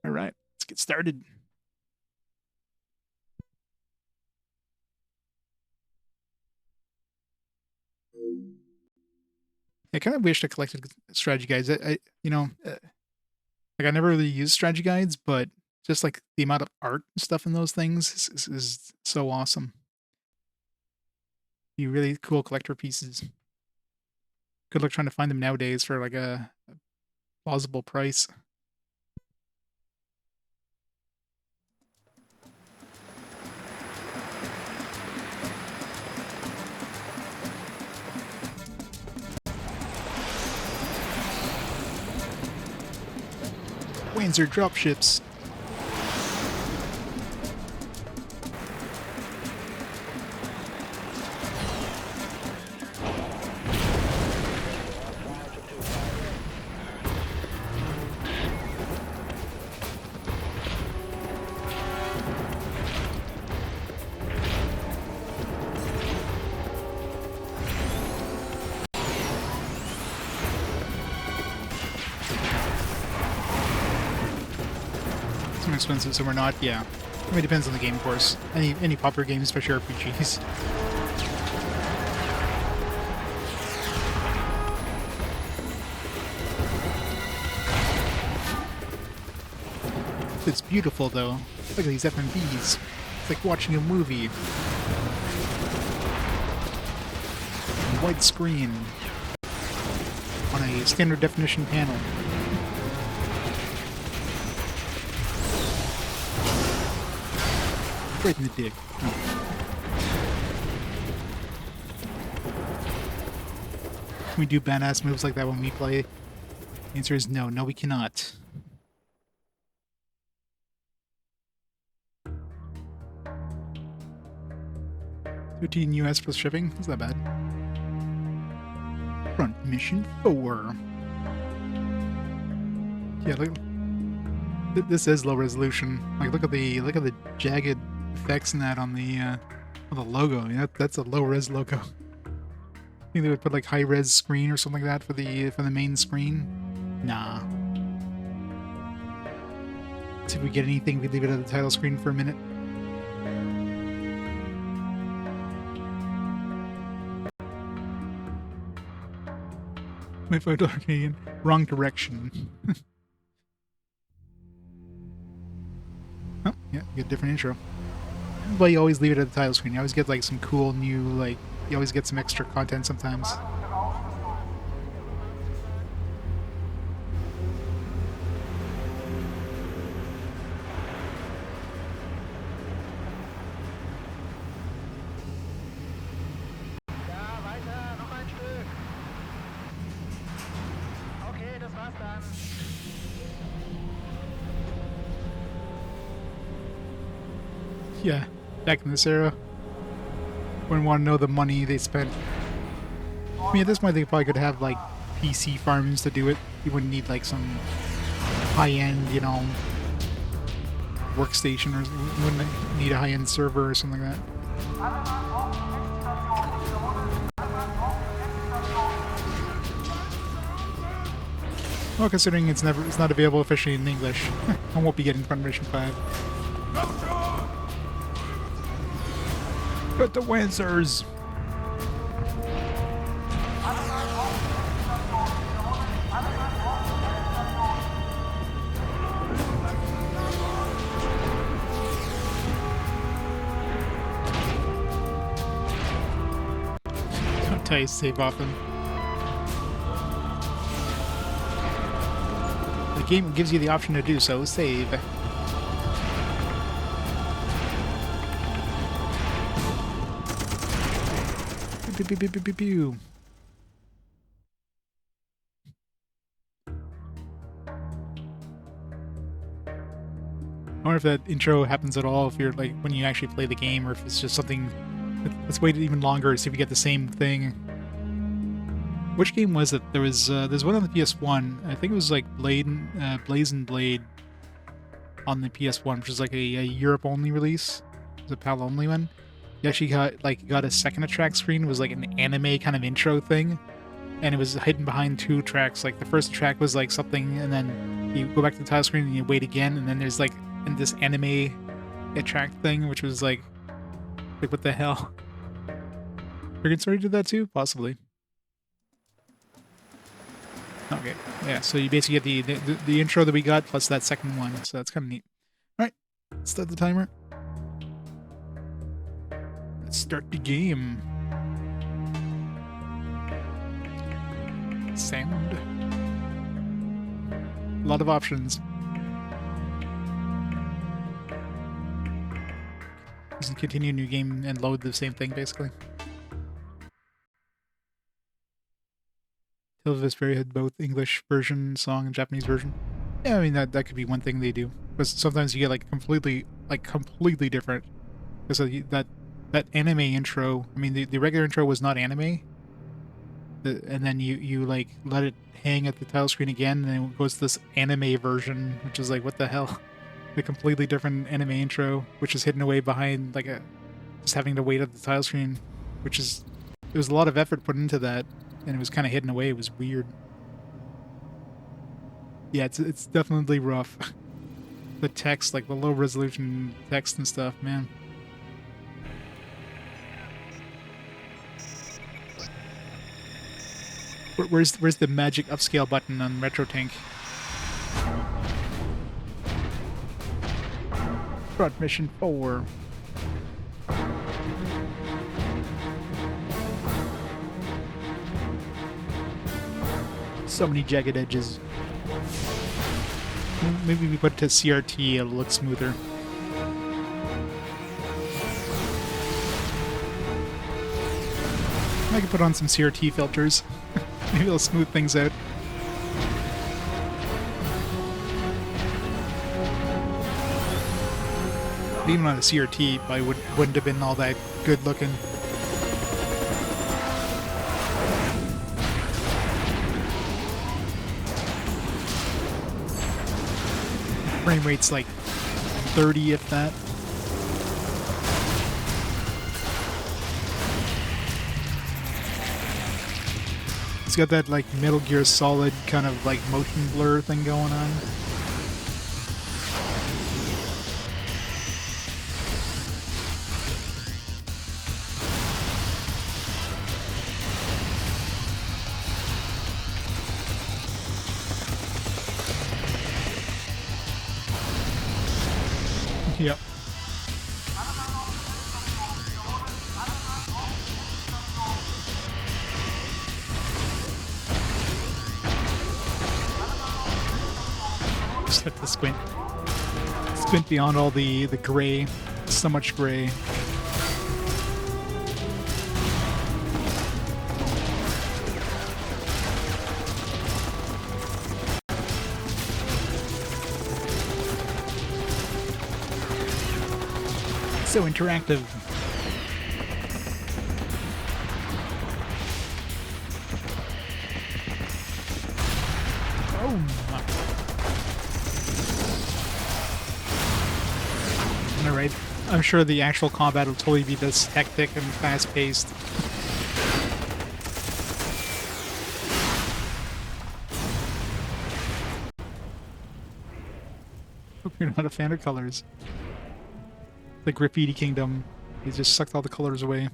All right, let's get started. I kind of wished I collected strategy guides. Like I never really used strategy guides, but just like the amount of art and stuff in those things is so awesome. Be really cool collector pieces. Good luck trying to find them nowadays for like a plausible price. Windsor dropships. Some expensive, some are not. Yeah, I mean, it depends on the game, of course. Any popular games, especially RPGs. It's beautiful though. Look at these FMVs. It's like watching a movie. Widescreen on a standard definition panel. Right in the dick. Can we do badass moves like that when we play? The answer is no. No, we cannot. $15 US plus shipping? Is that bad? Front mission 4. Yeah, look. This is low resolution. Like, look at the jagged effects in that on the logo. Yeah, that's a low res logo. I think they would put like high res screen or something like that for the main screen. Nah. See if we get anything. We leave it at the title screen for a minute. $25 Canadian. Wrong direction. Oh, yeah, you get a different intro. But you always leave it at the title screen. You always get like some cool new, like, you always get some extra content sometimes. Ja, weiter, noch ein Stück. Okay, das war's dann. Yeah, back in this era, wouldn't want to know the money they spent. I mean, at this point, they probably could have like PC farms to do it. You wouldn't need like some high-end, workstation, or you wouldn't need a high-end server or something like that. Well, considering it's not available officially in English, I won't be getting Front Mission 5. Got the Windsors! Don't tell you to save often. The game gives you the option to do so. Save. Pew, pew, pew, pew, pew, pew. I wonder if that intro happens at all, if you're like when you actually play the game, or if it's just something. Let's wait even longer to see if we get the same thing. Which game was it? There's one on the PS1. I think it was like Blaze and Blade on the PS1, which is like a Europe only release. It was a PAL only one. You actually got a second track screen. It was like an anime kind of intro thing. and it was hidden behind two tracks. Like the first track was like something, and then you go back to the title screen and you wait again, and then there's like this anime track thing, which was like what the hell? Friggin' Story did that too? Possibly. Okay, yeah, so you basically get the intro that we got plus that second one, so that's kind of neat. Alright, let's start the timer. Let's start the game. Sound. A lot of options. Just continue new game and load the same thing, basically. Tales of Vesperia had both English version song and Japanese version. Yeah, I mean that could be one thing they do. But sometimes you get like completely different. Because that anime intro, I mean the regular intro was not anime. And then you like let it hang at the title screen again, and then it goes to this anime version, which is like what the hell? A completely different anime intro, which is hidden away behind like just having to wait at the title screen, which is there was a lot of effort put into that, and it was kind of hidden away. It was weird. Yeah, it's definitely rough. The text, like the low resolution text and stuff, man. Where's the magic upscale button on Retro Tank? Front mission 4. So many jagged edges. Maybe we put it to CRT, it'll look smoother. I could put on some CRT filters. Maybe it'll smooth things out. Even on a CRT, probably wouldn't have been all that good looking. Frame rate's like 30, if that. It's got that like Metal Gear Solid kind of like motion blur thing going on. Yep. Just have to squint. Squint beyond all the gray. So much gray. So interactive. Oh my. Alright, I'm sure the actual combat will totally be this hectic and fast-paced. Hope you're not a fan of colors. The Graffiti Kingdom. He just sucked all the colors away.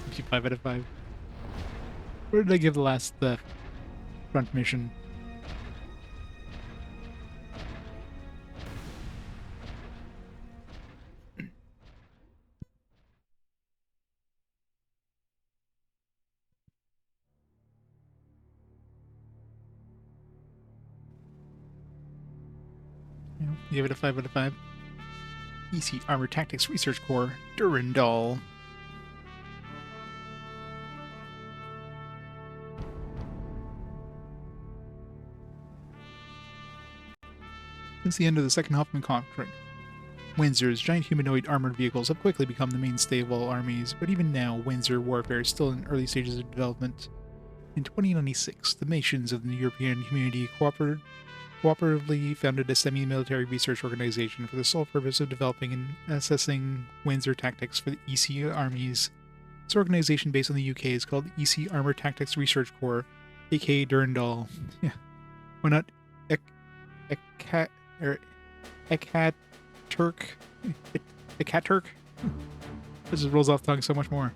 Give you 5 out of 5. Where did I give the last front mission? Give it a 5 out of 5. EC Armor Tactics Research Corps, Durandal. Since the end of the Second Hoffman conflict, Windsor's giant humanoid armored vehicles have quickly become the mainstay of all armies, but even now, Windsor warfare is still in early stages of development. In 2096, the nations of the European Community cooperatively founded a semi-military research organization for the sole purpose of developing and assessing winds or tactics for the EC armies. This organization, based in the UK, is called EC Armor Tactics Research Corps, aka Durandal. Yeah, why not Ekaturk? Ekaturk? This just rolls off the tongue so much more.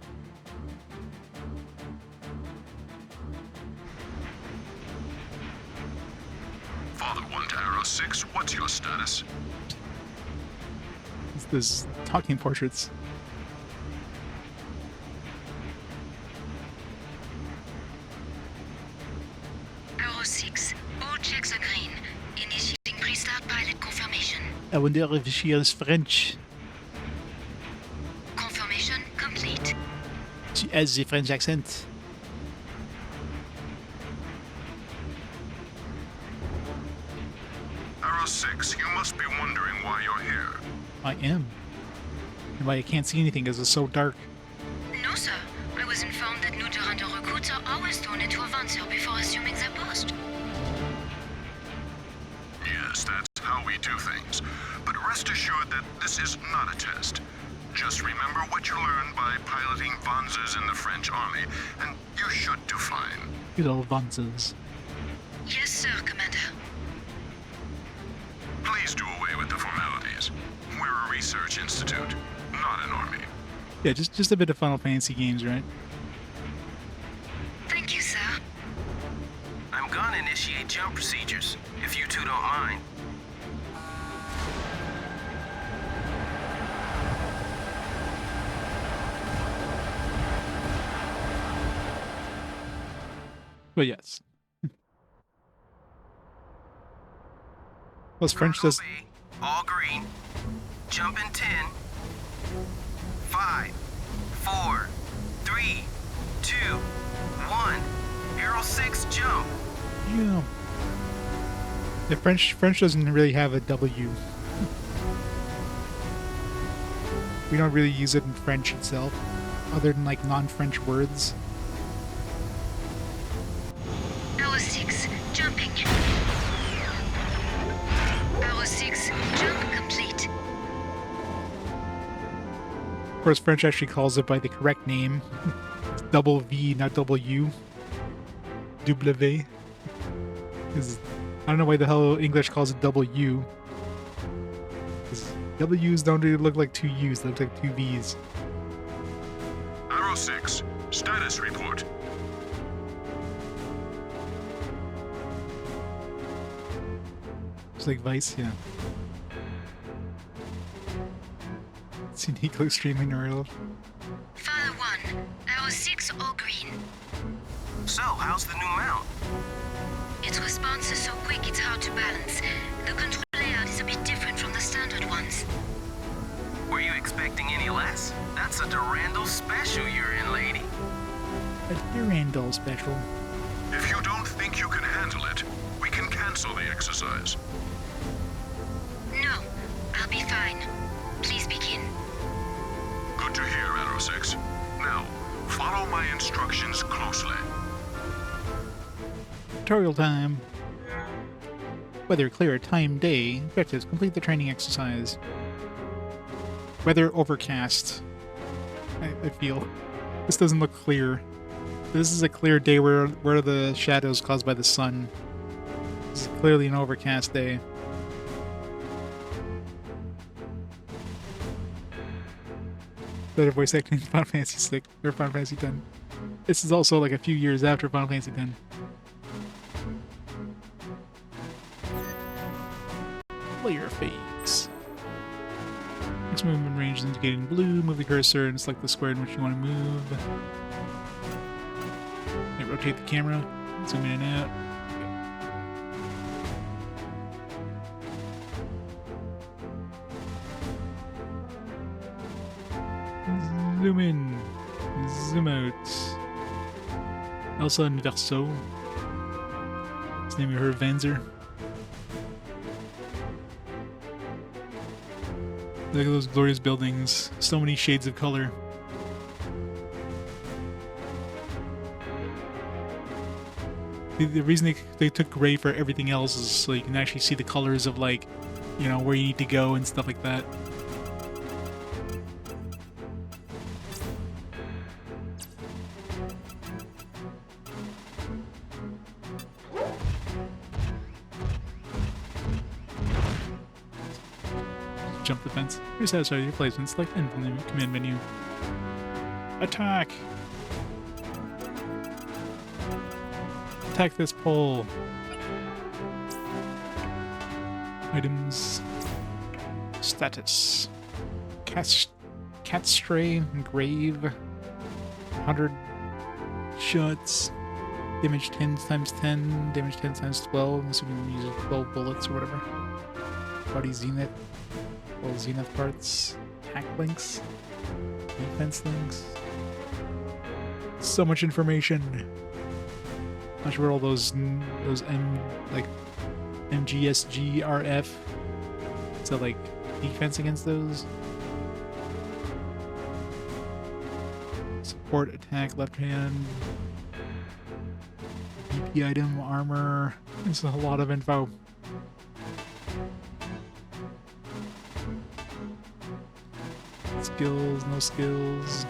Father 1 to Arrow 6, what's your status? It's this talking portraits. Arrow 6, all checks are green. Initiating pre-start pilot confirmation. I wonder if she is French. Confirmation complete. She has the French accent. Arrow 6, you must be wondering why you're here. I am. And why I can't see anything because it's so dark. No, sir. I was informed that new Durandal recruits are always told to Avancer before assuming their post. Yes, that's how we do things. But rest assured that this is not a test. Just remember what you learned by piloting Vanzers in the French army, and you should do fine. Good old Vanzas. Yes, sir, Commander. Please do away with the formalities. We're a research institute, not an army. Yeah, just a bit of Final Fantasy games, right? Thank you, sir. I'm gonna initiate jump procedures, if you two don't mind. But yes. Plus French does... Obey. All green. Jump in 10. 5, 4, 3, 2, 1. Arrow 6, jump. Yeah. The French doesn't really have a W. We don't really use it in French itself, other than like non-French words. Arrow 6, jumping. Arrow 6, jump complete. Of course, French actually calls it by the correct name. It's double V, not W. W. 'Cause I don't know why the hell English calls it W. 'Cause W's don't really look like two U's, they look like two V's. Arrow 6, status report. Just like Vice, yeah. It's uniquely extremely neural. Father 1, Arrow 6, all green. So, how's the new mount? Its response is so quick it's hard to balance. The control layout is a bit different from the standard ones. Were you expecting any less? That's a Durandal special you're in, lady. A Durandal special. If you don't think you can handle it, we can cancel the exercise. No, I'll be fine. Please begin. Good to hear, Arrow 6. Now, follow my instructions closely. Tutorial time. Weather clear, time day. Objectives, complete the training exercise. Weather overcast. I feel. This doesn't look clear. This is a clear day where are the shadows caused by the sun. This is clearly an overcast day. Better voice acting in Final Fantasy 6 or Final Fantasy 10. This is also like a few years after Final Fantasy 10. Player phase. Next movement range is indicated in blue. Move the cursor and select the square in which you want to move. Okay, rotate the camera. Zoom in and out. Zoom in. Zoom out. Elsa and Verso. Let's name her Vanzer. Look at those glorious buildings. So many shades of color. the reason they took gray for everything else is so you can actually see the colors of, like, you know, where you need to go and stuff like that. Jump the fence. You're satisfied with your placement. Select N from the command menu. Attack! Attack this pole. Items. Status. Cat stray. Grave. 100 shots. Damage 10 times 10. Damage 10 times 12. I'm assuming you use 12 bullets or whatever. Body zenith. Well, zenith parts. Attack links. Defense links. So much information. Not sure what all those like MGSGRF. So like defense against those. Support attack left hand. BP item armor. There's a lot of info. Skills, no skills.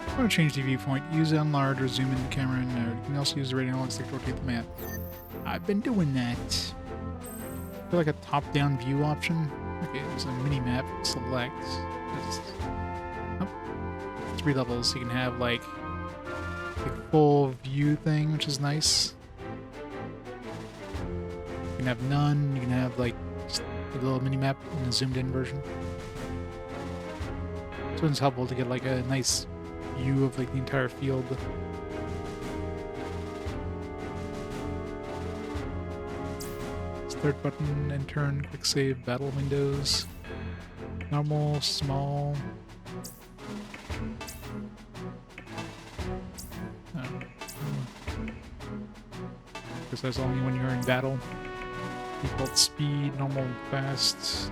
I want to change the viewpoint. Use enlarge or zoom in the camera, and you can also use the right analog stick to rotate the map. I've been doing that. I feel like a top-down view option. Okay, there's a mini map. Select. Oh, 3 levels, so you can have like full view thing, which is nice. You can have none. You can have like just a little mini map in a zoomed in version. So it's helpful to get like a nice view of like the entire field. Third button, and turn, quick save, battle windows, normal, small. Because that's only when you're in battle. Default speed, normal, fast.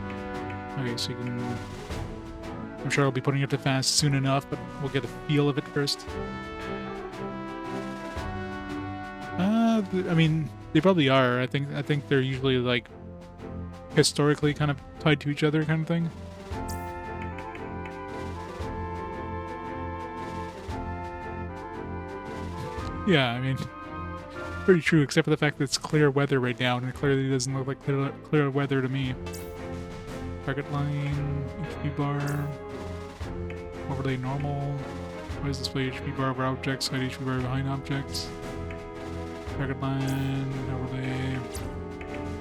Okay, so you can. I'm sure I'll be putting it to fast soon enough, but we'll get a feel of it first. I mean, they probably are. I think they're usually like historically kind of tied to each other, kind of thing. Yeah, I mean, pretty true, except for the fact that it's clear weather right now, and it clearly doesn't look like clear weather to me. Target line, HP bar, overlay normal. Why does display HP bar over objects, hide HP bar behind objects? Target line, overlay,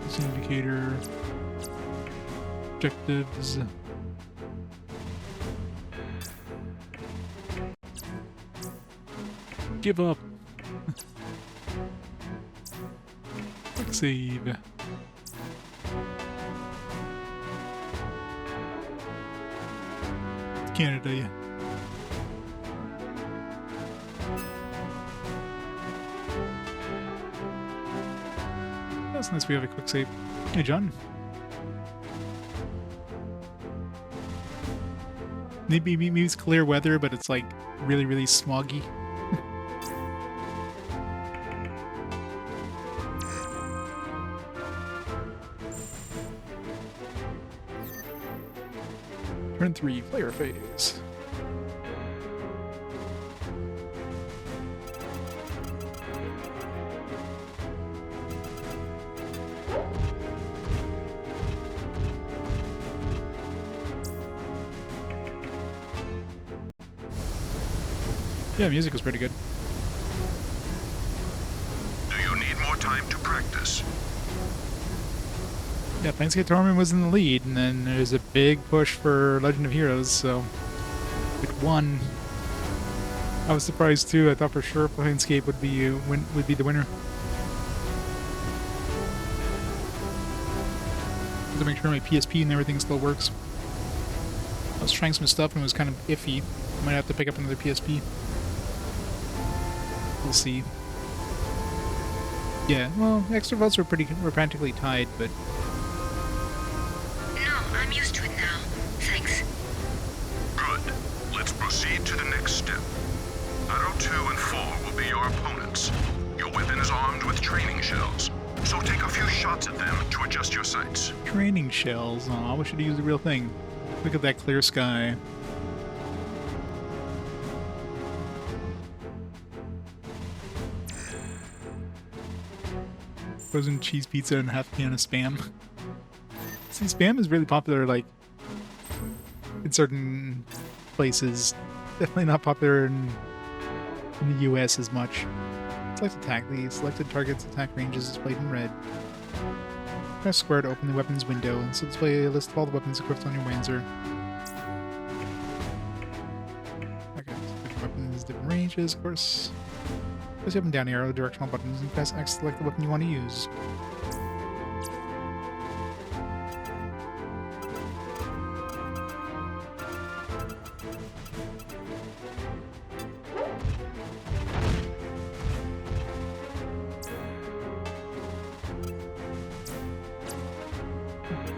this indicator, objectives. Give up. Quick save. Canada, yeah. That's nice we have a quick save. Hey, John. Maybe it's clear weather, but it's like really, really smoggy. Turn 3, player phase. Yeah, music was pretty good. Do you need more time to practice? Yeah, Planescape Torment was in the lead, and then there's a big push for Legend of Heroes, so it won. I was surprised too. I thought for sure Planescape would be the winner. To make sure my PSP and everything still works. I was trying some stuff and it was kind of iffy. I might have to pick up another PSP. We'll see. Yeah, well, extra votes were practically tied, but No, I'm used to it now. Thanks. Good. Let's proceed to the next step. Arrow 2 and 4 will be your opponents. Your weapon is armed with training shells, so take a few shots at them to adjust your sights. Training shells. Aw, we should have used the real thing. Look at that clear sky. Frozen cheese pizza and half can of Spam. See, Spam is really popular, like, in certain places. Definitely not popular in the US as much. Select attack. The selected target's attack range is displayed in red. Press square to open the weapons window, and so display a list of all the weapons equipped on your Wanzer. Okay, so different weapons, different ranges, of course. Press the up and down arrow directional buttons, and press X to select the weapon you want to use.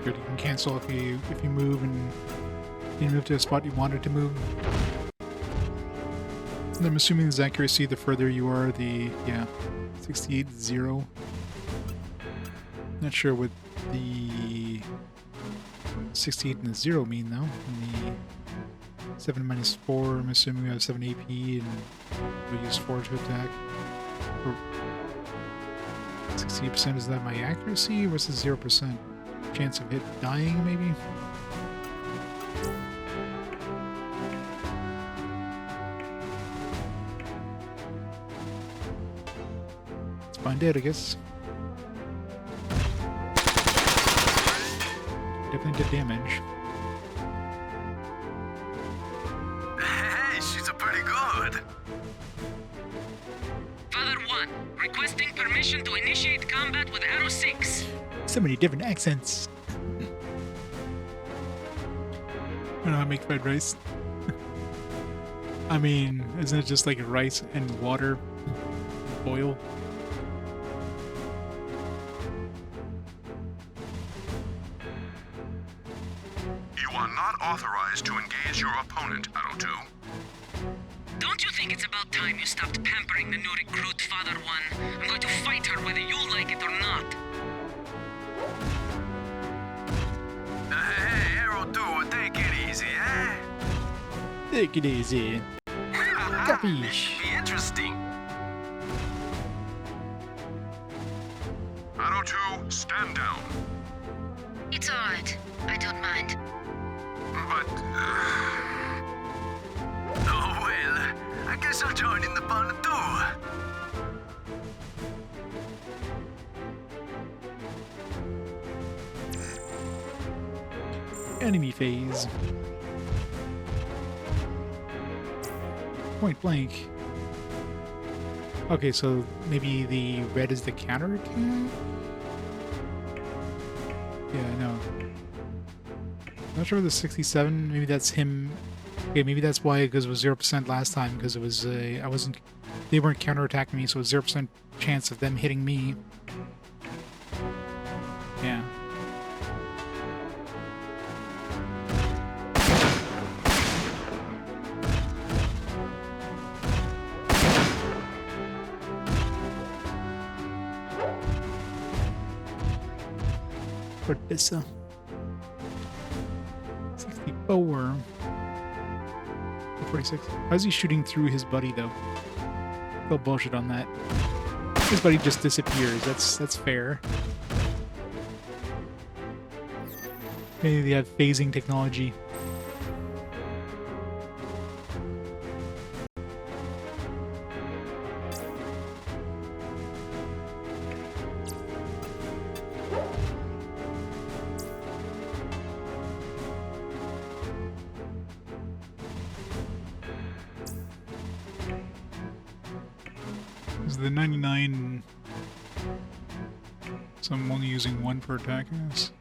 Good, you can cancel if you move and you move to a spot you wanted to move. And I'm assuming this accuracy, the further you are, the 68-0. Not sure what the 68 and the 0 mean though. And the 7 minus 4, I'm assuming we have 7 AP and we use 4 to attack. 68%, is that my accuracy versus 0%? Chance of it dying, maybe? Let's find it, I guess. Definitely did damage. Hey, she's a pretty good. Father 1, requesting permission to initiate combat with Arrow 6. So many different accents. I know how to make fried rice. I mean, isn't it just like rice and water boil? You are not authorized to engage your opponent, Arrow 2. Don't you think it's about time you stopped pampering the new recruit, Father 1? I'm going to fight her whether you like it or not. Hey, Arrow 2, take it easy, eh? Take it easy. Capiche. This should be interesting. Arrow 2, stand down. It's alright. I don't mind. But, Oh, well, I guess I'll join in the fun too. Enemy phase. Point blank. Okay, so maybe the red is the counter attack? Yeah, no. Not sure the 67. Maybe that's him. Okay, maybe that's why, because it was 0% last time, because it was they weren't counterattacking me, so it was 0% chance of them hitting me. Yeah. For Elsa. 64. 46. How's he shooting through his buddy though? No bullshit on that. His buddy just disappears. That's fair. Maybe they have phasing technology. Is the 99... So I'm only using one per attack, I guess.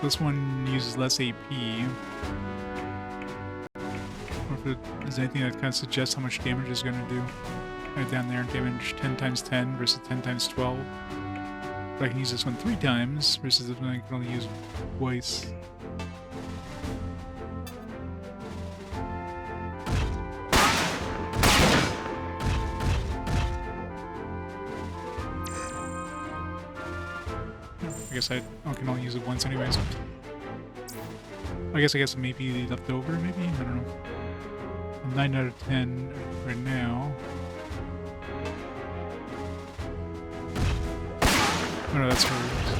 This one uses less AP. Or if it is anything that kind of suggests how much damage it's going to do. Right down there, damage 10 times 10 versus 10 times 12. But I can use this one 3 times versus this one I can only use twice. I guess I can only use it once anyways. I guess maybe left over, maybe? I don't know. 9 out of 10 right now. Oh no, that's hers.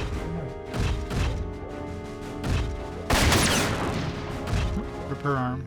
Rip her arm.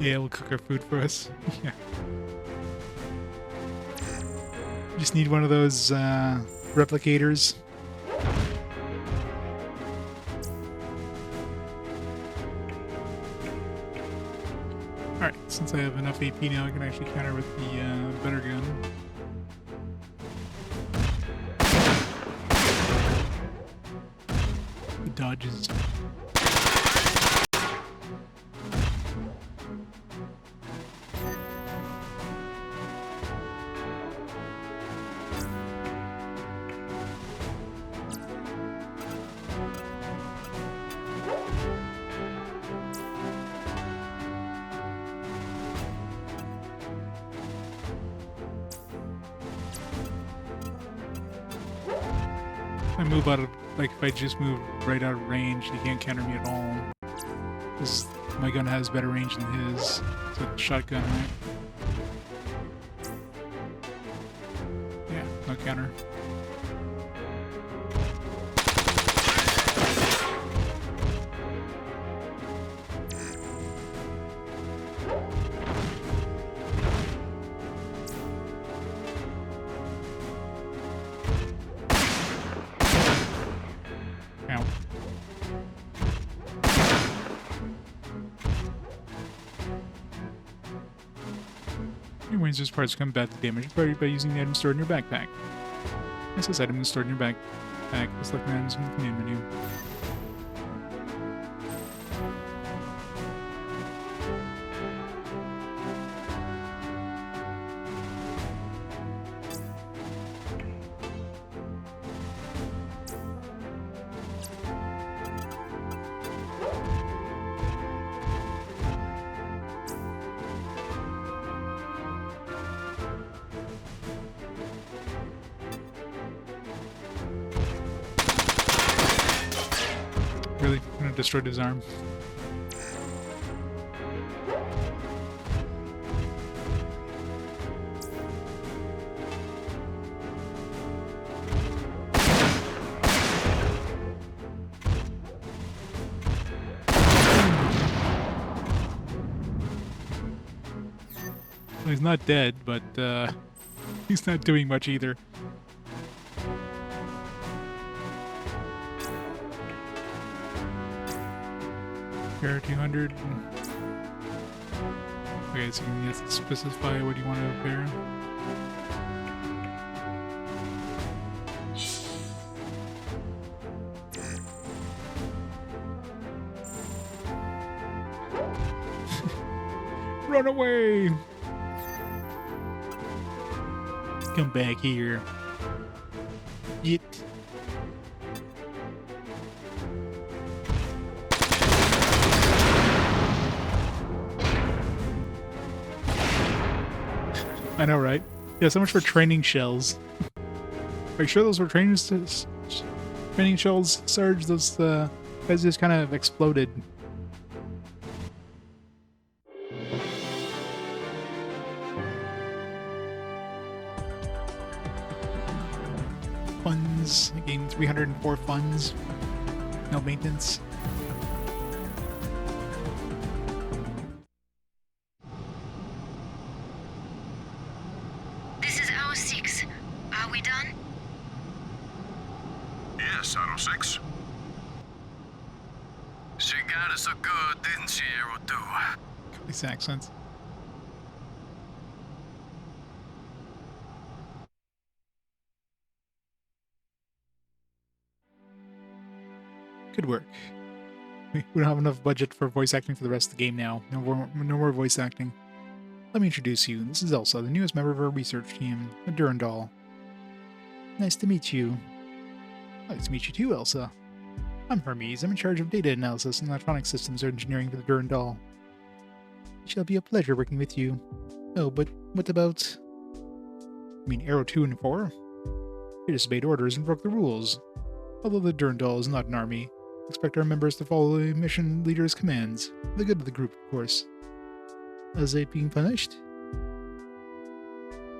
Yeah, it'll cook our food for us. Yeah. Just need one of those replicators. Alright, since I have enough AP now, I can actually counter with the better gun. The dodges. I move out of, like, if I just move right out of range, he can't counter me at all. Because my gun has better range than his. It's a shotgun, right? Yeah, no counter. Ow. Anyways, those parts come back to damage by using the item stored in your backpack. Yes, this item is stored in your backpack. Select the items in the command menu. Really? I'm gonna destroy his arm. Well, he's not dead, but he's not doing much either. Repair 200. Okay, so you have to specify what you want to repair. Run away! Come back here. Get. I know, right? Yeah, so much for training shells. Are you sure those were training shells, Sarge? Those guys just kind of exploded. Funds. I gained 304 funds. No maintenance. This is hour 6. Are we done? Yes, Auto 6. She got it so good, didn't she, Arrow 2? These accents. Good work. We don't have enough budget for voice acting for the rest of the game now. No more voice acting. Let me introduce you. This is Elsa, the newest member of our research team, the Durandal. Nice to meet you. Nice to meet you too, Elsa. I'm Hermes. I'm in charge of data analysis and electronic systems engineering for the Durandal. It shall be a pleasure working with you. Oh, but what about... I mean, Arrow 2 and 4? They disobeyed orders and broke the rules. Although the Durandal is not an army, expect our members to follow the mission leader's commands, for the good of the group, of course. Are they being punished?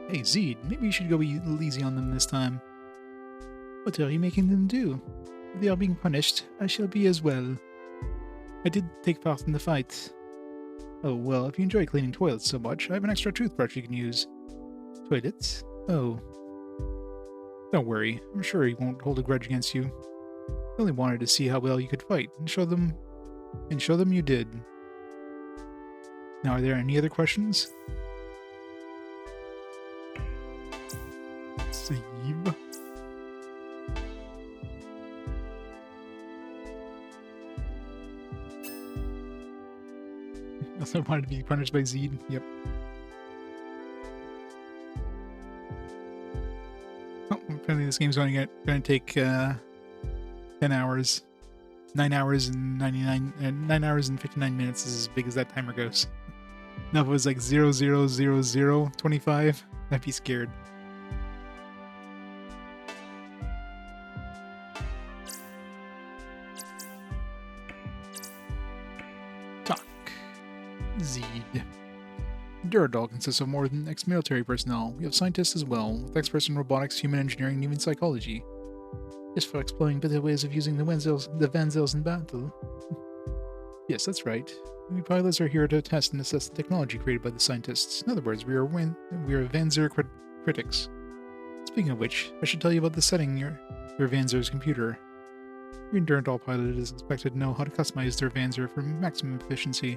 Hey, Zed, maybe you should go a little easy on them this time. What are you making them do? If they are being punished, I shall be as well. I did take part in the fight. Oh, well, if you enjoy cleaning toilets so much, I have an extra toothbrush you can use. Toilets? Oh. Don't worry, I'm sure he won't hold a grudge against you. I only wanted to see how well you could fight, and show them you did. Now, are there any other questions? Save. I wanted to be punished by Zed. Yep. Oh, apparently this game's going to take 10 hours. 9 hours and 9 hours and 59 minutes is as big as that timer goes. Now if it was like 000025, I'd be scared. Talk. Zed. Durandal consists of more than ex-military personnel. We have scientists as well, with experts in robotics, human engineering, and even psychology. Just for exploring better ways of using the Vanzels in battle. Yes, that's right. We pilots are here to test and assess the technology created by the scientists. In other words, we are Vanzer critics. Speaking of which, I should tell you about the setting your Vanzer's computer. Every Durandal pilot is expected to know how to customize their Vanzer for maximum efficiency.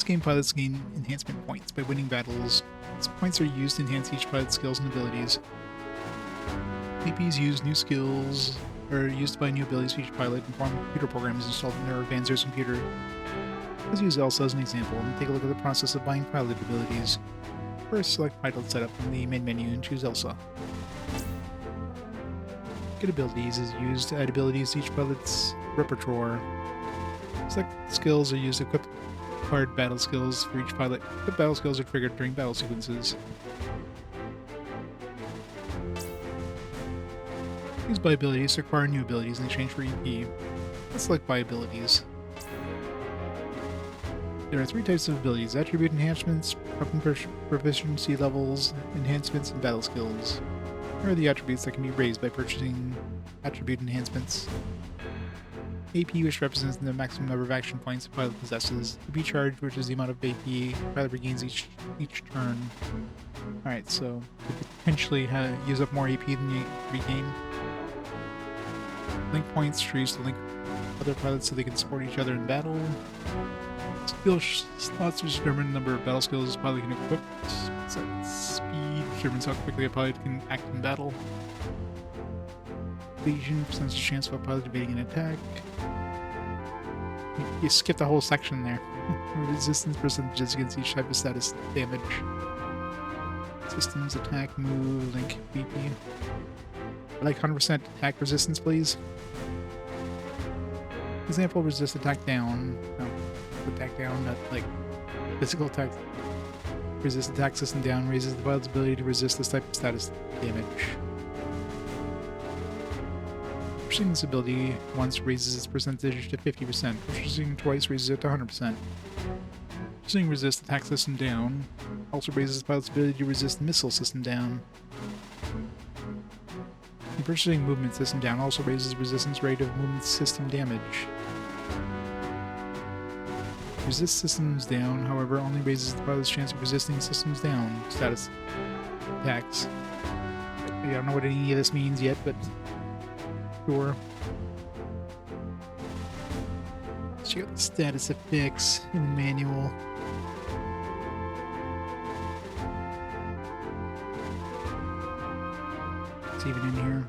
Game pilots gain enhancement points by winning battles. These points are used to enhance each pilot's skills and abilities. APs use new skills, or used to buy new abilities for each pilot and form computer programs installed in their Vanzer's computer. Let's use Elsa as an example and take a look at the process of buying pilot abilities. First, select pilot setup from the main menu and choose Elsa. Get abilities is used to add abilities to each pilot's repertoire. Select skills are used to equip required battle skills for each pilot. The battle skills are triggered during battle sequences. Use buy abilities to acquire new abilities in exchange for EP. Let's select buy abilities. There are 3 types of abilities: attribute enhancements, weapon proficiency levels, enhancements, and battle skills. Here are the attributes that can be raised by purchasing attribute enhancements. AP, which represents the maximum number of action points a pilot possesses. AP charge, which is the amount of AP a pilot regains each turn. Alright, so you could potentially use up more AP than you regain. Link points are used to link other pilots so they can support each other in battle. Skill slots which determine the number of battle skills a pilot can equip. Speed determines how quickly a pilot can act in battle. Evasion percents the chance of a pilot evading an attack. You skipped a whole section there. Resistance percentages against each type of status damage. Systems, attack, move, link, BP. I like 100% attack resistance, please. Example, resist attack down. No, attack down, not like physical attack. Resist attack system down raises the pilot's ability to resist this type of status damage. Purchasing this ability once raises its percentage to 50%. Purchasing twice raises it to 100%. Pursuing resist attack system down. Also raises the pilot's ability to resist missile system down. The pursuing movement system down also raises resistance rate of movement system damage. Resist systems down, however, only raises the pilot's chance of resisting systems down status attacks. I don't know what any of this means yet, but sure. Let's check out the status effects in the manual. It's even in here.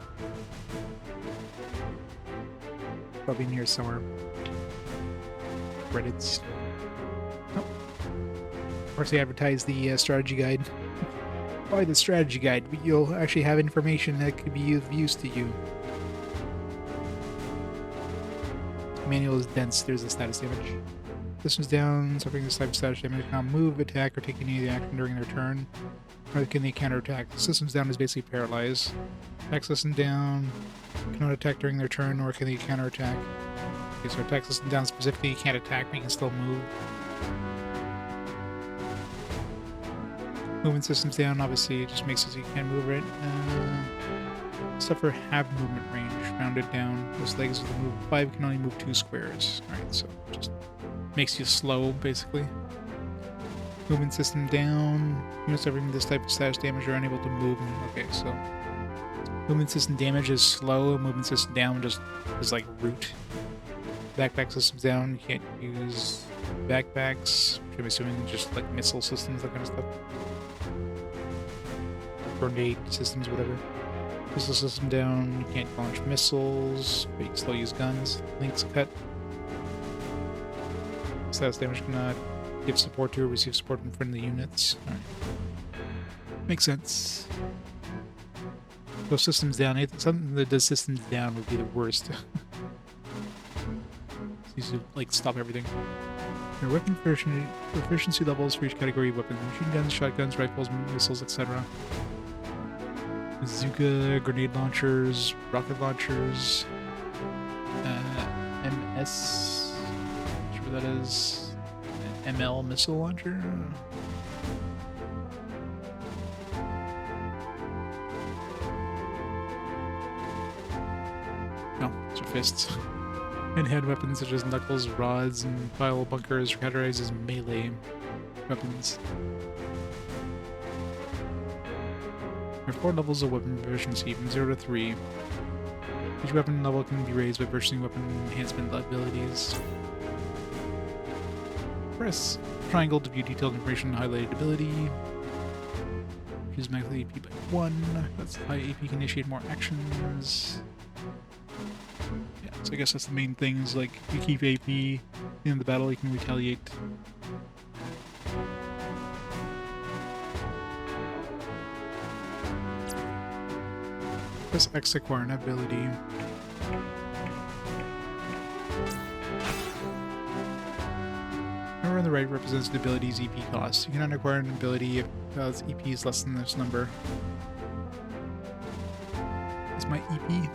Probably in here somewhere. Credits. Oh. Of course, they advertise the strategy guide. Buy the strategy guide. You'll actually have information that could be of use to you. Manual is dense. There's the status damage. Systems down. Suffering this type of status damage cannot move, attack, or take any of the action during their turn. Or can they counterattack? Systems down is basically paralyzed. Attack system down. Cannot attack during their turn, nor can they counterattack. Okay, so attack system down specifically, you can't attack, but you can still move. Movement systems down, obviously, it just makes it so you can't move, right? Except for have movement range, rounded down. Those legs will move 5, can only move 2 squares. Alright, so just makes you slow, basically. Movement system down. Units suffering this type of status damage are unable to move. Okay, so movement system damage is slow, movement system down just is like root. Backpack systems down, you can't use backpacks. I'm assuming just like missile systems, that kind of stuff. Grenade systems, whatever. Missile system down, you can't launch missiles, but you can still use guns. Links cut. Status damage cannot give support to or receive support from friendly units. Alright. Makes sense. Go systems down. Something that does systems down would be the worst. These would like stop everything. Your weapon proficiency levels for each category of weapon: machine guns, shotguns, rifles, missiles, etc. Bazooka, grenade launchers, rocket launchers, MS. Not sure what that is. ML missile launcher. No, those are fists. And hand weapons such as knuckles, rods, and pile bunkers are categorized as melee weapons. There are 4 levels of weapon proficiency, from 0 to 3. Each weapon level can be raised by purchasing weapon enhancement abilities. Press triangle to view detailed information on highlighted ability. Choose max AP by 1. That's high AP can initiate more actions. Yeah, so I guess that's the main things, like, if you keep AP in the battle, you can retaliate. Press X to acquire an ability. Number on the right represents the ability's EP cost. You cannot acquire an ability if its EP is less than this number. Is my EP?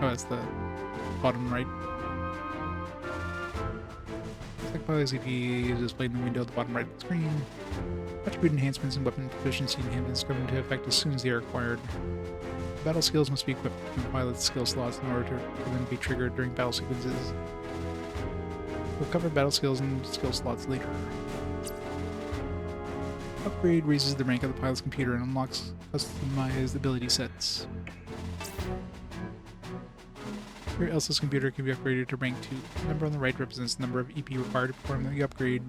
Oh, that's the bottom right. Select pilot's EP is displayed in the window at the bottom right of the screen. Attribute enhancements and weapon proficiency enhancements come into effect as soon as they are acquired. Battle skills must be equipped from the pilot's skill slots in order for them to be triggered during battle sequences. We'll cover battle skills and skill slots later. Upgrade raises the rank of the pilot's computer and unlocks customized ability sets. Your Elsa's computer can be upgraded to rank 2. The number on the right represents the number of EP required to perform the upgrade.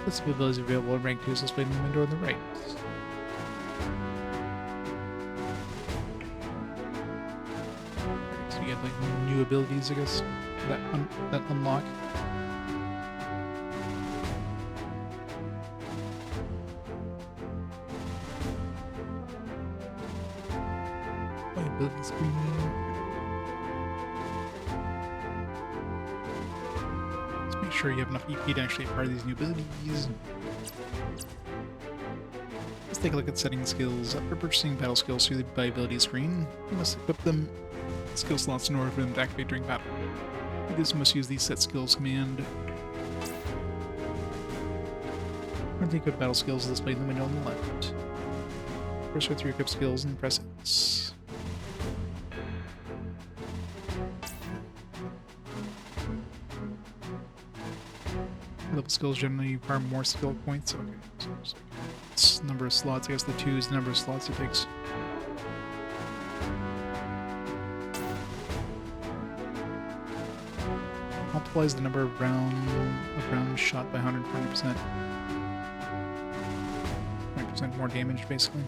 List of abilities available in rank 2 is displayed in the window on the right. So you get like new abilities, I guess, that unlock. My ability screen. Make sure you have enough EP to actually acquire these new abilities. Let's take a look at setting skills. After purchasing battle skills through the ability screen, you must equip them skill slots in order for them to activate during battle. This must use the set skills command. Currently equipped battle skills displayed in the window on the left. Press with your equipped skills and press X. Level skills generally require more skill points. Okay, so it's number of slots. I guess the 2 is the number of slots it takes. Multiplies the number of rounds shot by 120%. 20% more damage, basically.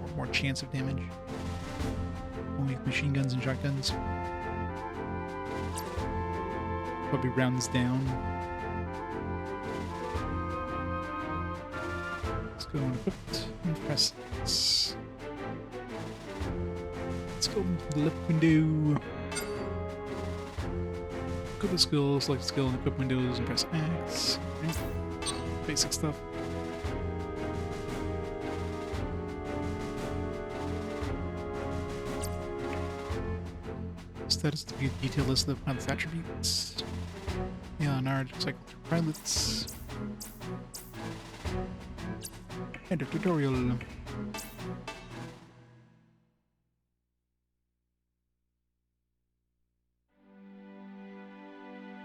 Or more chance of damage. Only with machine guns and shotguns. Probably round this down. Let's go and equip and press X. Let's go to the left window. Go to skill, select skill and equip windows and press X. Okay. Basic stuff. Status to view the detailed list of the pilot's attributes. Yeah, on our cycle through pilots. End of tutorial. And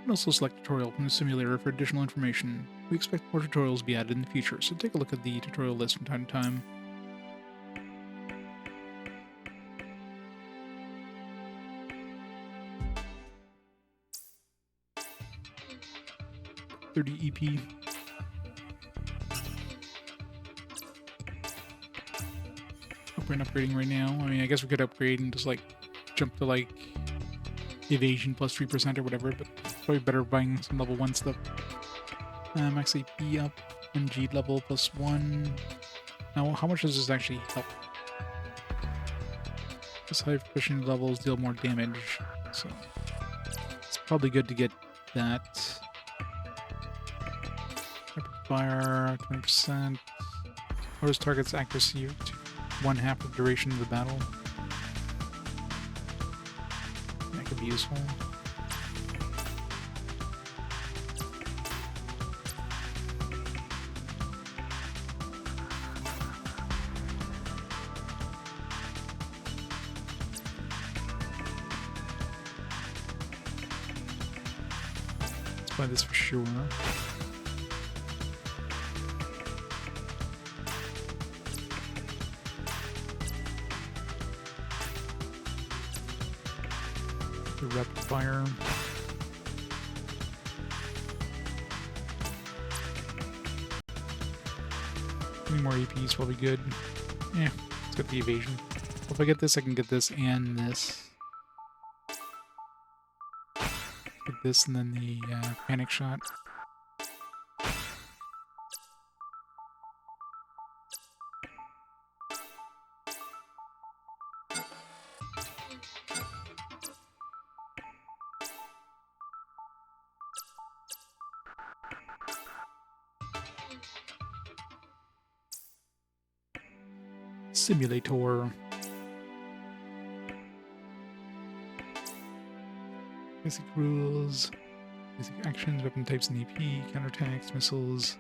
also select tutorial from the simulator for additional information. We expect more tutorials to be added in the future, so take a look at the tutorial list from time to time. $30 EP. Hope we're not upgrading right now. I mean, I guess we could upgrade and just like jump to like evasion plus 3% or whatever, but probably better buying some level 1 stuff. Max AP up, 1G level plus 1. Now, how much does this actually help? This high proficiency levels deal more damage, so it's probably good to get that. Rapid fire, 20%. Lowers target's accuracy to 1/2 of the duration of the battle. That could be useful. Let's buy this for sure. The rapid fire. Any more AP is probably good. Yeah, let's get the evasion. If I get this, I can get this and this. Get this and then the panic shot. Simulator. Basic rules, basic actions, weapon types and AP, counterattacks, missiles.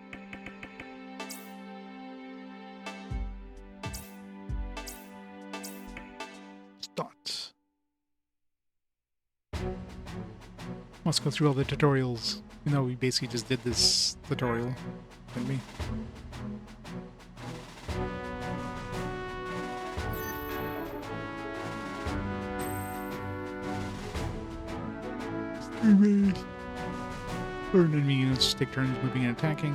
Start. Let's go through all the tutorials. You know, we basically just did this tutorial, didn't we? Or enemy units take turns moving and attacking.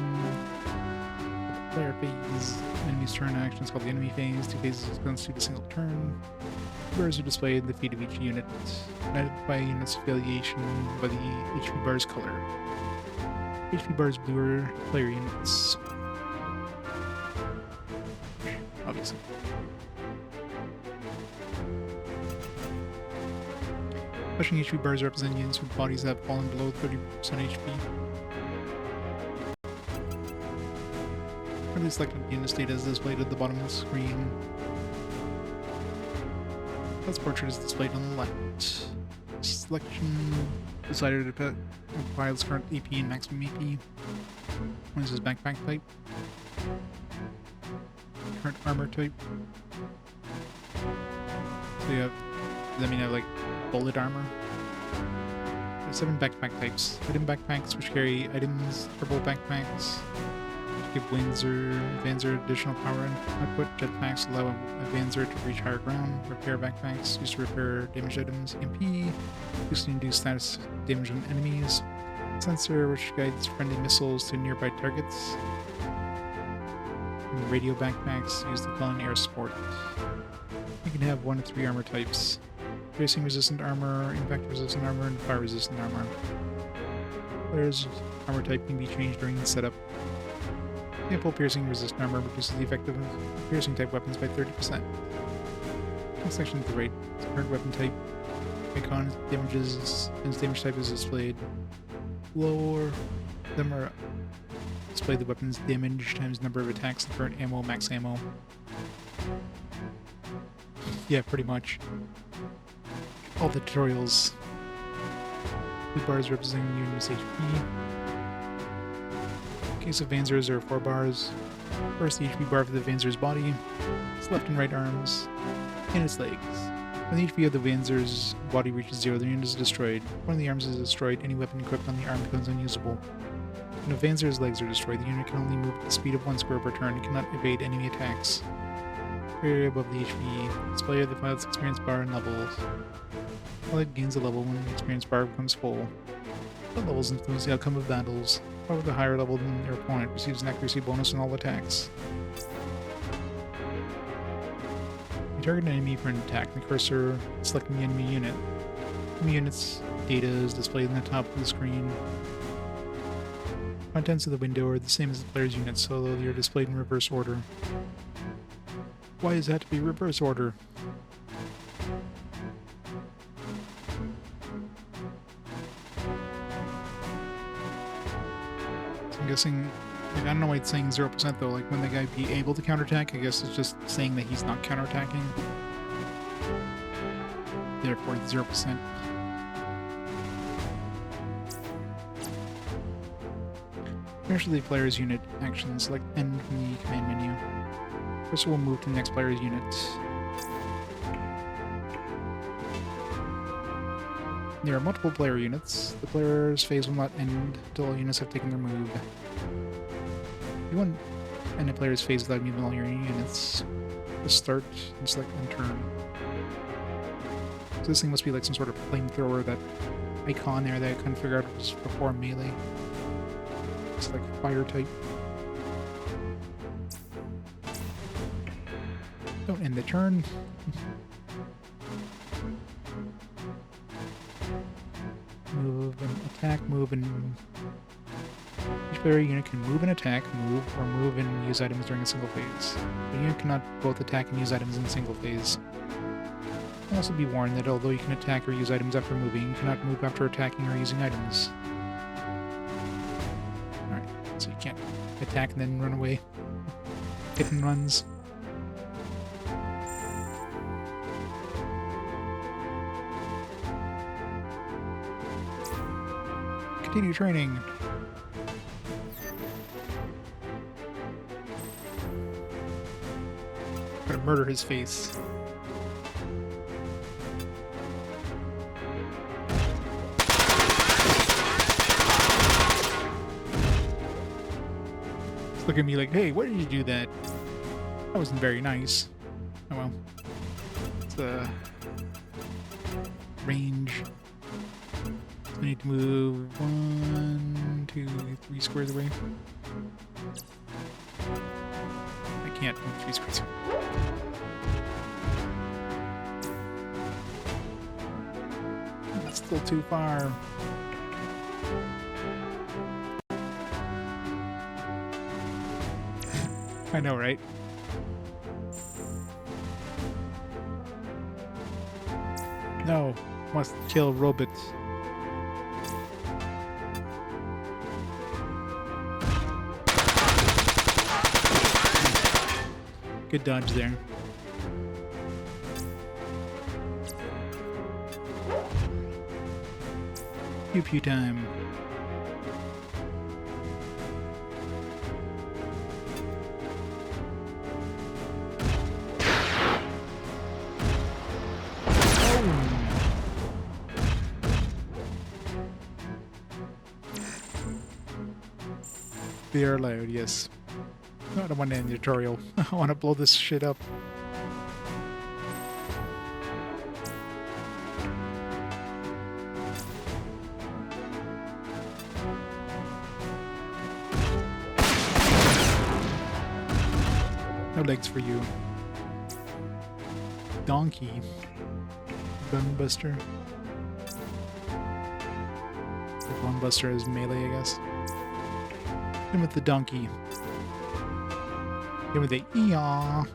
Player phase. Enemy's turn action is called the enemy phase. 2 phases constitute a single turn. Bars are displayed at the feet of each unit. Identify unit's affiliation by the HP bar's color. HP bars blue are player units. Obviously. Pushing HP bars represent units with bodies that have fallen below 30% HP. Currently selected unit state is displayed at the bottom of the screen. That's portrait is displayed on the left. Selection Decided to put pilot's current AP and maximum AP. What is his backpack type? Current armor type. So you have, does that mean I have like bullet armor? There's 7 backpack types. Item backpacks, which carry items, purple backpacks, which give Vanzer additional power output. Jetpacks allow a Vanzer to reach higher ground. Repair backpacks, used to repair damaged items. MP, used to induce status damage on enemies. Sensor, which guides friendly missiles to nearby targets. And radio backpacks, used to call in air support. You can have 1 of 3 armor types. Tracing resistant armor, impact resistant armor, and fire resistant armor. Player's armor type can be changed during the setup. Example, piercing resistant armor reduces the effectiveness of piercing type weapons by 30%. Next section to the right. Current weapon type. Icon damages, and its damage type is displayed. Lower them are display the weapon's damage times number of attacks and current ammo, max ammo. Yeah, pretty much. All the tutorials. Blue bars representing unit's HP. In case of Vanzers, there are 4 bars. First, the HP bar for the Vanzer's body, its left and right arms, and its legs. When the HP of the Vanzer's body reaches 0, the unit is destroyed. One of the arms is destroyed, any weapon equipped on the arm becomes unusable. When a Vanzer's legs are destroyed, the unit can only move at the speed of 1 square per turn and cannot evade enemy attacks. Area above the HP. Display of the pilot's experience bar and levels. Pilot gains a level when the experience bar becomes full. The levels influence the outcome of battles. However, the higher level than their opponent receives an accuracy bonus on all attacks. You target an enemy for an attack, the cursor selecting the enemy unit. Enemy unit's data is displayed on the top of the screen. Contents of the window are the same as the player's units, although they are displayed in reverse order. Why does that have to be reverse order? So I'm guessing, like, I don't know why it's saying 0% though, like when the guy be able to counterattack, I guess it's just saying that he's not counterattacking. Therefore it's 0%. Finish the player's unit action, select End from the command menu. Cursor will move to the next player's unit. There are multiple player units. The player's phase will not end until all units have taken their move. You won't end a player's phase without moving all your units. Just start and select end turn. So this thing must be like some sort of flamethrower, that icon there that I couldn't figure out was before melee. It's like fire type. Don't end the turn. Move and attack, move and... Each player unit can move and attack, move, or move and use items during a single phase. The unit cannot both attack and use items in a single phase. You also be warned that although you can attack or use items after moving, you cannot move after attacking or using items. Alright, so you can't attack and then run away. Hit and runs. Continue training. Gotta murder his face. Just look at me like, hey, why did you do that? That wasn't very nice. Oh well. It's range. I need to move 1, 2, 3 squares away. I can't move 3 squares away. That's still too far. I know, right? No, must kill robots. Good dodge there. Pew pew time. They are loud, yes. No, I don't want to end the tutorial. I want to blow this shit up. No legs for you. Donkey. Bone Buster. The Bone Buster is melee, I guess. Him with the donkey. Him with the eeyaw.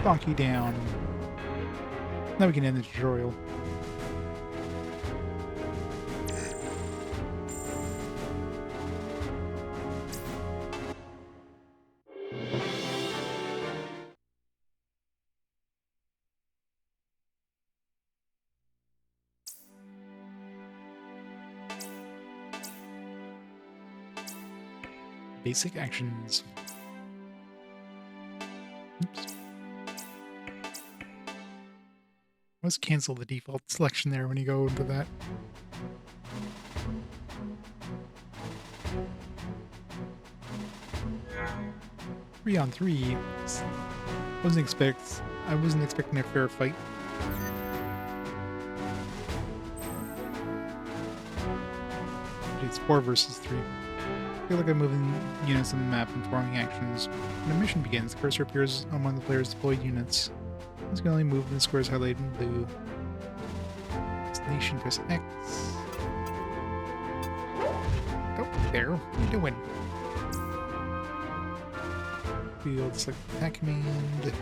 Donkey down. Now we can end the tutorial. Basic actions. Oops. Let's cancel the default selection there when you go into that. Three on three. I wasn't expecting a fair fight. It's 4 versus 3. I feel like I'm moving units on the map and performing actions. When a mission begins, the cursor appears on one of the player's deployed units. This can only move when the square is highlighted in blue. Destination, press X. Oh, there. What are you doing? Field, select attack command.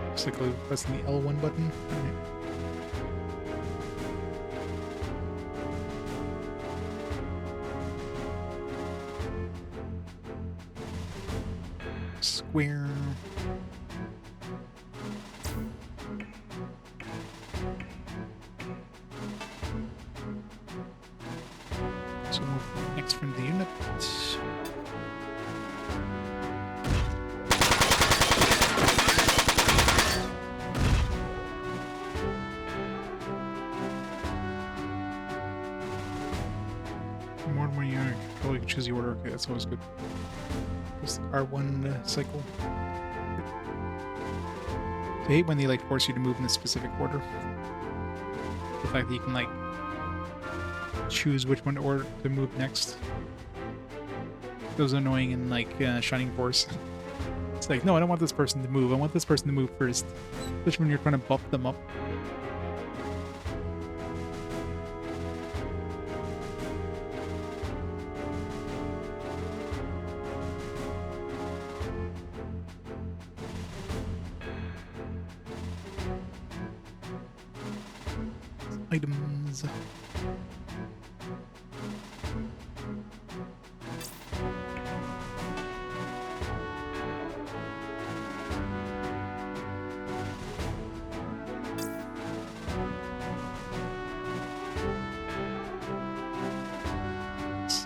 Looks like I'm pressing the L1 button. Alright. Square. So move next from the unit. More and more unit control, you can choose the order. Okay, that's always good. Just R1 cycle. I hate when they like force you to move in a specific order. The fact that you can like choose which one order to move next. Those are annoying in like Shining Force. It's like, no, I don't want this person to move. I want this person to move first. Especially when you're trying to buff them up. Items.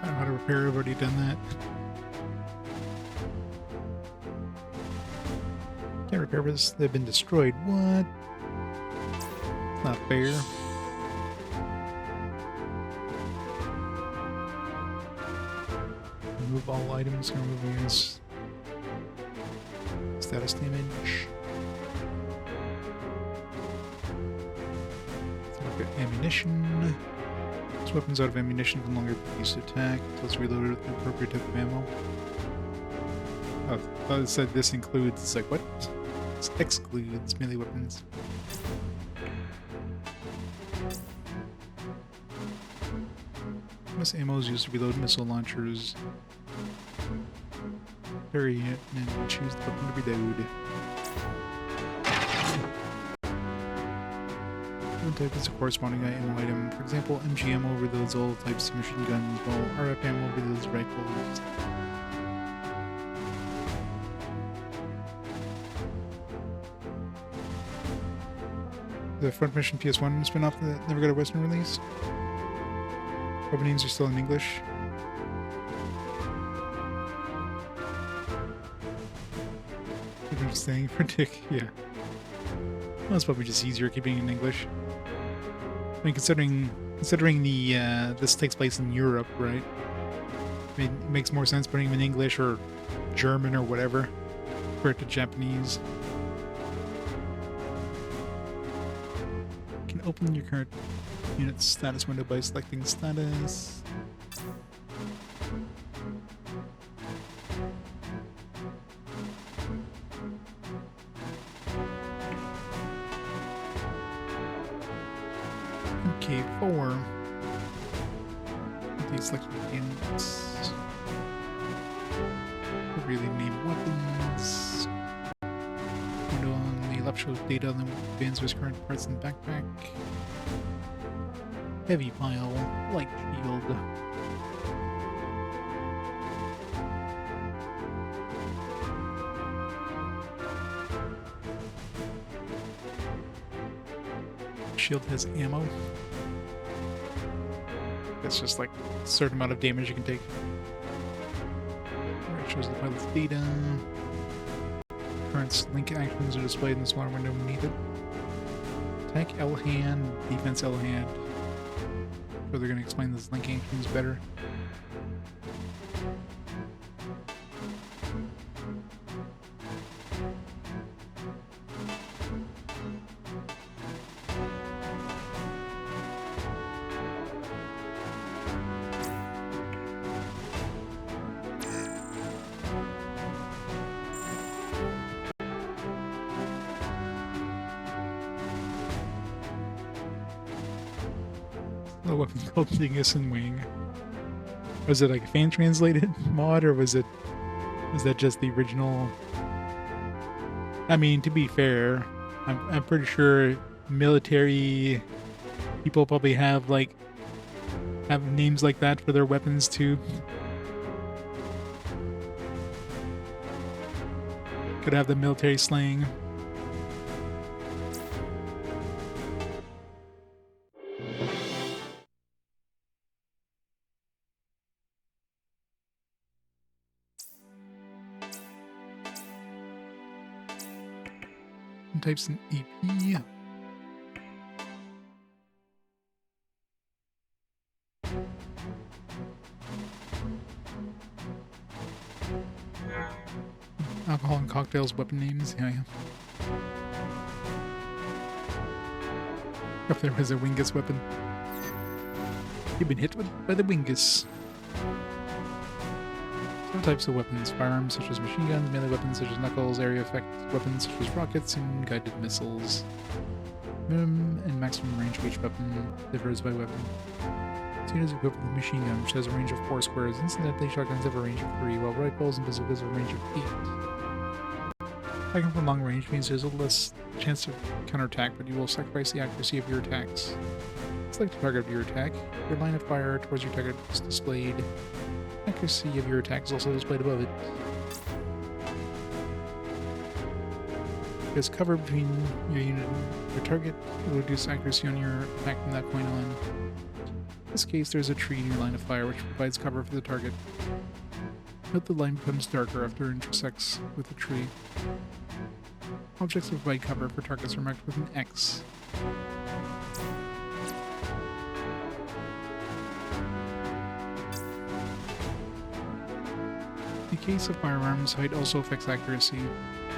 I know how to repair, I've already done that. Can't repair this, they've been destroyed. What? It's not fair. Remove all items, remove units. Status damage. Let's look at ammunition. This weapon's out of ammunition, can no longer be used to attack until it's reloaded with the appropriate type of ammo. Oh, I thought it said this includes. It's like, what? This excludes melee weapons. This ammo is used to reload missile launchers. Carry it and choose the weapon to reload. One type is a corresponding ammo item. For example, MG ammo overloads all types of machine guns, while RF ammo overloads rifles. The Front Mission PS1 spin-off that never got a Western release. Openings are still in English. Interesting for Dick, yeah. Well, it's probably just easier keeping it in English. I mean, considering the this takes place in Europe, right? I mean, it makes more sense putting them in English or German or whatever, compared to Japanese. You can open your current unit status window by selecting status. Okay, 4. These selected units. Really name weapons. Window on the left shows data on the advancer's current parts in the backpack. Heavy pile, light shield. Shield has ammo. That's just like a certain amount of damage you can take. Where it shows the pilot's data. Current link actions are displayed in the smaller window when needed. Attack L hand, defense L hand. So they're going to explain this link actions better. The weapon called Dingus and Wing. Was it like a fan translated mod, or was that just the original? I mean, to be fair, I'm pretty sure military people probably have names like that for their weapons too. Could have the military slang. Types in EP. Alcohol and cocktails, weapon names. Yeah. If there was a Wingus weapon. You've been hit by the Wingus. Some types of weapons: firearms such as machine guns, melee weapons such as knuckles, area effect weapons such as rockets, and guided missiles. Minimum and maximum range of each weapon differs by weapon. So units equipped with a machine gun, which has a range of 4 squares. Incidentally, shotguns have a range of 3, while rifles and bazookas have a range of 8. Attacking from long range means there's a less chance of counterattack, but you will sacrifice the accuracy of your attacks. Select the target of your attack. Your line of fire towards your target is displayed. Accuracy of your attack is also displayed above it. There's cover between your unit and your target. It will reduce accuracy on your attack from that point on. In this case, there's a tree in your line of fire which provides cover for the target. Note the line becomes darker after it intersects with the tree. Objects that provide cover for targets are marked with an X. In the case of firearms, height also affects accuracy.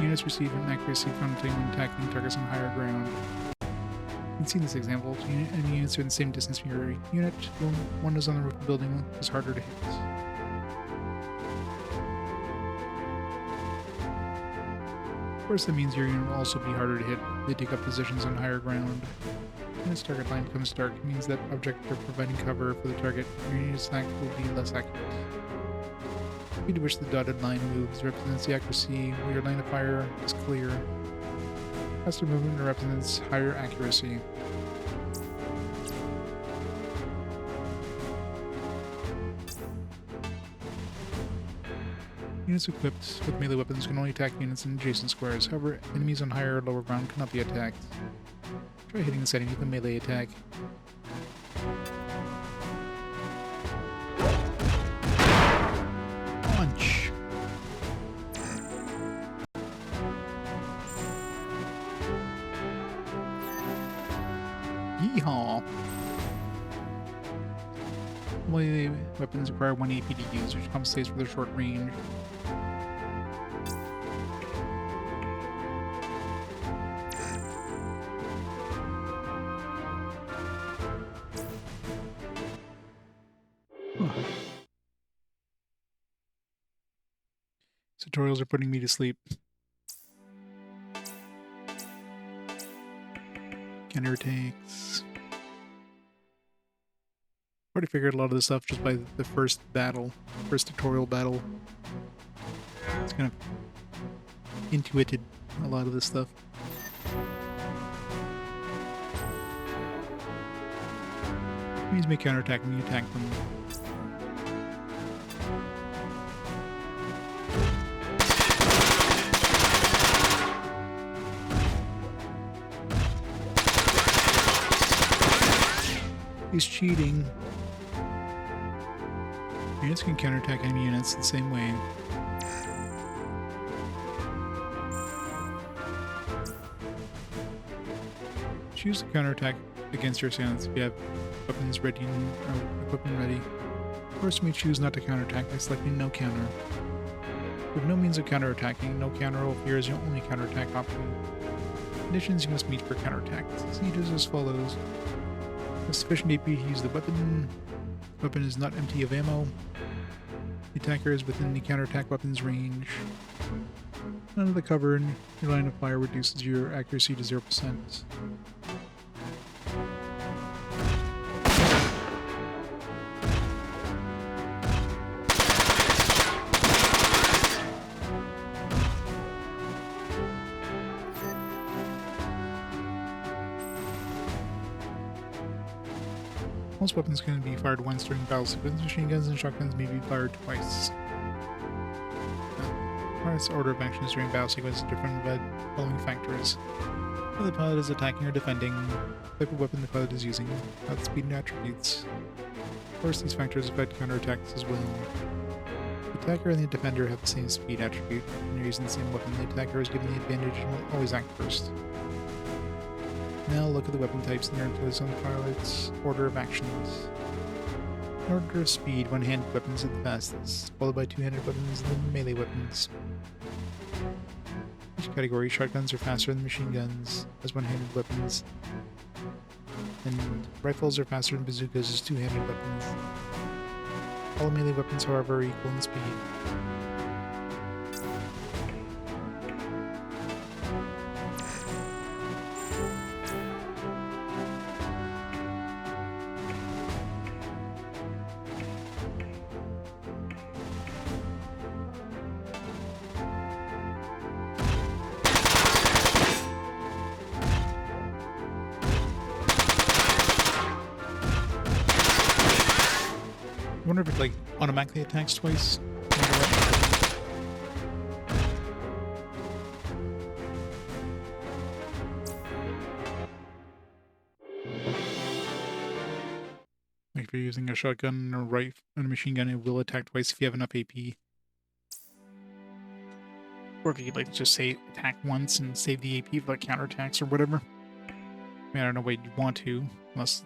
Units receive an accuracy penalty when attacking targets on higher ground. You can see in this example, enemy units are in the same distance from your unit. One is on the roof of the building, is harder to hit. Of course, that means your unit will also be harder to hit if they take up positions on higher ground. When its target line becomes dark, it means that objects are providing cover for the target. Your unit's attack will be less accurate. The speed at which the dotted line moves represents the accuracy, while your line of fire is clear. Faster movement represents higher accuracy. Units equipped with melee weapons can only attack units in adjacent squares. However, enemies on higher or lower ground cannot be attacked. Try hitting this enemy with a melee attack. Punch! Yeehaw! Melee weapons require 1 AP to use, which compensates for their short range. Tutorials are putting me to sleep. Counterattacks. Already figured a lot of this stuff just by the first battle, first tutorial battle. It's kind of intuited a lot of this stuff. Enemies may counterattack when you attack them. He's cheating. Units can counterattack enemy units the same way. Choose to counterattack against your assailants if you have weapons ready or equipment ready. First, you may choose not to counterattack by selecting no counter. With no means of counterattacking, no counter will appear as your only counterattack option. Conditions you must meet for counterattack. Procedures as follows. With sufficient AP to use the weapon. The weapon is not empty of ammo. The attacker is within the counterattack weapon's range. Under the cover, your line of fire reduces your accuracy to 0%. Most weapons can be fired once during battle sequence. Machine guns and shotguns may be fired twice. Pilot's order of actions during battle sequence is different by the following factors. Whether the pilot is attacking or defending, the type of weapon the pilot is using, pilot speed and attributes. Of course, these factors affect counterattacks as well. The attacker and the defender have the same speed attribute. When you're using the same weapon, the attacker is given the advantage and will always act first. Now look at the weapon types and their influence on the pilot's order of actions. In order of speed, one-handed weapons are the fastest, followed by two-handed weapons and then melee weapons. Each category, shotguns are faster than machine guns as one-handed weapons, and rifles are faster than bazookas as two-handed weapons. All melee weapons, however, are equal in speed. I wonder if it, like, automatically attacks twice. Like, if you're using a shotgun or rifle and a machine gun, it will attack twice if you have enough AP. Or if you could, like, just say attack once and save the AP for, like, counterattacks or whatever. I mean, I don't know why you'd want to, unless...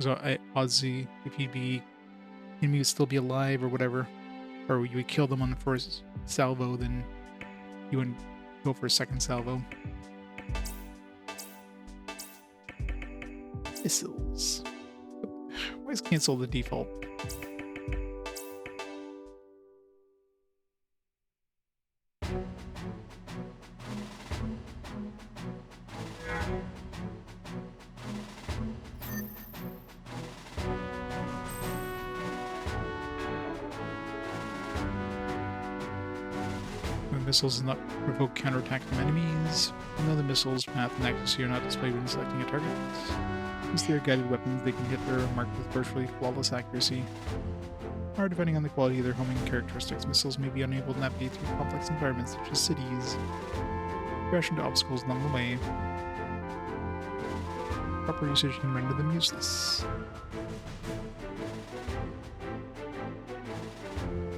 So, Ozzy, if you'd be... enemy would still be alive or whatever, or you would kill them on the first salvo, then you wouldn't go for a second salvo. Missiles. Always cancel the default. Missiles does not provoke counterattack from enemies. Even though the missile's path and accuracy are not displayed when selecting a target. Since they are guided weapons, they can hit or are marked with virtually flawless accuracy. are depending on the quality of their homing characteristics. Missiles may be unable to navigate through complex environments such as cities, crash into obstacles along the way. Proper usage can render them useless.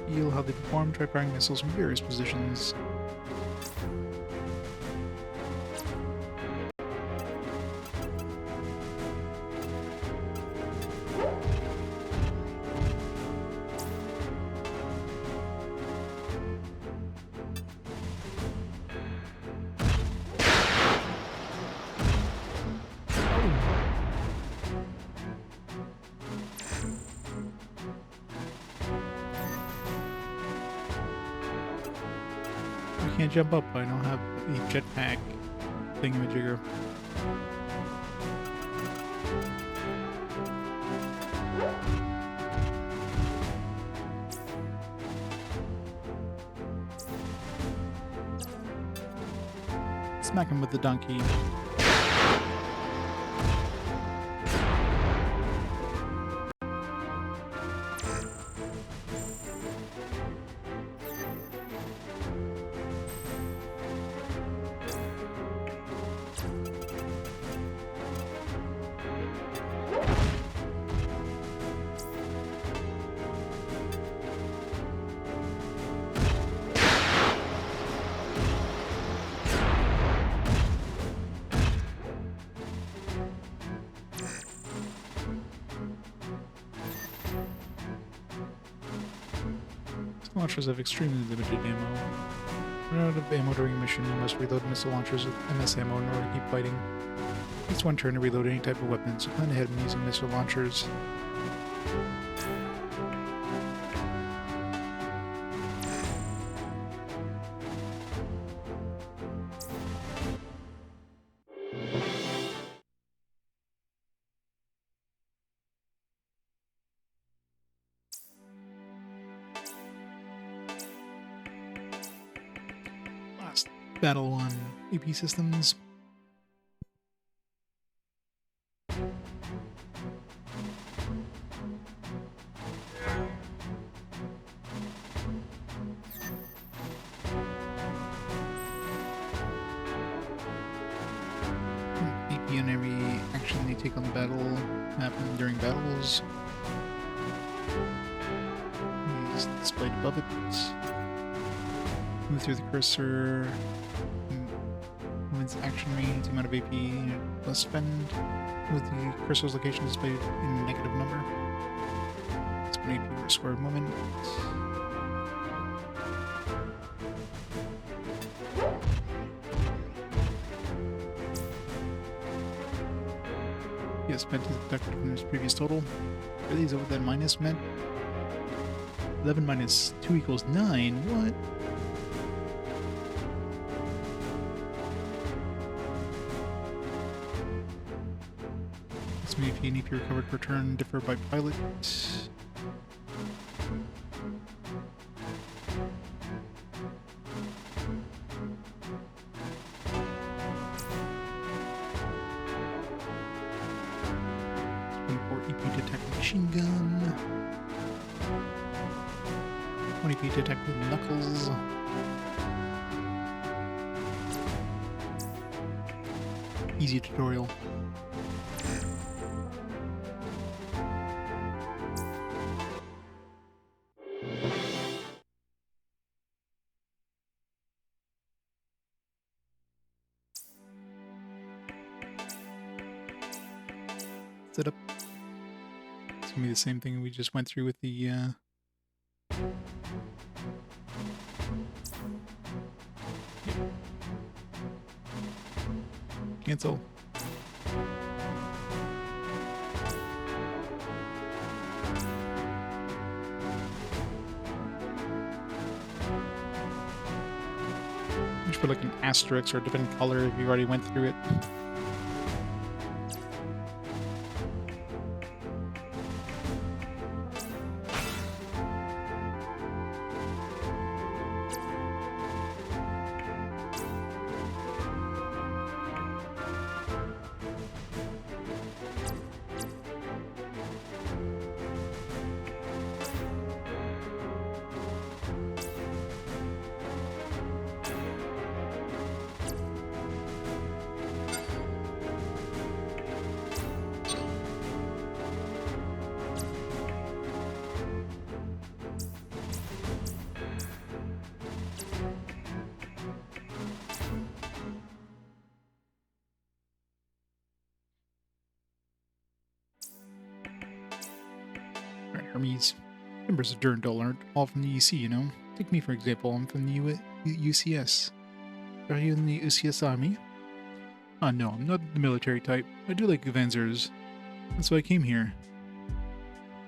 Feel how they perform. Try firing missiles from various positions. I can't jump up. I don't have a jetpack thingamajigger. Smack him with the donkey. Launchers have extremely limited ammo. Run out of ammo during a mission, you must reload missile launchers with MS ammo in order to keep fighting. It's one turn to reload any type of weapon, so plan ahead when using missile launchers. Battle 1 AP systems. AP on every action they take on the battle map and during battles. Is displayed above it. Move through the cursor. Movement's action range, the amount of AP you must spend. With the cursor's location displayed in a negative number. Spend AP per square movement. Yes, spent is deducted from his previous total. Really, is that what that minus meant? 11 minus 2 equals 9. What? AP and AP recovered per turn differ by pilot. EP detect machine gun. 20 EP detect with knuckles. Easy tutorial. Set up. It's gonna be the same thing we just went through with the cancel. You should put like an asterisk or a different color if you already went through it. armies. Members of Durandal aren't all from the EC, you know? Take me, for example. I'm from the UCS. Are you in the UCS army? No, I'm not the military type. I do like Vanzers. That's why I came here.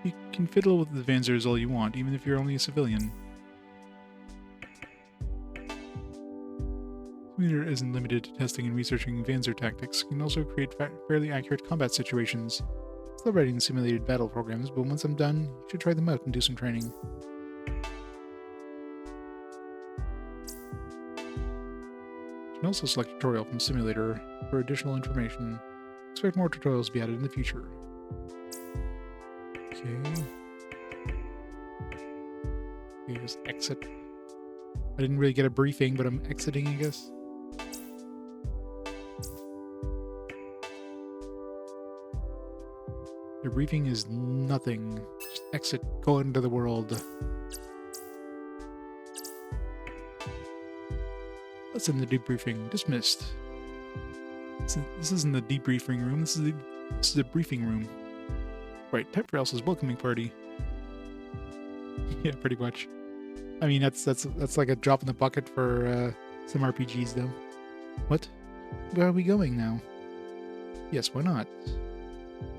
You can fiddle with the Vanzers all you want, even if you're only a civilian. Simulator isn't limited to testing and researching Vanzer tactics. You can also create fairly accurate combat situations. Still writing simulated battle programs, but once I'm done, you should try them out and do some training. You can also select tutorial from Simulator for additional information. Expect more tutorials to be added in the future. Okay. Okay, just exit. I didn't really get a briefing, but I'm exiting, I guess. Your briefing is nothing. Just exit, go into the world. Let's end the debriefing. Dismissed. This isn't the debriefing room, this is the briefing room. Right, time for Elsa's welcoming party. Yeah, pretty much. I mean, that's like a drop in the bucket for some RPGs, though. What? Where are we going now? Yes, why not?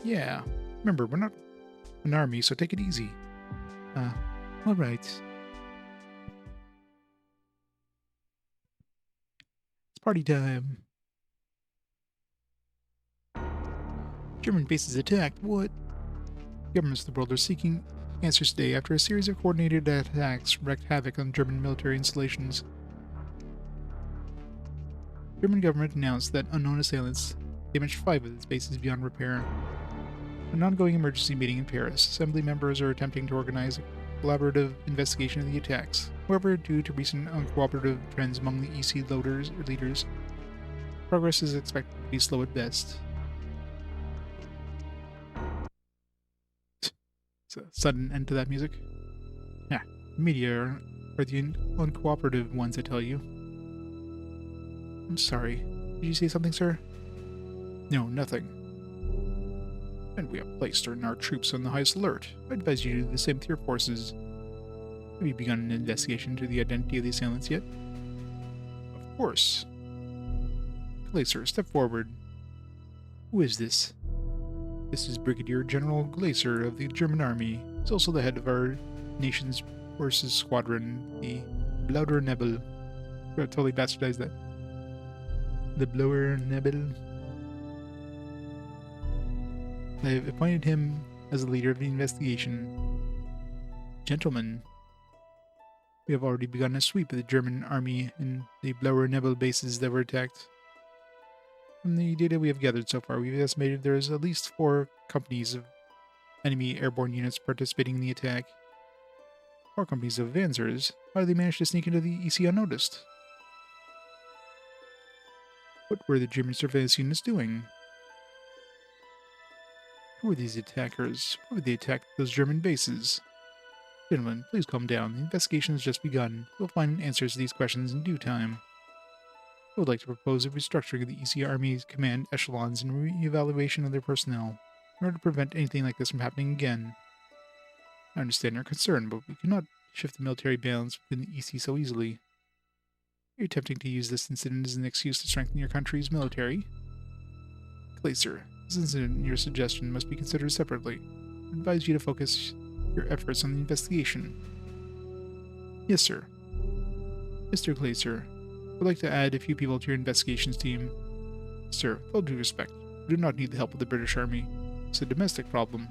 Yeah. Remember, we're not an army, so take it easy. Alright. It's party time. German bases attacked. What? Governments of the world are seeking answers today after a series of coordinated attacks wreaked havoc on German military installations. German government announced that unknown assailants damaged 5 of its bases beyond repair. An ongoing emergency meeting in Paris, assembly members are attempting to organize a collaborative investigation of the attacks. However, due to recent uncooperative trends among the EC leaders, progress is expected to be slow at best. It's a sudden end to that music. Yeah, media are the uncooperative ones, I tell you. I'm sorry. Did you say something, sir? No, nothing. And we have placed our troops on the highest alert. I advise you to do the same with your forces. Have you begun an investigation into the identity of the assailants yet? Of course. Glacier, step forward. Who is this? This is Brigadier General Glacier of the German Army. He's also the head of our nation's forces squadron, the Blauer Nebel. I totally bastardized that. The Blauer Nebel. I have appointed him as the leader of the investigation. Gentlemen, we have already begun a sweep of the German army and the Blauer Nebel bases that were attacked. From the data we have gathered so far, we've estimated there is at least 4 companies of enemy airborne units participating in the attack. 4 companies of Vanzers. How did they manage to sneak into the EC unnoticed? What were the German surveillance units doing? Who are these attackers? Why would they attack those German bases? Gentlemen, please calm down. The investigation has just begun. We'll find answers to these questions in due time. I would like to propose a restructuring of the EC Army's command echelons and re-evaluation of their personnel, in order to prevent anything like this from happening again. I understand your concern, but we cannot shift the military balance within the EC so easily. Are you attempting to use this incident as an excuse to strengthen your country's military? Glacier, this incident and your suggestion must be considered separately. I advise you to focus your efforts on the investigation. Yes, sir. Mr. Glacier, I would like to add a few people to your investigations team. Sir, with all due respect, we do not need the help of the British Army. It's a domestic problem.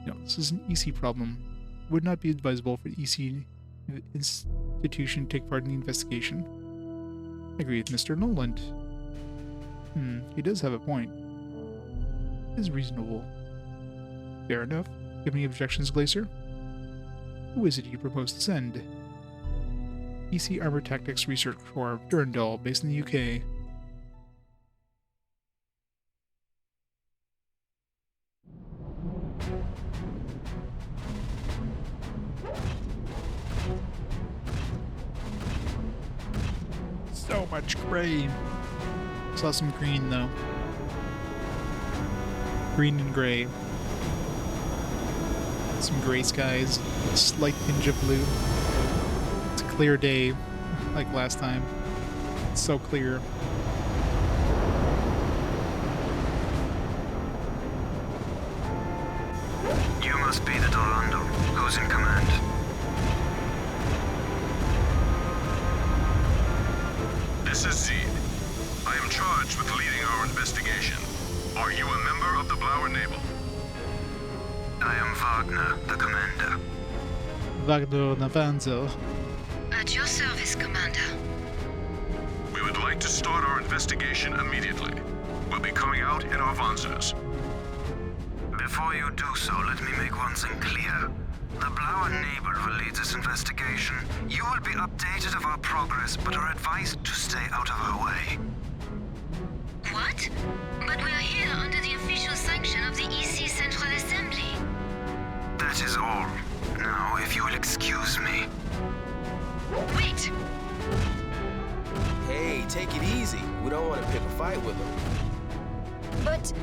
No, this is an EC problem. It would not be advisable for the EC institution to take part in the investigation. I agree with Mr. Noland. He does have a point. It is reasonable. Fair enough. Do you have any objections, Glacier? Who is it you propose to send? EC Armor Tactics Research Corps of Durandal, based in the UK. So much gray. Saw some green though. Green and gray. Some gray skies, a slight tinge of blue. It's a clear day, like last time. It's so clear. You must be the Durandal. Who's in command? This is Zed. I am charged with leading our investigation. Are you a member of the Blauer Nebel? I am Wagner, the commander. Wagner Navanzo. At your service, Commander. We would like to start our investigation immediately. We'll be coming out in our Wanzers. Before you do so, let me make one thing clear. The Blauer Nebel will lead this investigation. You will be updated of our progress, but are advised to stay out of our way. What? But we are here under the official sanction of the EC Central Assembly. That is all. Now, if you will excuse me. Wait! Hey, take it easy. We don't want to pick a fight with them. But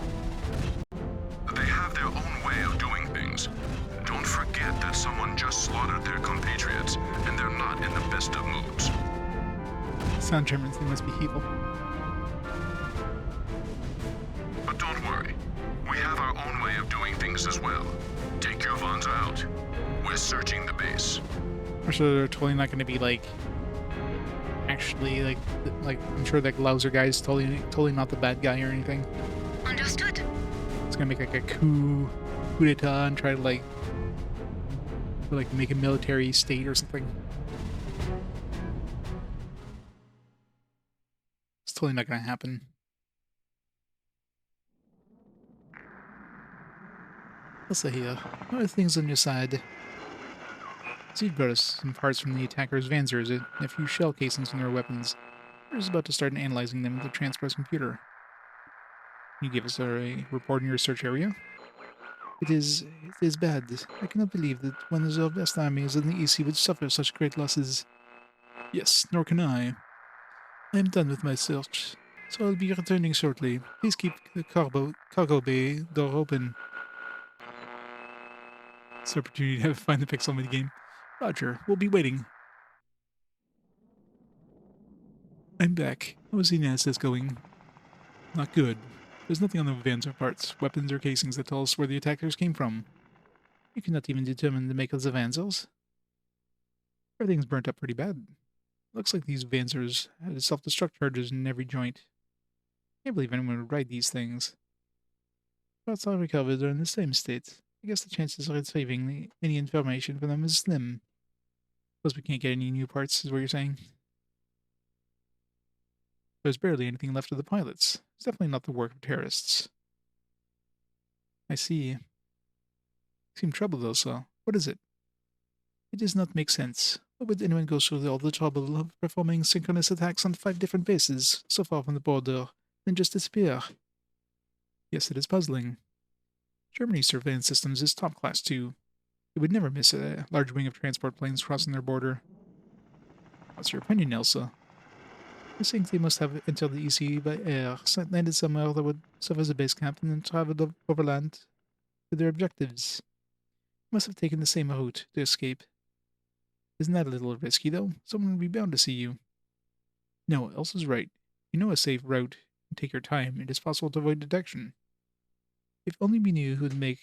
They have their own way of doing things. Don't forget that someone just slaughtered their compatriots, and they're not in the best of moods. Sound Germans, they must be evil. But don't worry. We have our own way of doing things as well. Take your Wanzer out. We're searching the base. I'm sure they're totally not going to be like, actually like I'm sure that Glauser guy is totally not the bad guy or anything. understood. It's gonna make like a coup d'etat and try to like make a military state or something. It's totally not gonna happen. Elsa here. How are things on your side? Zed brought us some parts from the attacker's Vanzers and a few shell casings from their weapons. We're just about to start analyzing them with the transport's computer. Can you give us a report in your search area? It is bad. I cannot believe that one of our best armies in the EC would suffer such great losses. Yes, nor can I. I am done with my search, so I'll be returning shortly. Please keep the cargo bay door open. It's an opportunity to find the pixel minigame. Roger, we'll be waiting. I'm back. How's the analysis going? Not good. There's nothing on the Vanzer parts, weapons, or casings that tell us where the attackers came from. You cannot even determine the make of the Vanzers. Everything's burnt up pretty bad. Looks like these Vanzers had self-destruct charges in every joint. Can't believe anyone would ride these things. Parts I recovered are in the same state. I guess the chances of retrieving any information from them is slim. Plus we can't get any new parts, is what you're saying? There's barely anything left of the pilots. It's definitely not the work of terrorists. I see. You seem troubled, Elsa. What is it? It does not make sense. Why would anyone go through all the trouble of performing synchronous attacks on 5 different bases, so far from the border, then just disappear? Yes, it is puzzling. Germany's surveillance systems is top class too. It would never miss a large wing of transport planes crossing their border. What's your opinion, Elsa? I think they must have entered the EC by air, landed somewhere that would serve as a base camp, and then traveled overland to their objectives. They must have taken the same route to escape. Isn't that a little risky, though? Someone would be bound to see you. No, Elsa's right. You know a safe route, and take your time. It is possible to avoid detection. If only we knew who would make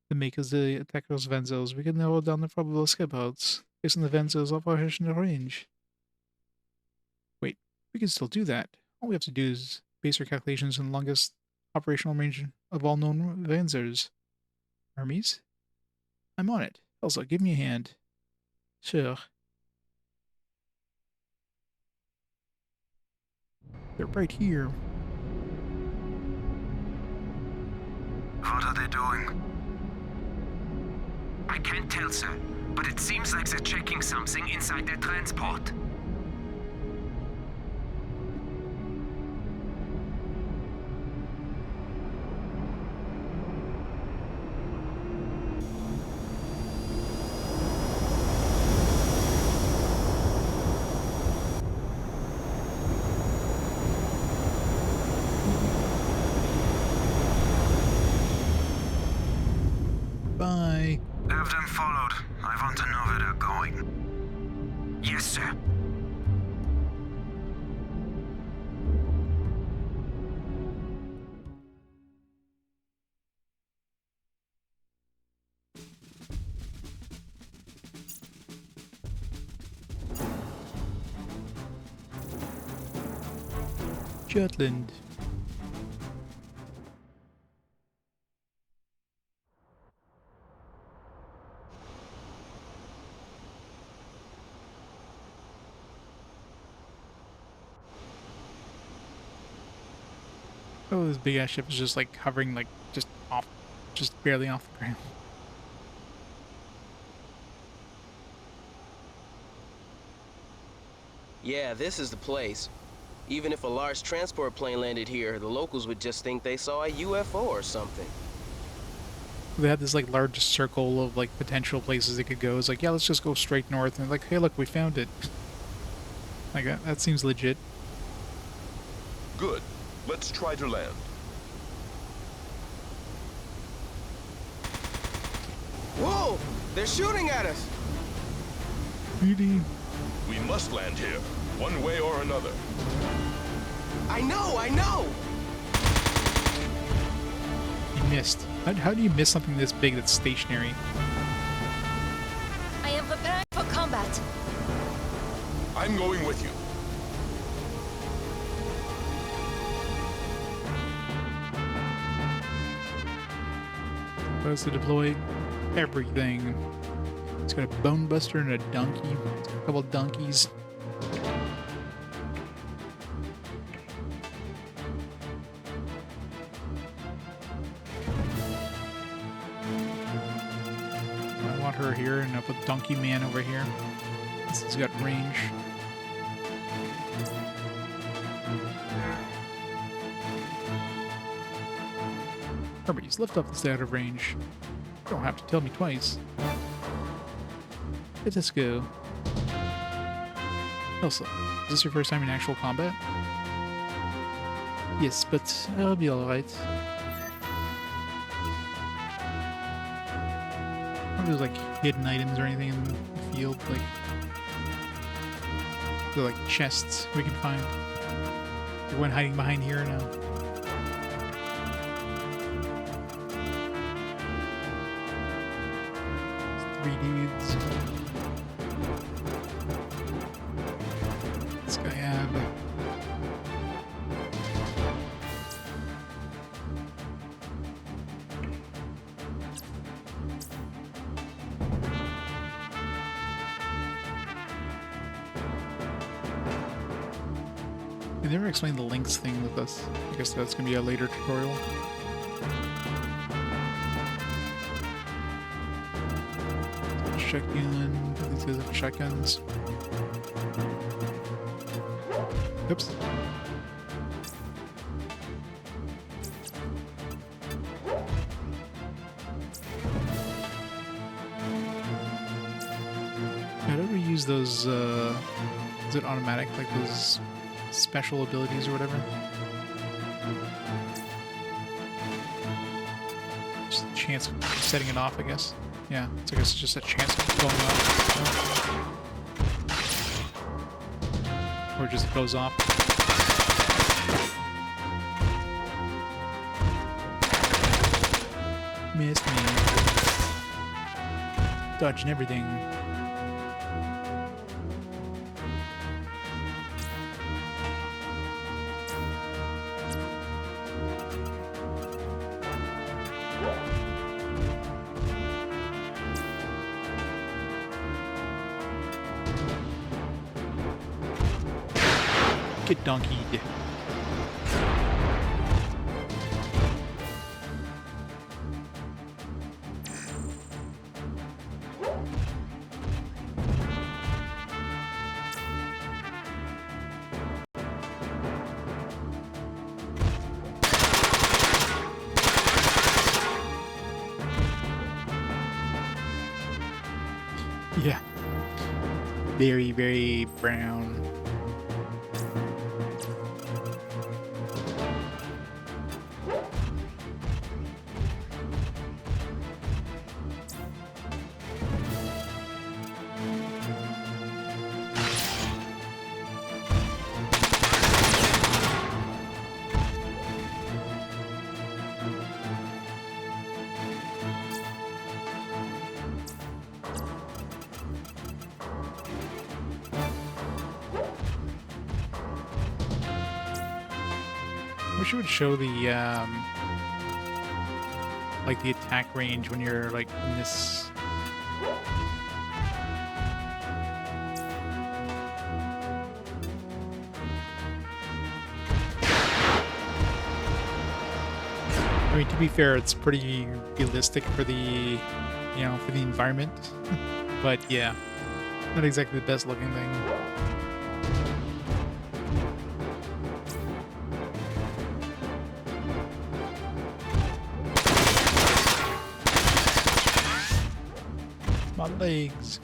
the makers of the attacker's Vanzels, we could narrow down the probable escape routes based on the Vanzels' operational range. Wait, we can still do that. All we have to do is base our calculations on the longest operational range of all known Vanzers. Armies? I'm on it. Elsa, give me a hand. Sure. They're right here. What are they doing? I can't tell, sir, but it seems like they're checking something inside their transport. Bye. Have them followed. I want to know where they're going. Yes, sir. Jutland. Oh, this big ass ship is just like hovering, like just barely off the ground. Yeah, this is the place. Even if a large transport plane landed here, the locals would just think they saw a UFO or something. They had this like large circle of like potential places they could go. It's like, yeah, let's just go straight north. And like, hey, look, we found it. Like that seems legit. Good. Let's try to land. Whoa! They're shooting at us! Really? We must land here, one way or another. I know! You missed. How do you miss something this big that's stationary? I am preparing for combat. I'm going with you. Supposed to deploy everything. It's got a bone buster and a donkey. It's got a couple of donkeys. I want her here, and I'll put Donkey Man over here. This has got range. Hermes, lift up this out of range. You don't have to tell me twice. Let us go. Elsa, is this your first time in actual combat? Yes, but I'll be alright. Are there like hidden items or anything in the field? Like, they're like chests we can find. There's one hiding behind here now. Three dudes. This guy have. They never explained the links thing with us. I guess that's gonna be a later tutorial. Shotgun. These guys have shotguns. Oops. How do we use those, is it automatic, like those special abilities or whatever? Just a chance of setting it off, I guess. Yeah, so I guess it's just a chance of going off. Or it just goes off. Missed me. Dodging everything. Get donkeyed. Yeah. Very, very brown. wish it would show the like the attack range when you're like in this. I mean, to be fair, it's pretty realistic for the, you know, for the environment. But yeah, not exactly the best looking thing. My legs.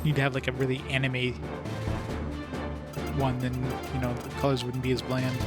Need to have like a really anime one, then you know the colors wouldn't be as bland.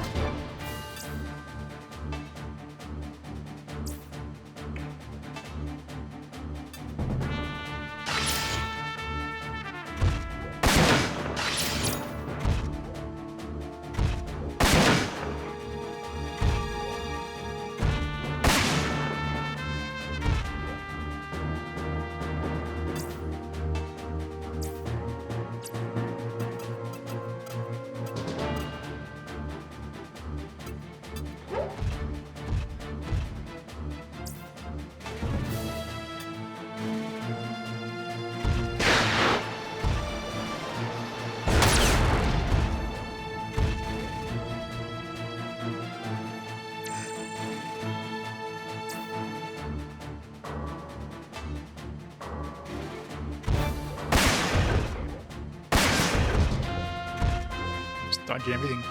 Dodging everything.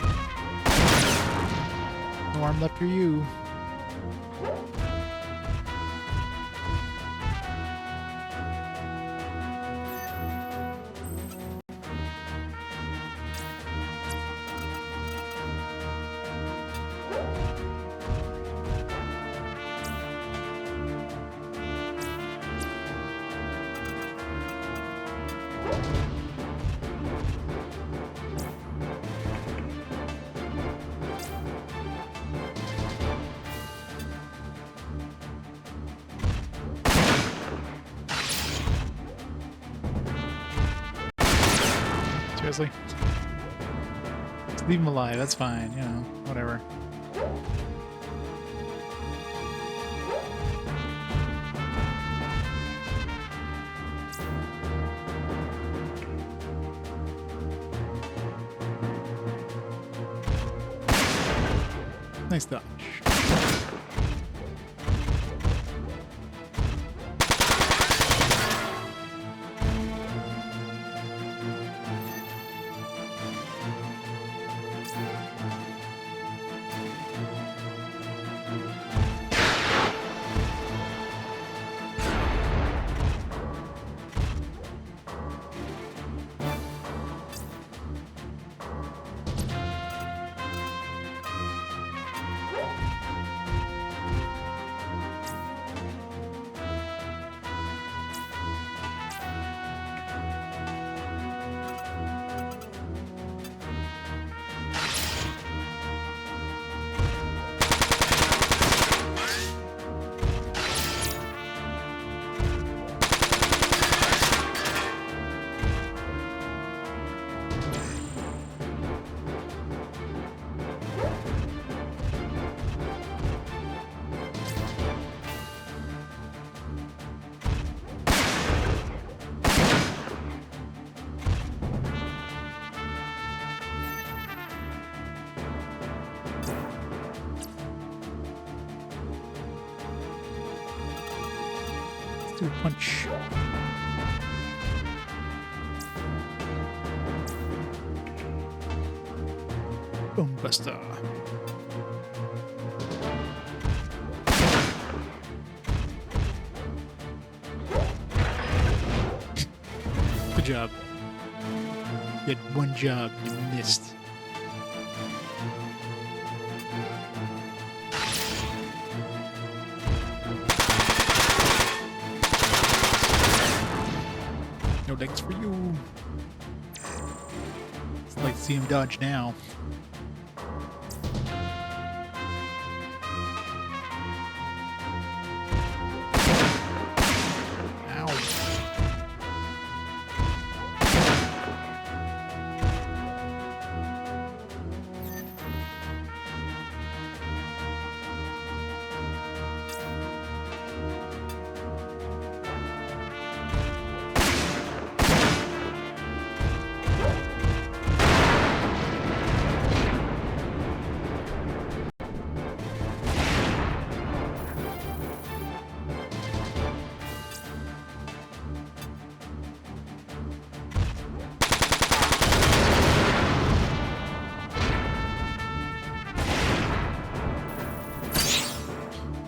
No arm left for you. Seriously? Just leave him alive, that's fine, you know, whatever. Nice dodge. Ooh, punch. Boom buster. Good job. You had one job, you missed. No legs for you. It's like to see him dodge now. Ow.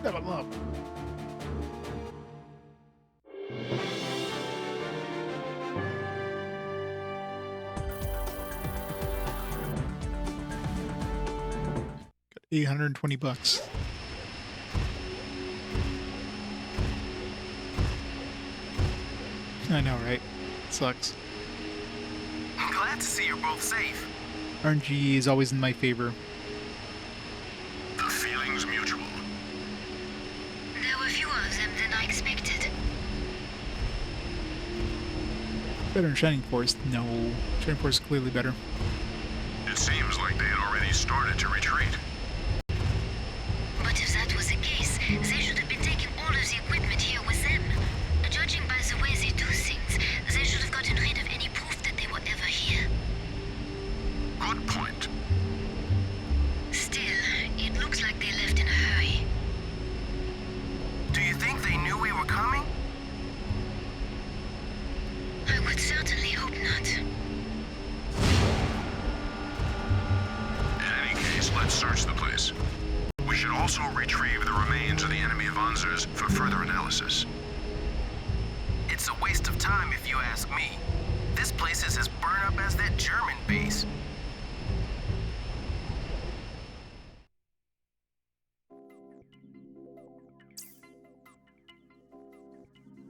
Level up. Got $820. I know, right? Sucks. I'm glad to see you're both safe. RNG is always in my favor. The feeling's mutual. There were fewer of them than I expected. Better than Shining Force? No. Shining Force is clearly better. It seems like they had already started to retreat. But if that was the case, they should have been taking all of the equipment here with them. Judging by the way they do things, they should have gotten rid of any proof that they were ever here. Good point. Still, it looks like they left in a hurry. Do you think they knew we were coming? I would certainly hope not. In any case, let's search the place. We should also retrieve the remains of the enemy Avanzers for further analysis. It's a waste of time if you ask me. This place is as burned up as that German base.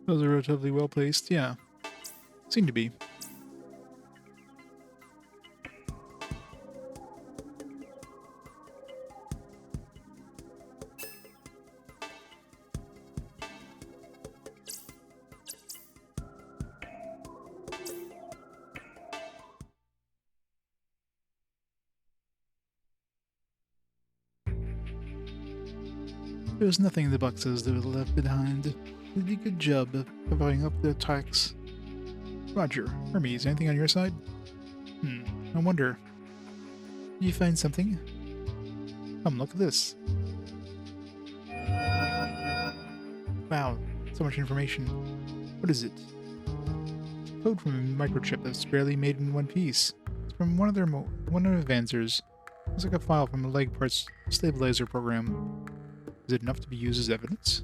Those are relatively well placed, yeah. Seem to be. There was nothing in the boxes that were left behind. You did a good job of covering up the attacks. Roger. Hermes, anything on your side? I wonder. Did you find something? Come, look at this. Wow, so much information. What is it? Code from a microchip that's barely made in one piece. It's from one of their Avanzers. It's like a file from a leg parts stabilizer program. Is it enough to be used as evidence?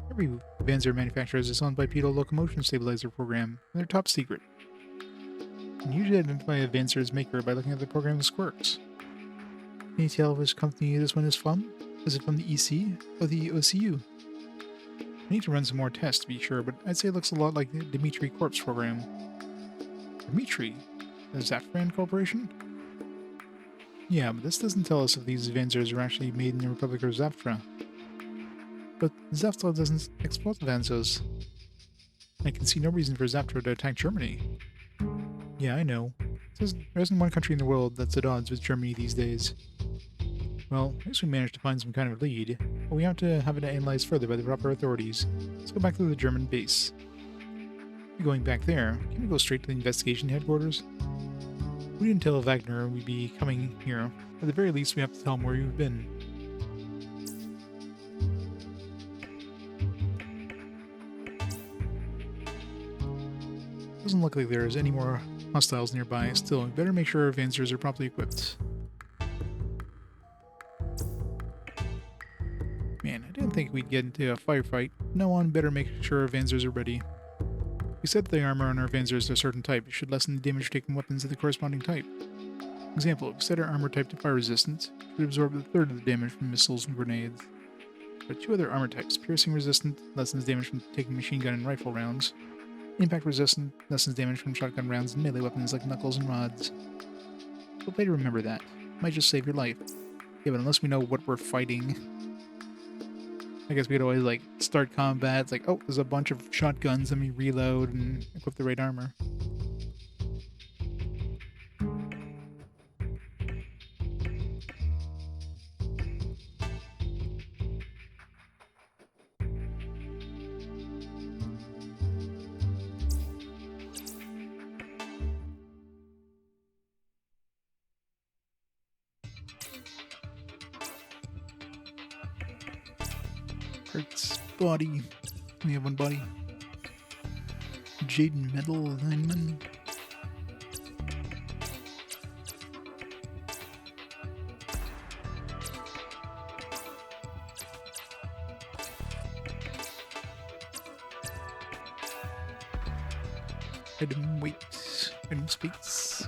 Every Avanzer manufacturer is owned by Bipedal Locomotion Stabilizer Program, and they're top secret. You can usually identify a Avanzer's maker by looking at the program's quirks. Can you tell which company this one is from? Is it from the EC or the OCU? I need to run some more tests to be sure, but I'd say it looks a lot like the Dimitri Corp's program. Dimitri? The Zafran Corporation? Yeah, but this doesn't tell us if these Avanzers are actually made in the Republic of Zaftra. But Zaftra doesn't export Avanzers. I can see no reason for Zaftra to attack Germany. Yeah, I know. There isn't one country in the world that's at odds with Germany these days. Well, at least we managed to find some kind of lead, but we have to have it analyzed further by the proper authorities. Let's go back to the German base. Going back there, can we go straight to the investigation headquarters? We didn't tell Wagner we'd be coming here. At the very least, we have to tell him where we've been. Doesn't look like there's any more hostiles nearby. Still, we better make sure our Vanzers are properly equipped. Man, I didn't think we'd get into a firefight. No one better make sure our Vanzers are ready. We set the armor on our Vanzers to a certain type. It should lessen the damage taken from weapons of the corresponding type. Example, if we set our armor type to fire resistant, it should absorb a third of the damage from missiles and grenades. There are two other armor types. Piercing resistant lessens damage from taking machine gun and rifle rounds. Impact resistant lessens damage from shotgun rounds and melee weapons like knuckles and rods. Feel free to remember that. Might just save your life. Yeah, but unless we know what we're fighting, I guess we could always, like, start combat. It's like, oh, there's a bunch of shotguns. Let me reload and equip the right armor. Parts, body. We have one body. Jade and metal alignment. Item weight. Item space.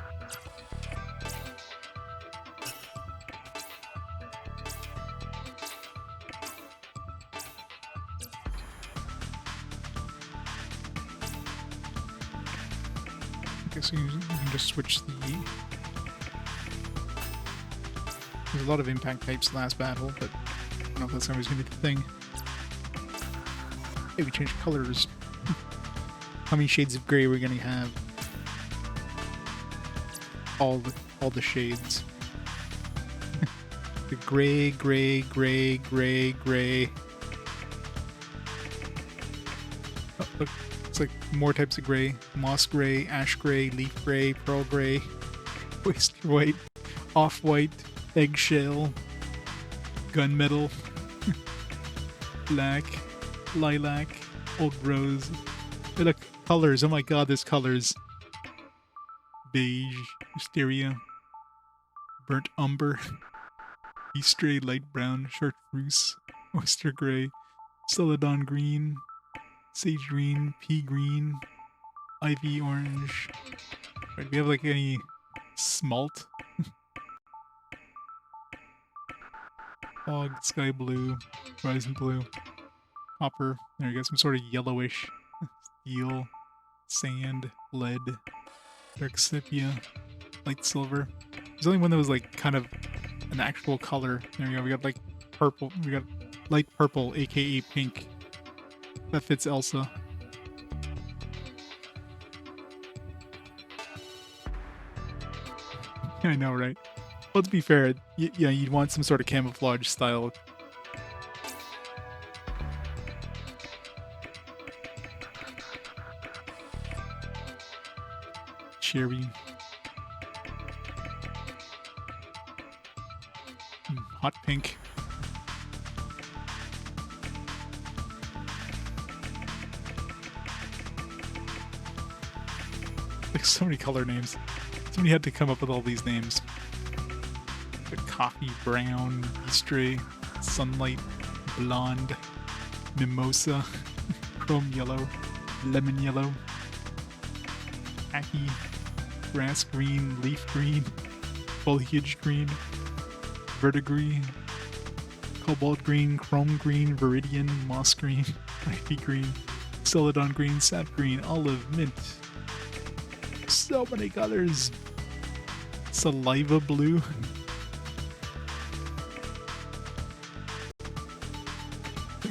So you can just switch the... There's a lot of impact types last battle, but I don't know if that's always going to be the thing. Maybe change colors. How many shades of gray we're going to have? All the shades. The gray, gray, gray, gray, gray. Oh, look. It's like more types of gray. Moss gray, ash gray, leaf gray, pearl gray, oyster white, off-white, eggshell, gunmetal, black, lilac, old rose. Hey, look, colors. Oh my god, there's colors. Beige, wisteria, burnt umber, eastray, light brown, chartreuse, oyster gray, celadon green, sage green, pea green, ivy orange. Right, do we have like any smalt? Fog, sky blue, horizon blue, copper. There we go, some sort of yellowish steel, sand, lead, dark sepia, light silver. There's only one that was like kind of an actual color. There we go, we got like purple, we got light purple, aka pink. That fits Elsa. I know, right? Well, to be fair, yeah, you'd want some sort of camouflage style. Cherry. Hot pink. Like so many color names. Somebody had to come up with all these names. The coffee brown, eastray, sunlight, blonde, mimosa, chrome yellow, lemon yellow, khaki, grass green, leaf green, foliage green, verdigris, cobalt green, chrome green, viridian, moss green, ivy green, celadon green, sap green, olive, mint. So many colors. Saliva blue.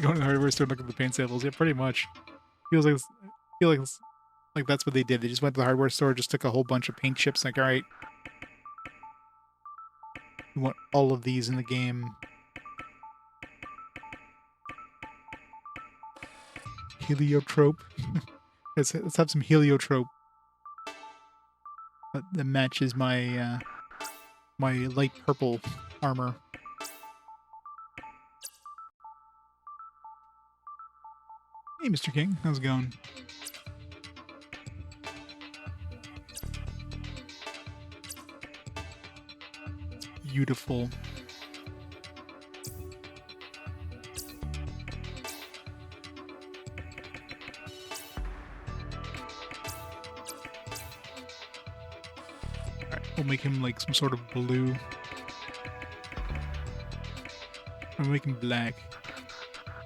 Going to the hardware store and look at the paint samples. Yeah, pretty much. Feels like that's what they did. They just went to the hardware store, just took a whole bunch of paint chips. Like, all right, we want all of these in the game. Heliotrope. let's have some heliotrope. That matches my my light purple armor. Hey, Mr. King, how's it going? beautiful. Alright, we'll make him like some sort of blue. We'll make him black.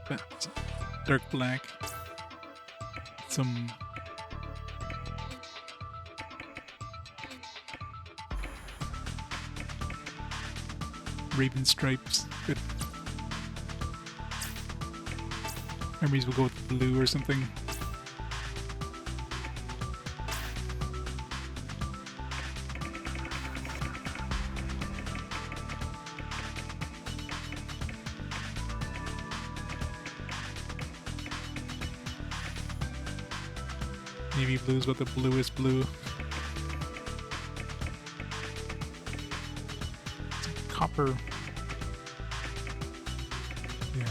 But dark black. Some raven stripes. Good. Memories will go with blue or something. Navy blue is what the bluest blue. Copper. Yeah.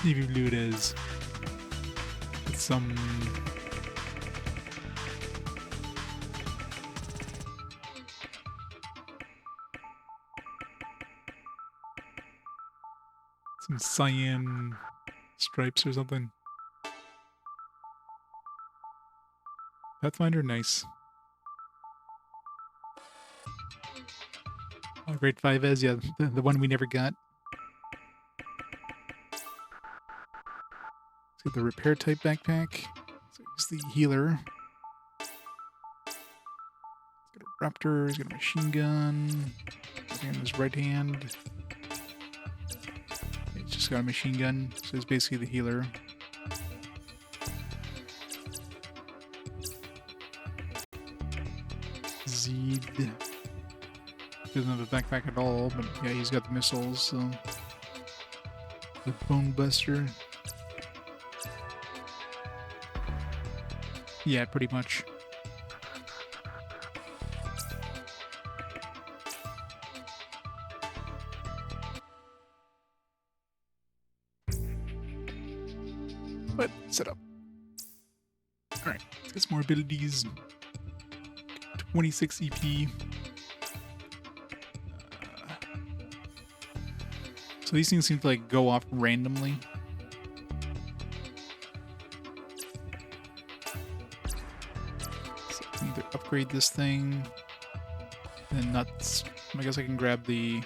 Navy blue it is. It's some cyan stripes or something. Pathfinder, nice. Oh, grade 5 as, yeah, the one we never got. Let's get the repair type backpack. So he's the healer. He's got a raptor, he's got a machine gun. In his right hand. He's just got a machine gun, so he's basically the healer. Zed doesn't have a backpack at all, but yeah, he's got the missiles, so. The Bone Buster. Yeah, pretty much. But set up. Alright, let's get some more abilities. 26 EP. So these things seem to like go off randomly. So I can either upgrade this thing, and nuts. I guess I can grab the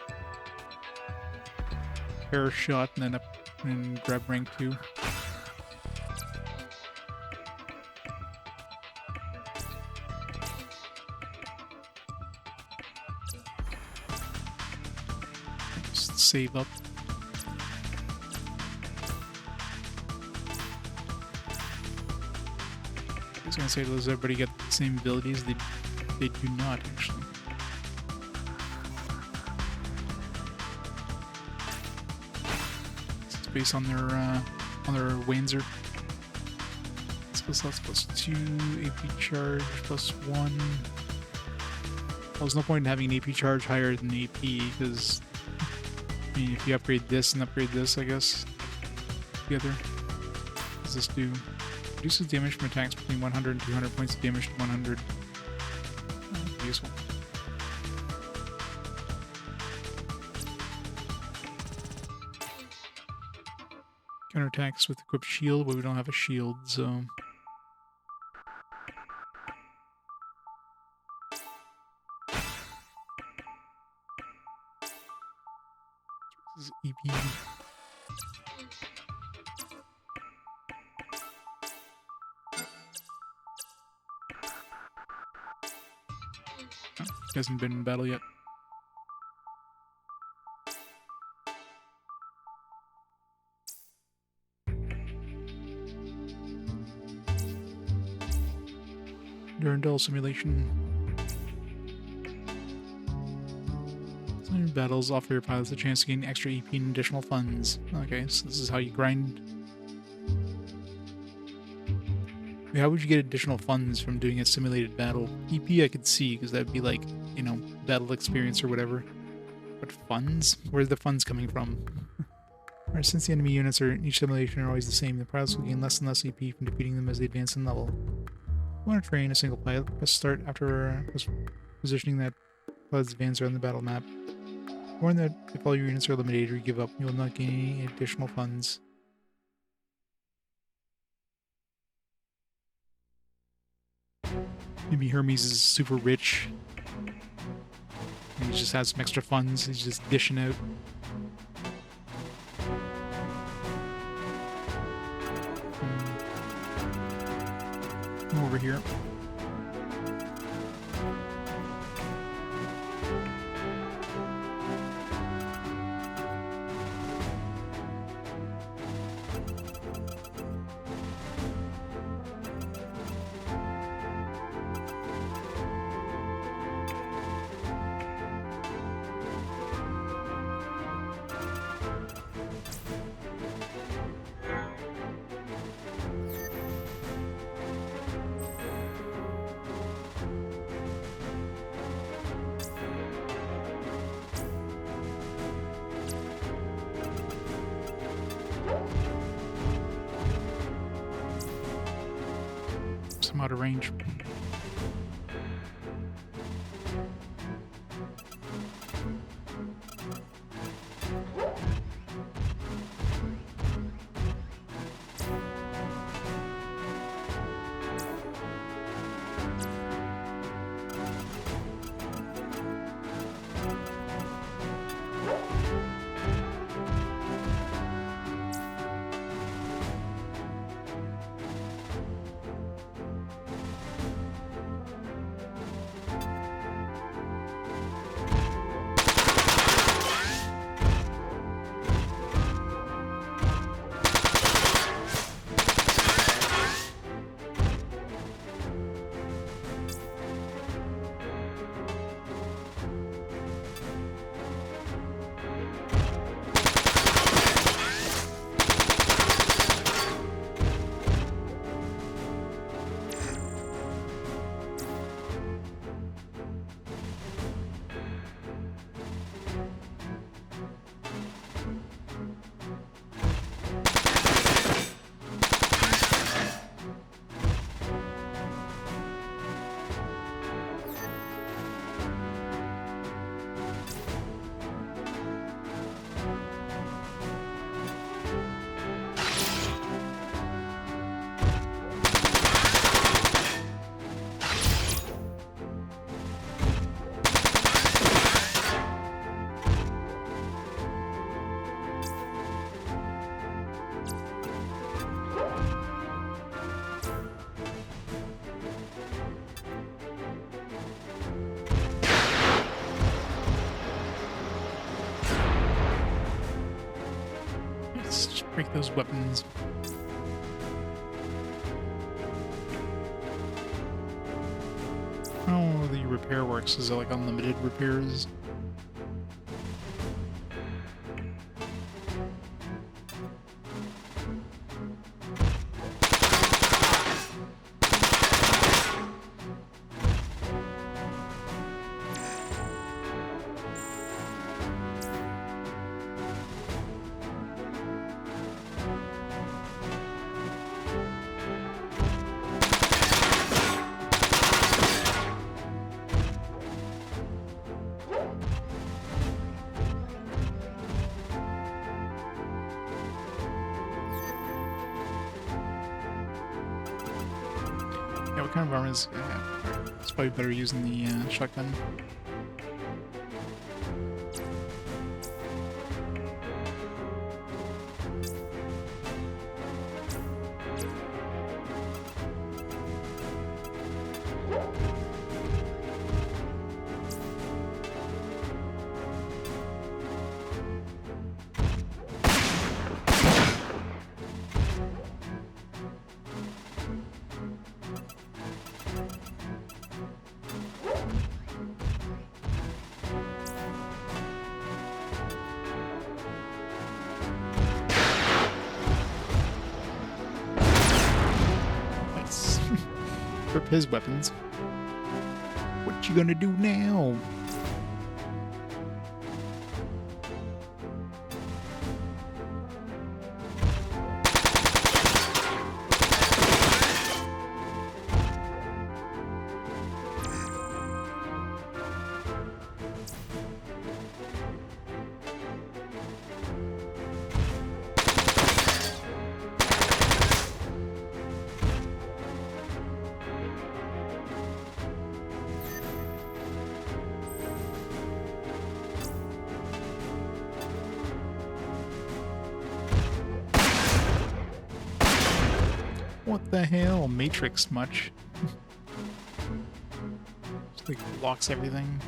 hair shot and then up and grab rank 2. Just save up. I was gonna say, does everybody get the same abilities? They do not, actually. It's based on their Wanzer. Plus 2, AP charge plus 1. Well, there's no point in having an AP charge higher than AP, because I mean, if you upgrade this and upgrade this, I guess, together, what does this do? Reduces damage from attacks between 100 and 200 points of damage to 100. Useful. Counterattacks with equipped shield, but we don't have a shield, so. This is EP. Hasn't been in battle yet. Durandal simulation. Battles offer your pilots a chance to gain extra EP and additional funds. Okay, so this is how you grind. How would you get additional funds from doing a simulated battle? EP I could see, because that would be like, you know, battle experience or whatever. But funds? Where's the funds coming from? Alright, since the enemy units are in each simulation are always the same, the pilots will gain less and less EP from defeating them as they advance in level. want to train a single pilot, press start after positioning that pilot's advance around the battle map. Warn that if all your units are eliminated or you give up, you will not gain any additional funds. Maybe Hermes is super rich. And he just has some extra funds. He's just dishing out. Come over here. Some out of range. Let's just break those weapons. How the repair works? Is it like unlimited repairs? Yeah, what kind of armor is... it's probably better using the shotgun. Rip his weapons. What you gonna do now? the hell? Matrix much. Just like locks everything.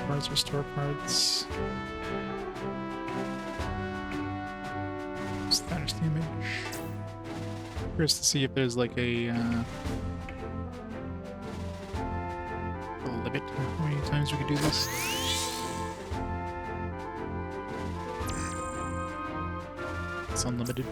Parts, restore parts. Status damage. Curious to see if there's like a limit how many times we could do this. It's unlimited.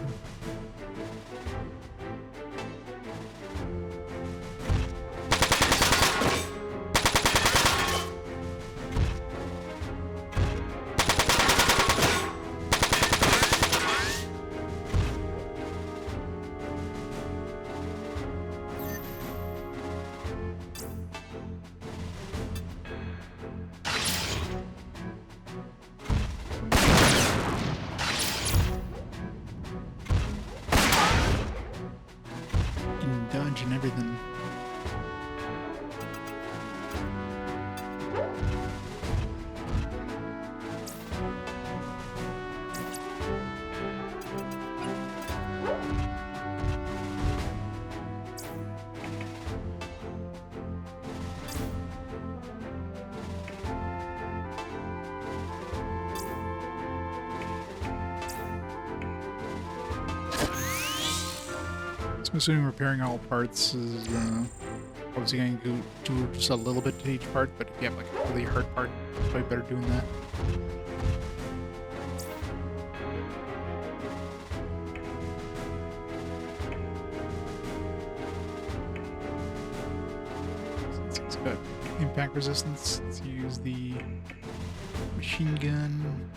And everything. I'm assuming repairing all parts is obviously going to do just a little bit to each part, but if you have like a really hard part, it's probably better doing that. Since it's got impact resistance, let's use the machine gun.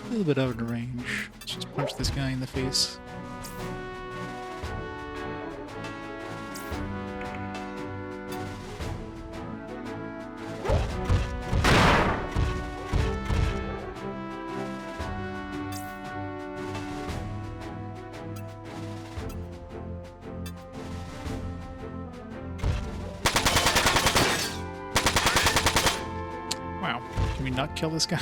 A little bit out of range. Let's just punch this guy in the face. Wow, can we not kill this guy?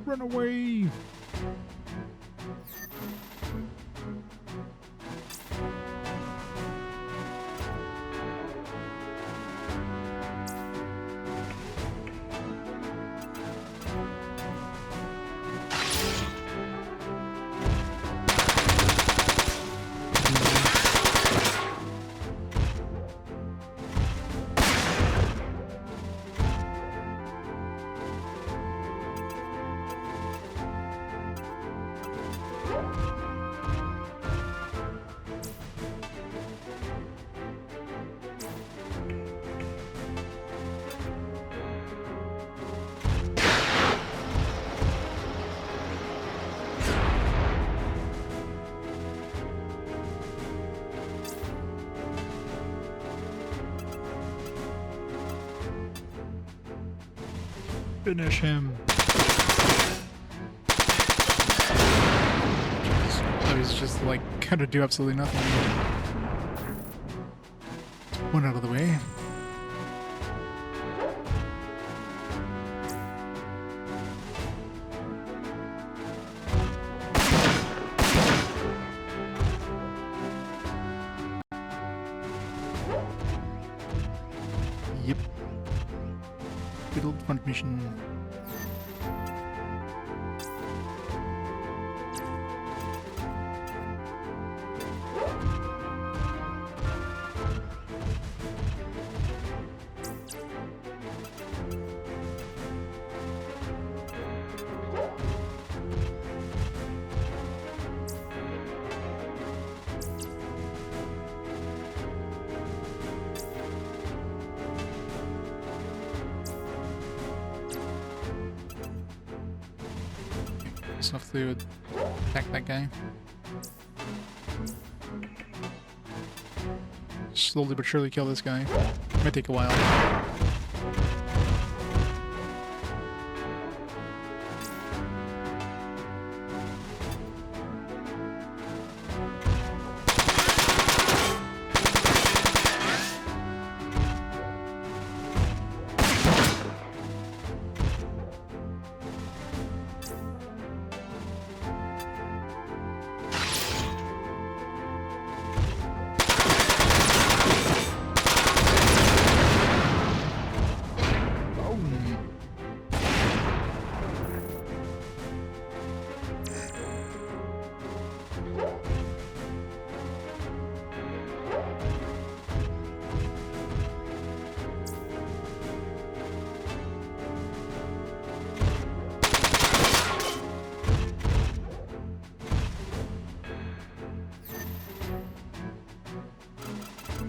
Run away! Finish him. I was just like gonna do absolutely nothing. One out of the way. Yep. Good old front mission. Hopefully would attack that guy. Slowly but surely kill this guy. Might take a while.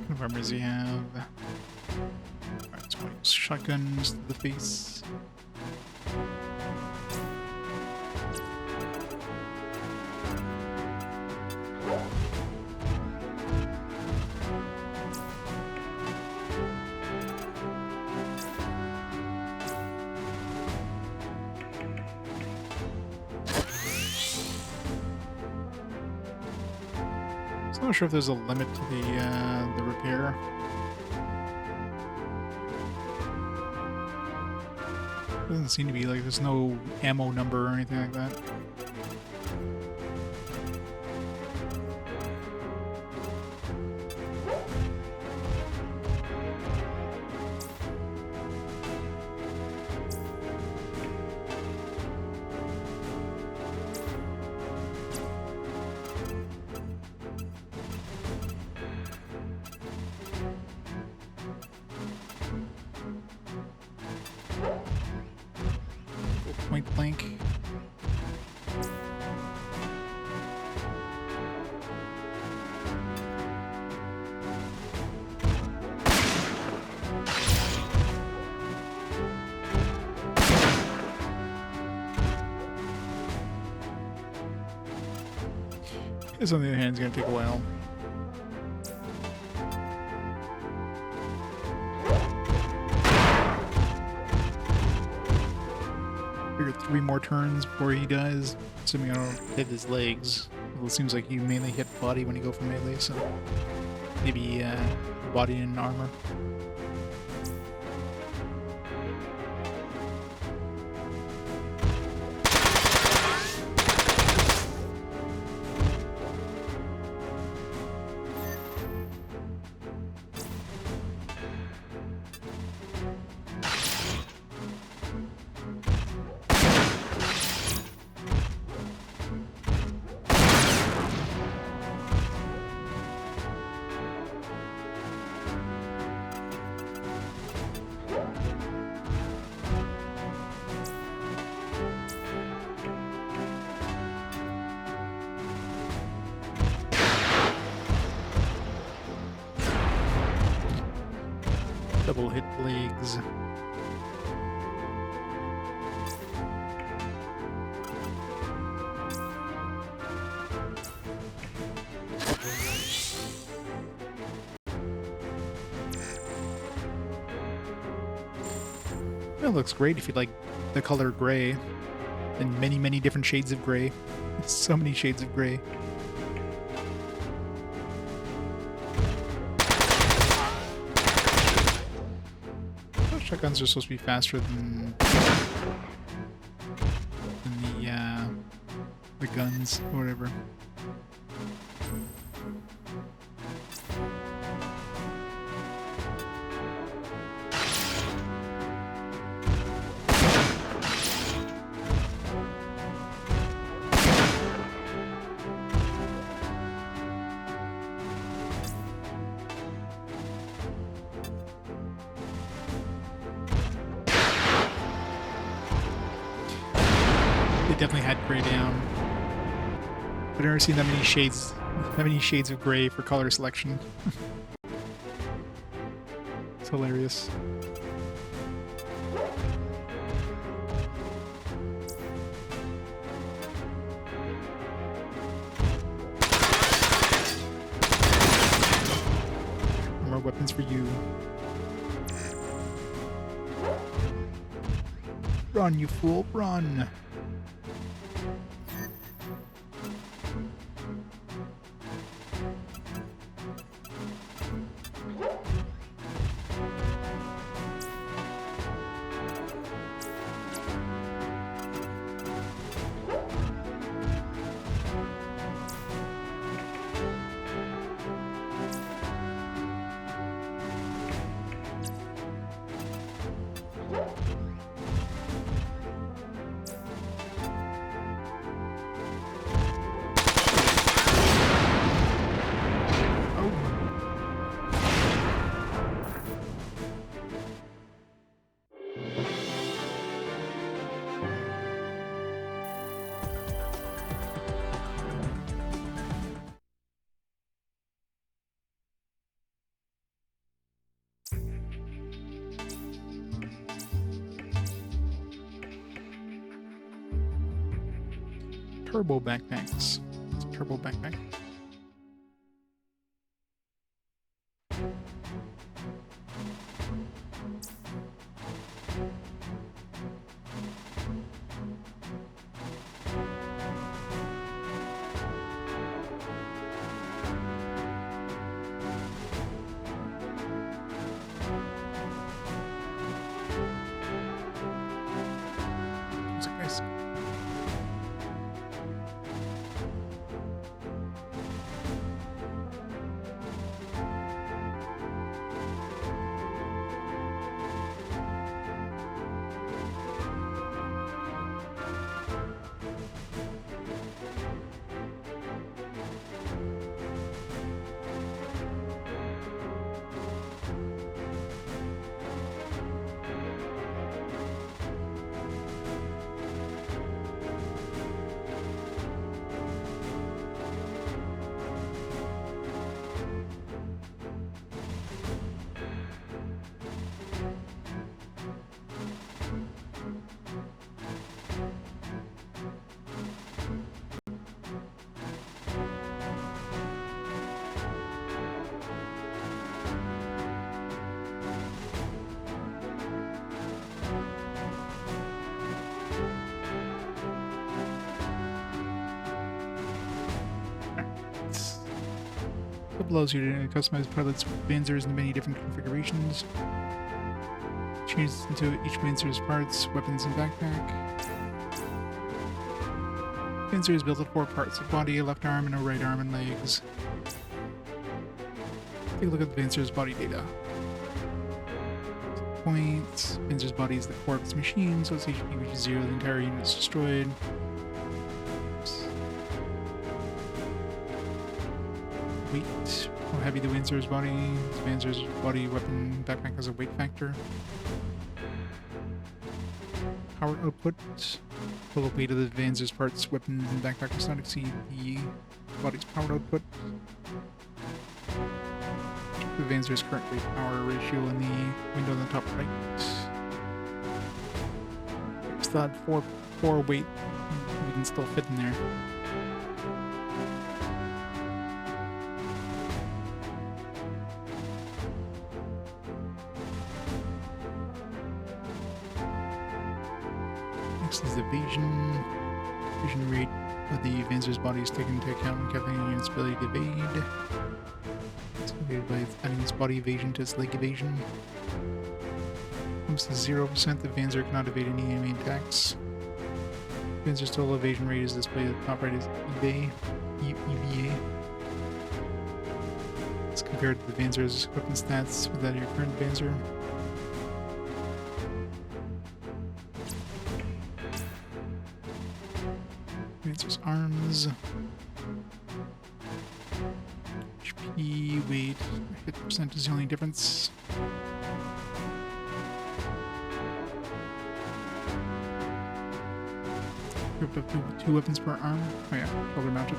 What armors do you have? Alright, 20 shotguns to the face. I'm not sure if there's a limit to the repair. Doesn't seem to be, like there's no ammo number or anything like that. Point blank. This, on the other hand, is going to take a while. Figure 3 more turns before he dies, assuming I don't hit his legs. Well, it seems like you mainly hit body when you go for melee, so maybe body and armor. Double hit legs. That looks great if you like the color gray, and many, many different shades of gray. So many shades of gray. Shotguns are supposed to be faster than the guns or whatever. They definitely had gray down. I've never seen that many shades of gray for color selection. It's hilarious. More weapons for you. Run, you fool, run! Turbo backpacks. It's a turbo backpack. Looks like nice. It allows you to customize pilots with Panzers in many different configurations. Changes into each Panzer's parts, weapons, and backpack. Panzer is built of 4 parts: a body, a left arm, and a right arm and legs. Take a look at the Panzer's body data. Points. Panzer's body is the core of its machine, so its HP reaches 0, the entire unit is destroyed. Weight. How heavy the Panzer's body. The Panzer's body weapon backpack has a weight factor. Power output. Total weight of the Panzer's parts, weapons, and backpack does not exceed the body's power output. The Panzer's current weight power ratio in the window on the top right. It's that 4 weight we can still fit in there. Next is evasion. Evasion rate of the Vanzer's body is taken into account when calculating the unit's ability to evade. It's calculated by adding its body evasion to its leg evasion. Comes to 0%, the Vanzer cannot evade any enemy attacks. Vanzer's total evasion rate is displayed at the top right as EVA. It's compared to the Vanzer's weapon stats with that of your current Vanzer. Vanzer's arms. HP, weight, hit percent is the only difference. Equipped up to 2 weapons per arm. Oh yeah, shoulder mounted.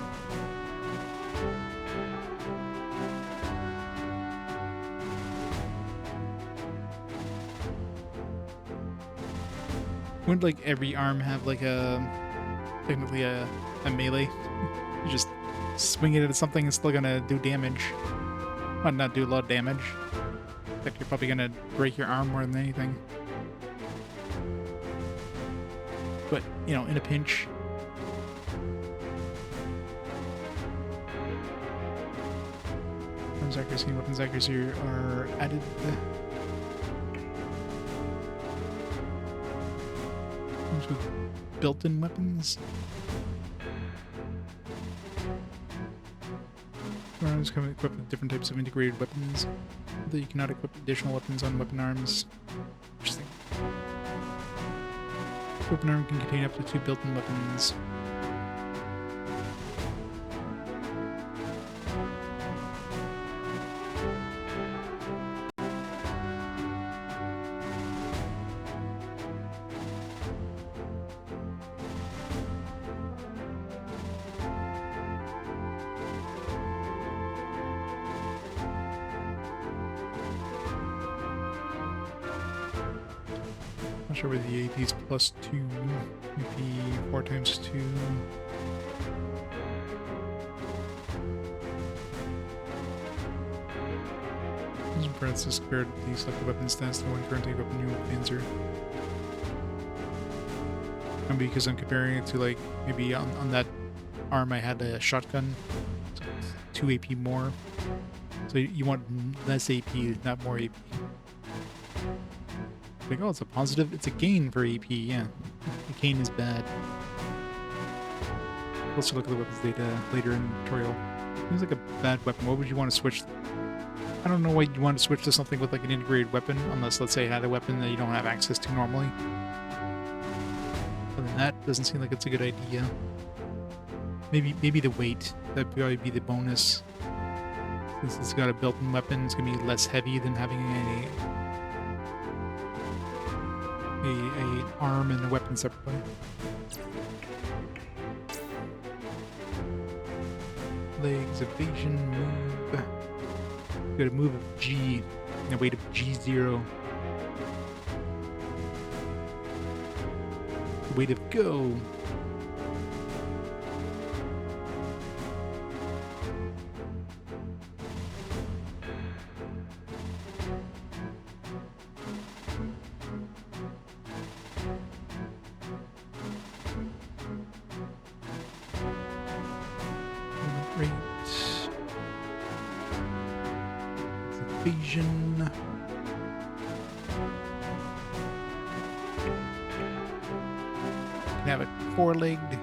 Wouldn't like every arm have like technically a melee? You just swing it at something, it's still gonna do damage. Might not do a lot of damage. In fact, you're probably gonna break your arm more than anything. But, you know, in a pinch. Weapons accuracy and weapons accuracy are added. Comes with built-in weapons. Arms come equipped with different types of integrated weapons. Although you cannot equip additional weapons on weapon arms. Interesting. Weapon arm can contain up to 2 built-in weapons. Not sure where the AP is plus 2, maybe 4 times 2. These parentheses compared to the selected weapon stats to one currently equipped new Panzer. And because I'm comparing it to like maybe on that arm I had a shotgun, so it's 2 AP more. So you want less AP, not more AP. Like, oh, it's a positive, it's a gain for AP, yeah. The gain is bad. Let's look at the weapons data later in the tutorial. Seems like a bad weapon. What would you want to switch? I don't know why you want to switch to something with like an integrated weapon, unless, let's say, it had a weapon that you don't have access to normally. Other than that, doesn't seem like it's a good idea. Maybe the weight. That'd probably be the bonus. Since it's got a built-in weapon, it's going to be less heavy than having a arm and a weapon separately. Legs, evasion, move. Got a move of G and a weight of G0. The weight of go. Evasion. Can have it 4-legged.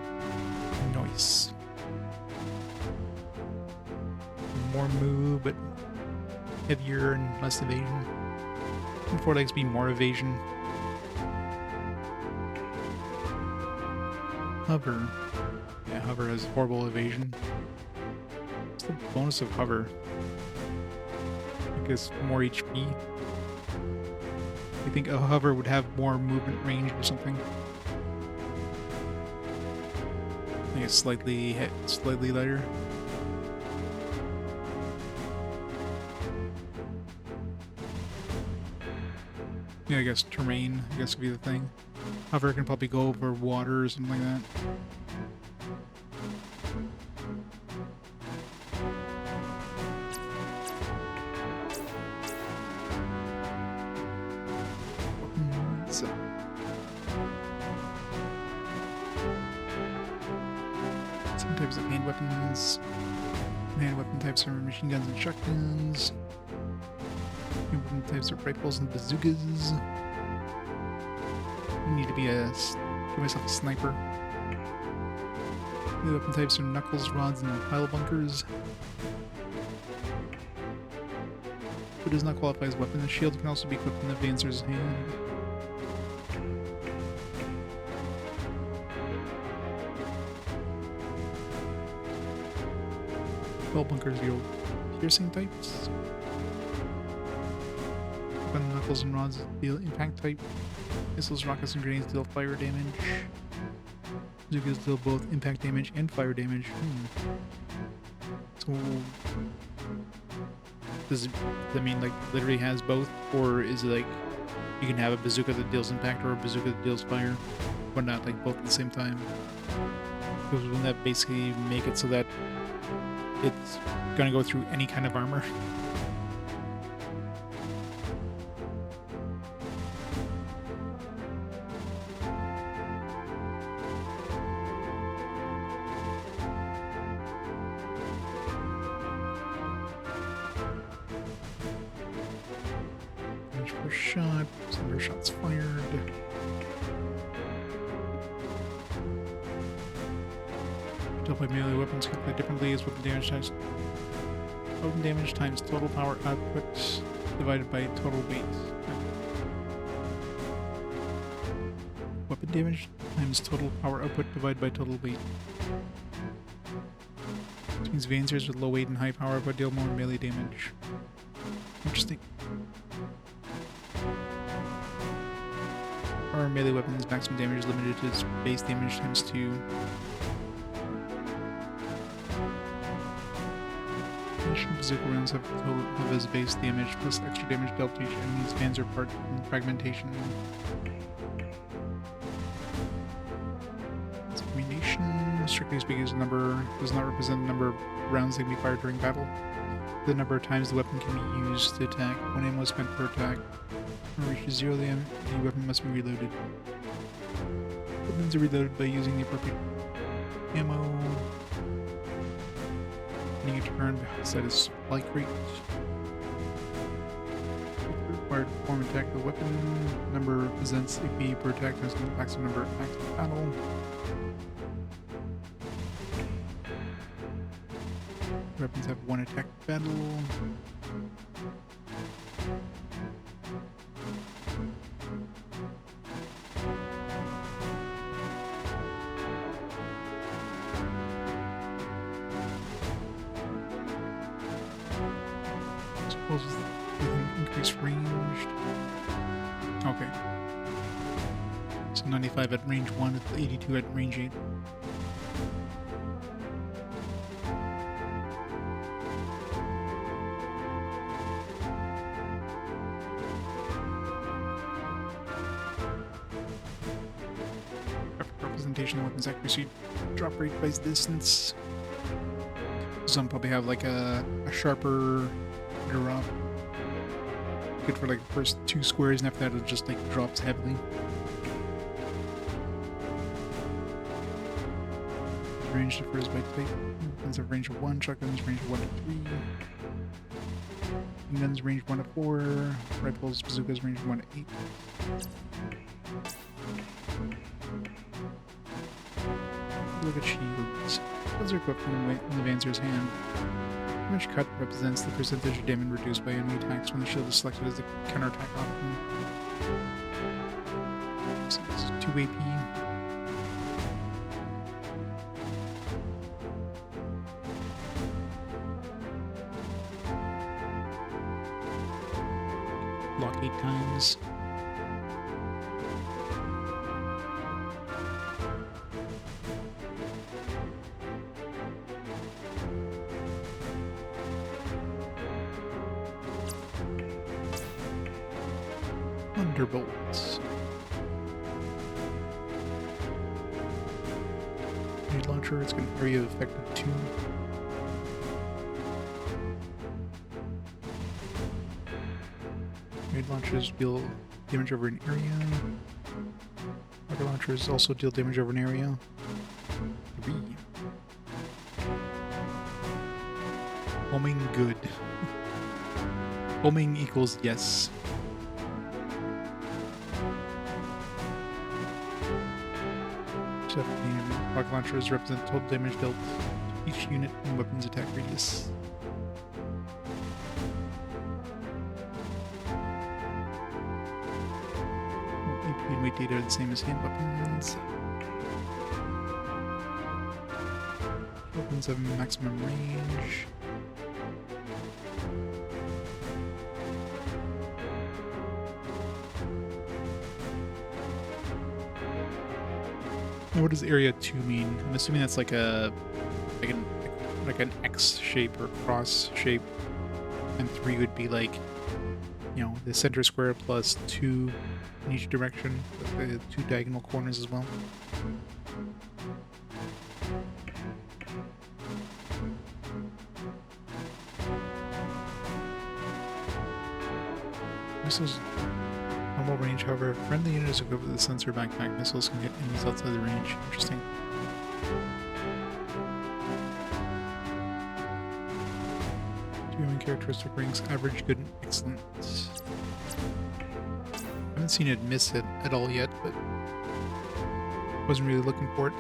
Nice. More move, but heavier and less evasion. And 4 legs be more evasion. Hover. Yeah, hover has horrible evasion. What's the bonus of hover? I guess more HP. You think a hover would have more movement range or something? I think it's slightly lighter. Yeah, I guess terrain, I guess would be the thing. Hover can probably go over water or something like that. types of hand weapons. Hand weapon types are machine guns and shotguns. Hand weapon types are rifles and bazookas. I need to be give myself a sniper. The weapon types are knuckles, rods, and pile bunkers. But does not qualify as weapon. The shield can also be equipped in the advancer's hand. Pile bunkers are your piercing types. Weapon knuckles and rods deal impact type. Missiles, rockets, and grenades deal fire damage. Bazookas deal both impact damage and fire damage. So, does that mean like literally has both, or is it like you can have a bazooka that deals impact or a bazooka that deals fire, but not like both at the same time? Because wouldn't that basically make it so that it's gonna go through any kind of armor? Shot, number of shots fired. Dealt by melee weapons calculated differently as weapon damage times total power output divided by total weight. Weapon damage times total power output divided by total weight. Which means Vansers with low weight and high power output deal more melee damage. Interesting. Our melee weapons maximum damage is limited to its base damage times 2. Bazooka rounds have as base damage plus extra damage dealt to each enemy's panzer part and fragmentation. Ammunition, strictly speaking, does not represent the number of rounds that can be fired during battle. The number of times the weapon can be used to attack. One ammo spent per attack. When it reaches 0, the weapon must be reloaded. Weapons are reloaded by using the appropriate ammo. Needing a turn beside a supply crate. Required to perform attack of the weapon. Number represents AP per attack times the maximum number of attacks in battle. Weapons have 1 attack per battle. Increased range. Okay. So 95 at range 1, 82 at range 8. Representation of weapons accuracy, drop rate by distance. Some probably have like a sharper drop. Good for like the first 2 squares, and after that it just like drops heavily. Range differs by type. Weapons have range of 1, shotguns range of 1 to 3. Guns range 1 to 4. Rifles, bazookas range 1 to 8. Look at shields. Shields are equipped in the Vanzer's hand. Damage cut represents the percentage of damage reduced by enemy attacks when the shield is selected as the counterattack option. So this is 2 AP. Block 8 times. Thunderbolts. Grenade launcher, it's got an area of effect of 2. Grenade launchers deal damage over an area. Rocket launchers also deal damage over an area. 3. Homing good. Homing equals yes. Rocket launchers represent total damage dealt to each unit and weapon's attack radius. AP and weight data are the same as hand weapons. Weapons have maximum range. What does area 2 mean? I'm assuming that's like an X shape or cross shape, and 3 would be like, you know, the center square plus 2 in each direction, with the 2 diagonal corners as well. Missiles normal range, however, friendly units equipped with the sensor backpack missiles can hit enemies outside the range. Interesting. Two main characteristic ranks: average, good, and excellent. I haven't seen it miss it at all yet, but wasn't really looking for it.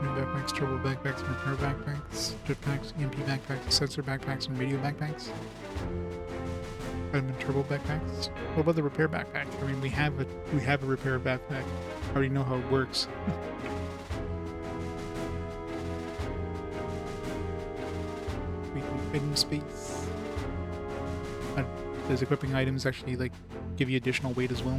New backpacks, turbo backpacks, repair backpacks, jetpacks, EMP backpacks, sensor backpacks, and radio backpacks. And turbo backpacks. What about the repair backpack? I mean, we have a repair backpack. I already know how it works. We can item space. Does equipping items actually like give you additional weight as well?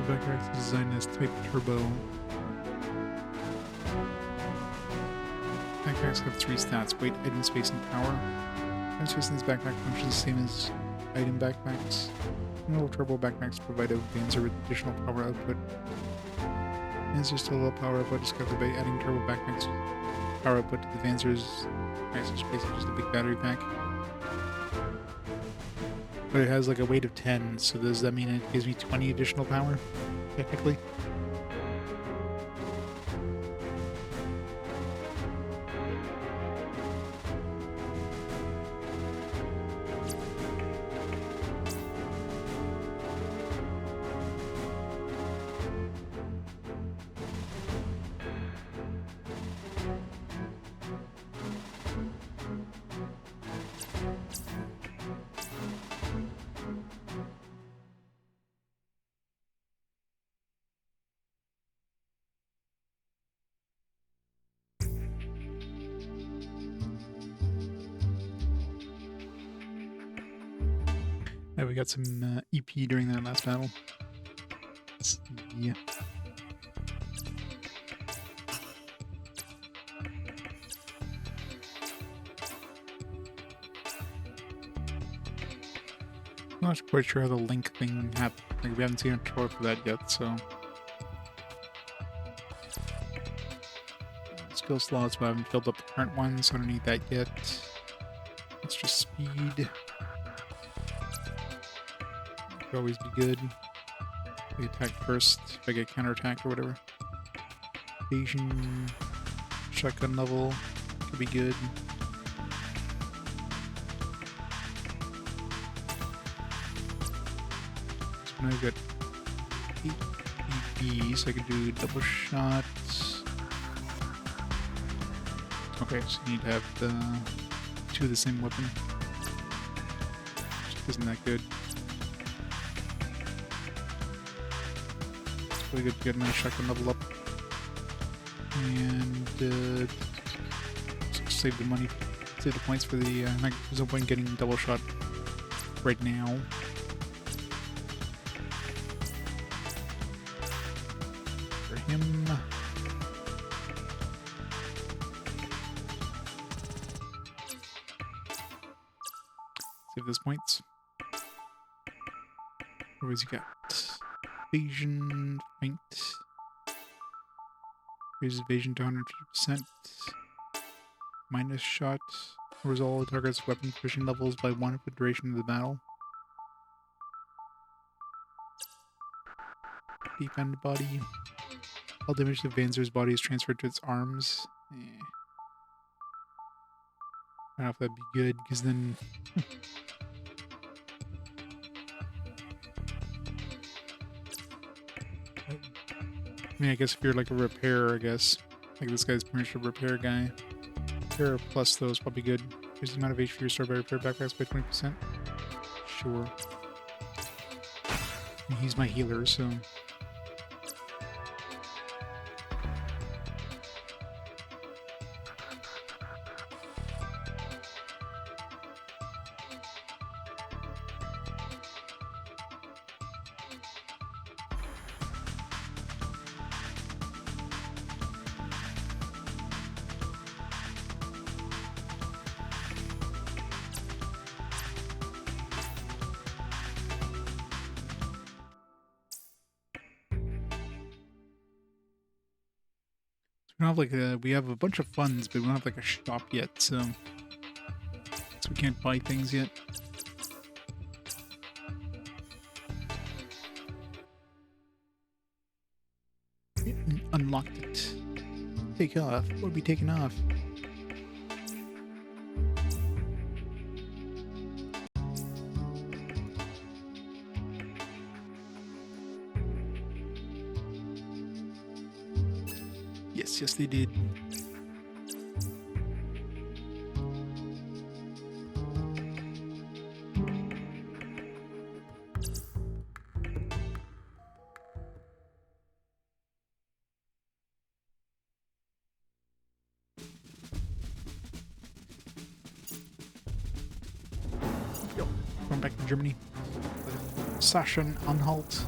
Backpacks designed as type turbo. Backpacks have 3 stats: weight, item space, and power. Item space in this backpack functions the same as item backpacks. Normal turbo backpacks provide a Vanzer with additional power output. Vanzer's total power output is calculated by adding turbo backpacks power output to the Vanzer's maximum space, which is the big battery pack. But it has like a weight of 10, so does that mean it gives me 20 additional power, technically? Yeah, we got some EP during that last battle. Yeah. I'm not quite sure how the link thing happened. Like, we haven't seen a tutorial for that yet, so. Skill slots, but I haven't filled up the current ones, so I don't need that yet. Let's just speed. Could always be good. We attack first if I get counterattacked or whatever. Evasion, shotgun level could be good. So now I've got 8 EP, so I can do double shots. Okay, so you need to have the 2 of the same weapon. Which isn't that good. Really good to get a nice shotgun level up. And save the money, save the points for the there's no point in getting double shot right now. For him. Save those points. What has he got? Evasion, point. Raise evasion to 150%. Minus shot. Lowers all targets' weapon proficiency levels by 1 for the duration of the battle. Defend body. All damage to Vanzer's body is transferred to its arms. I don't know if that'd be good, because then... I mean, I guess if you're like a repairer, I guess. Like this guy's pretty much a repair guy. Repair plus though is probably good. Here's the amount of HP restored by repair backpacks by 20%. Sure. And he's my healer, so... We don't have like we have a bunch of funds, but we don't have like a shop yet, so we can't buy things yet. Unlocked it. Take off. What would be taken off? Yes, they did. Yo, going back to Germany. Sachsen-Anhalt.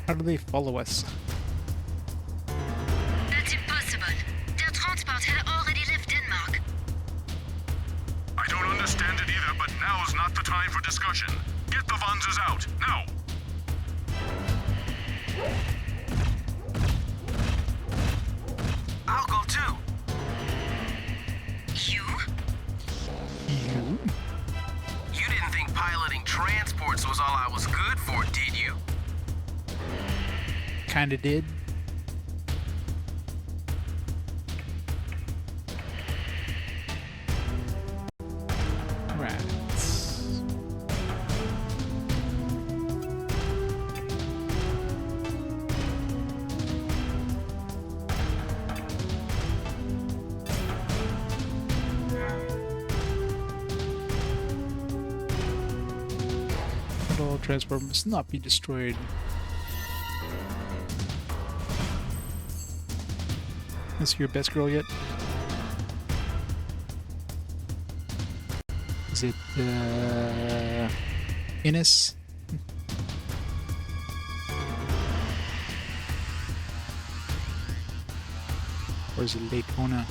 How do they follow us? That's impossible. Their transport had already left Denmark. I don't understand it either, but now's not the time for discussion. Get the Vanzers out, now! I'll go too. You? You? You didn't think piloting transports was all I was good for, did you? Kinda did. Right. All transport must not be destroyed. Is your best girl yet? Is it Ines? Or is it Daytona?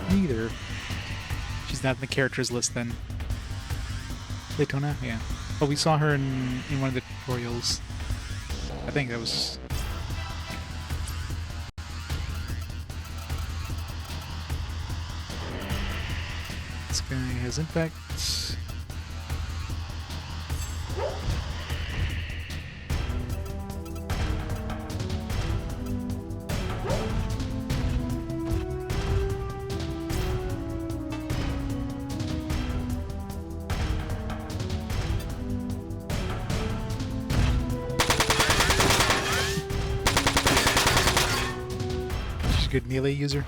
Neither. She's not in the characters list then. Daytona? Yeah. But we saw her in one of the tutorials. I think that was... This guy has impact. a good melee user.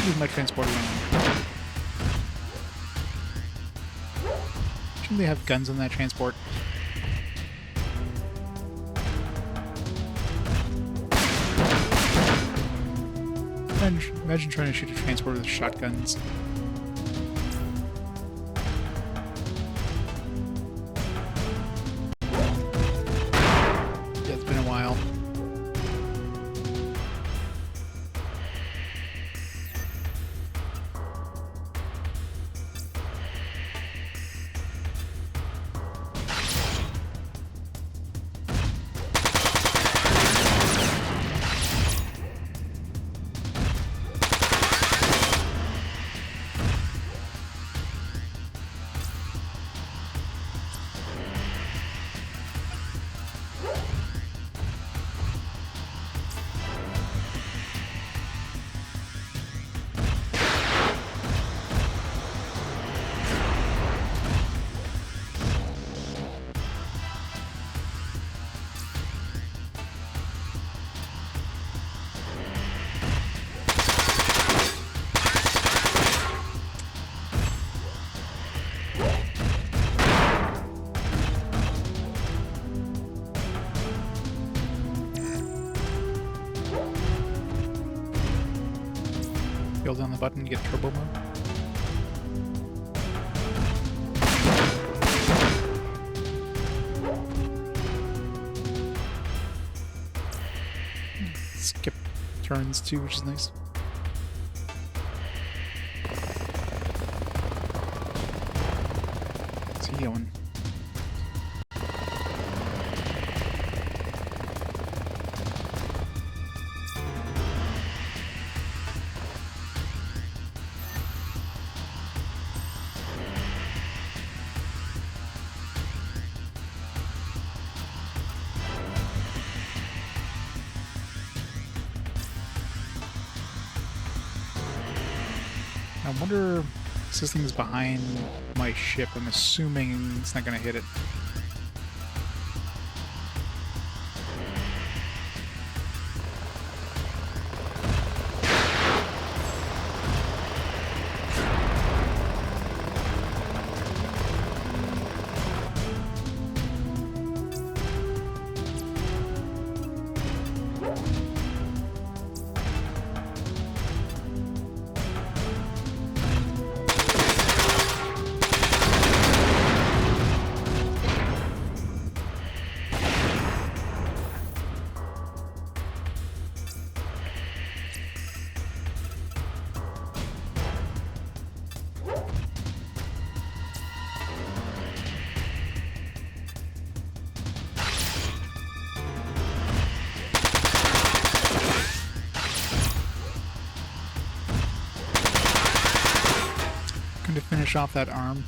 Use my transporter on. Shouldn't they have guns on that transport? Imagine trying to shoot a transport with shotguns. Yeah, it's been a while. Hold down the button to get turbo mode. Skip turns too, which is nice. What's he going? I wonder if this thing's behind my ship. I'm assuming it's not going to hit it. To finish off that arm.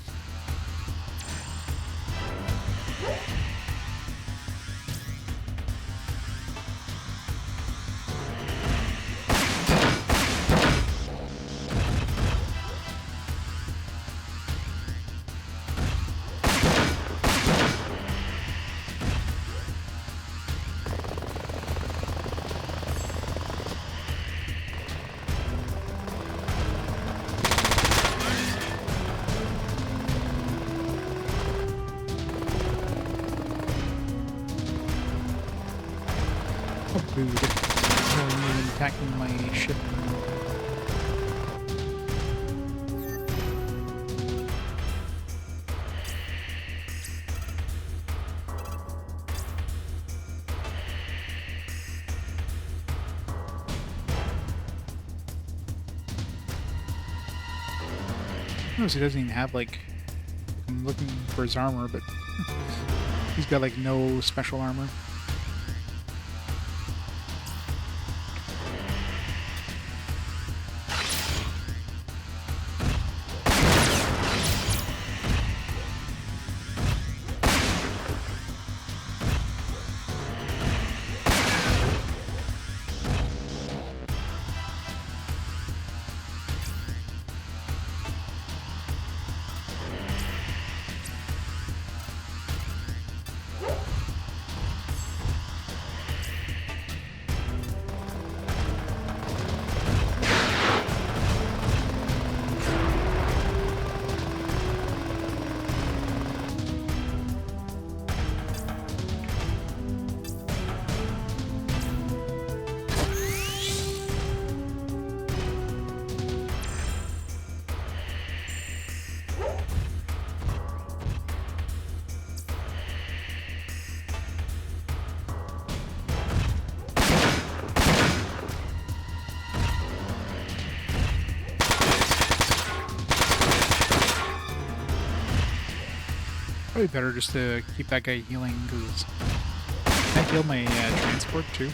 Probably would get attacking my ship. Notice he doesn't even have, like... I'm looking for his armor, but... he's got, like, no special armor. Probably better just to keep that guy healing, because I heal my transport too.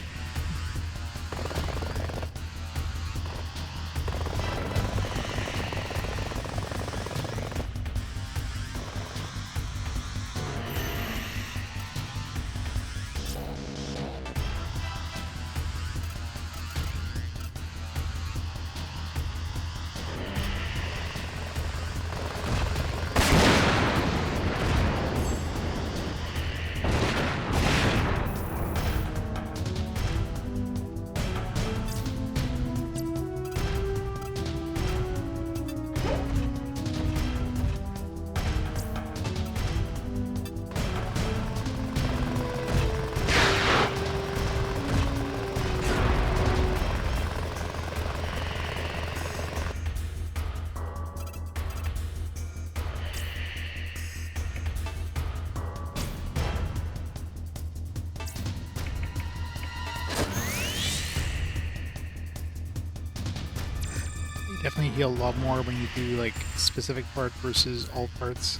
Definitely heal a lot more when you do like specific part versus all parts.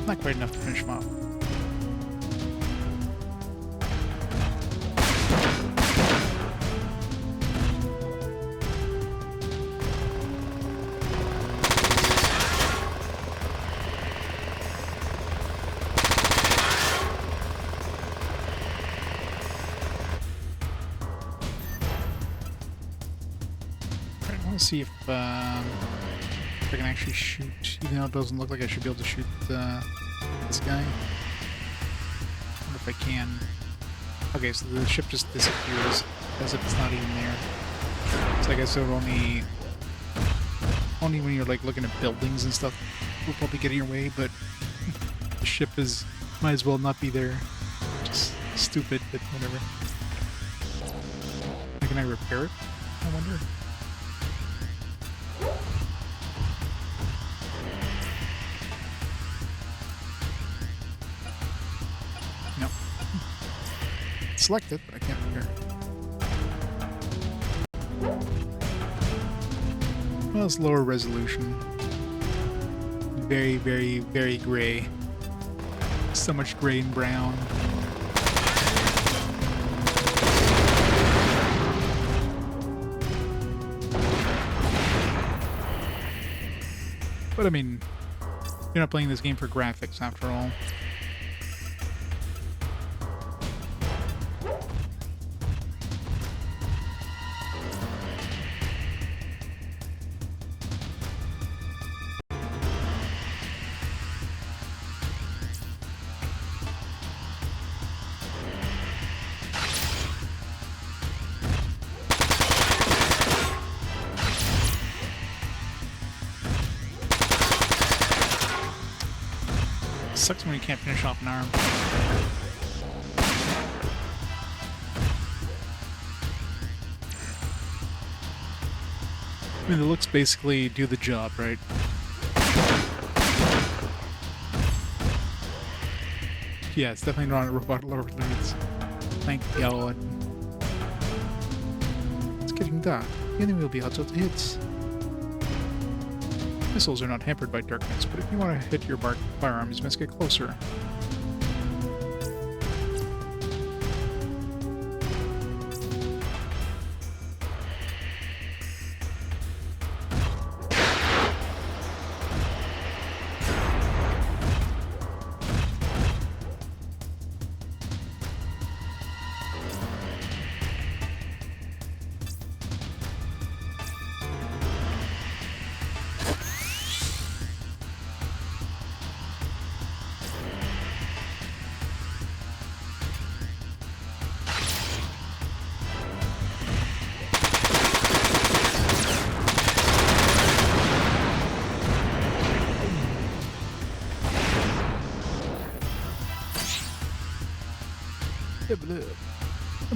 Not quite enough to finish him off. I want to see if I can actually shoot, even though it doesn't look like I should be able to shoot this guy. I wonder if I can. Okay, so the ship just disappears as if it's not even there. So I guess it would only when you're like looking at buildings and stuff will probably get in your way, but the ship is might as well not be there. Just stupid, but whatever. Can I repair it? I wonder. No. Select it, but I can't repair it. Well, it's lower resolution. Very, very, very gray. So much gray and brown. But I mean, you're not playing this game for graphics after all. Sucks when you can't finish off an arm. I mean, the looks basically do the job, right? Yeah, it's definitely not a robot lower limits. Thank God. It's getting dark. The enemy will be out of the hits. Missiles are not hampered by darkness, but if you want to hit your firearms, you must get closer.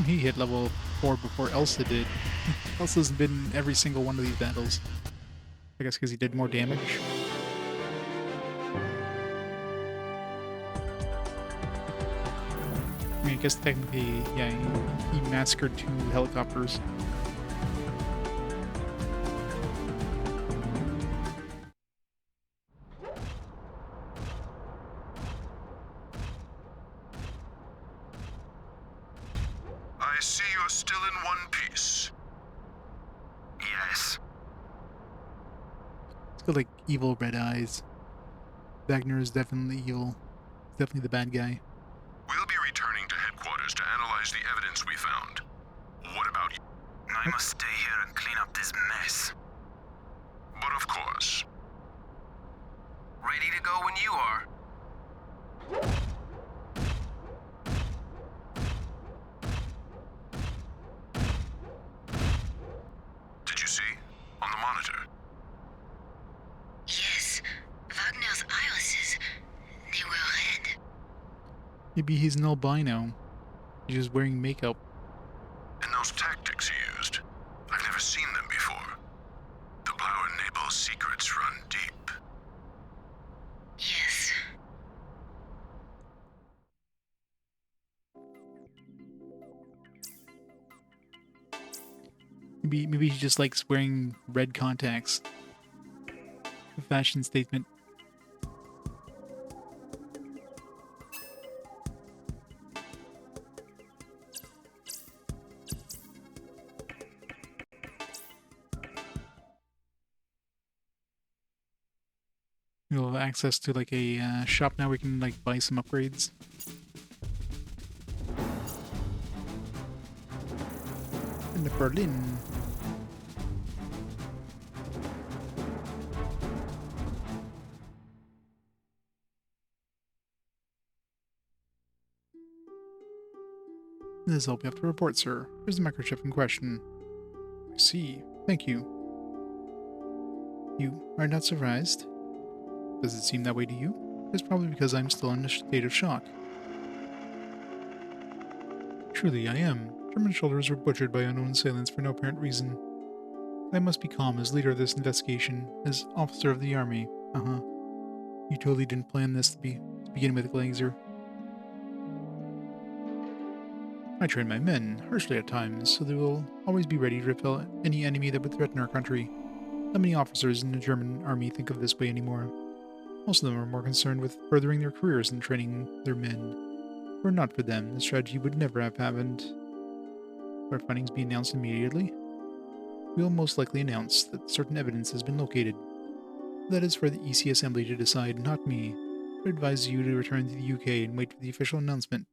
He hit level 4 before Elsa did. Elsa's been in every single one of these battles. I guess because he did more damage. I mean, I guess technically, yeah, he massacred 2 helicopters. I see you're still in one piece. Yes. It's got like evil red eyes. Wagner is definitely evil. He's definitely the bad guy. We'll be returning to headquarters to analyze the evidence we found. What about you? I must stay here and clean up this mess. But of course. Ready to go when you are. Did you see? On the monitor. Yes, Wagner's irises. They were red. Maybe he's an albino. He's just wearing makeup. And those tactics he used, I've never seen them before. The Blauer Nebel's secrets run deep. Yes. Maybe he just likes wearing red contacts. A fashion statement. We'll have access to like a shop now. We can like buy some upgrades. In the Berlin. This is all we have to report, sir. Here's the microchip in question. I see. Thank you. You are not surprised? Does it seem that way to you? It's probably because I'm still in a state of shock. Truly, I am. German soldiers were butchered by unknown assailants for no apparent reason. I must be calm as leader of this investigation, as officer of the army. You totally didn't plan this to begin with, Glazer. I train my men, harshly at times, so they will always be ready to repel any enemy that would threaten our country. Not many officers in the German army think of this way anymore. Most of them are more concerned with furthering their careers than training their men. Were it not for them, this tragedy would never have happened. Will our findings be announced immediately? We will most likely announce that certain evidence has been located. That is for the EC Assembly to decide, not me. I advise you to return to the UK and wait for the official announcement.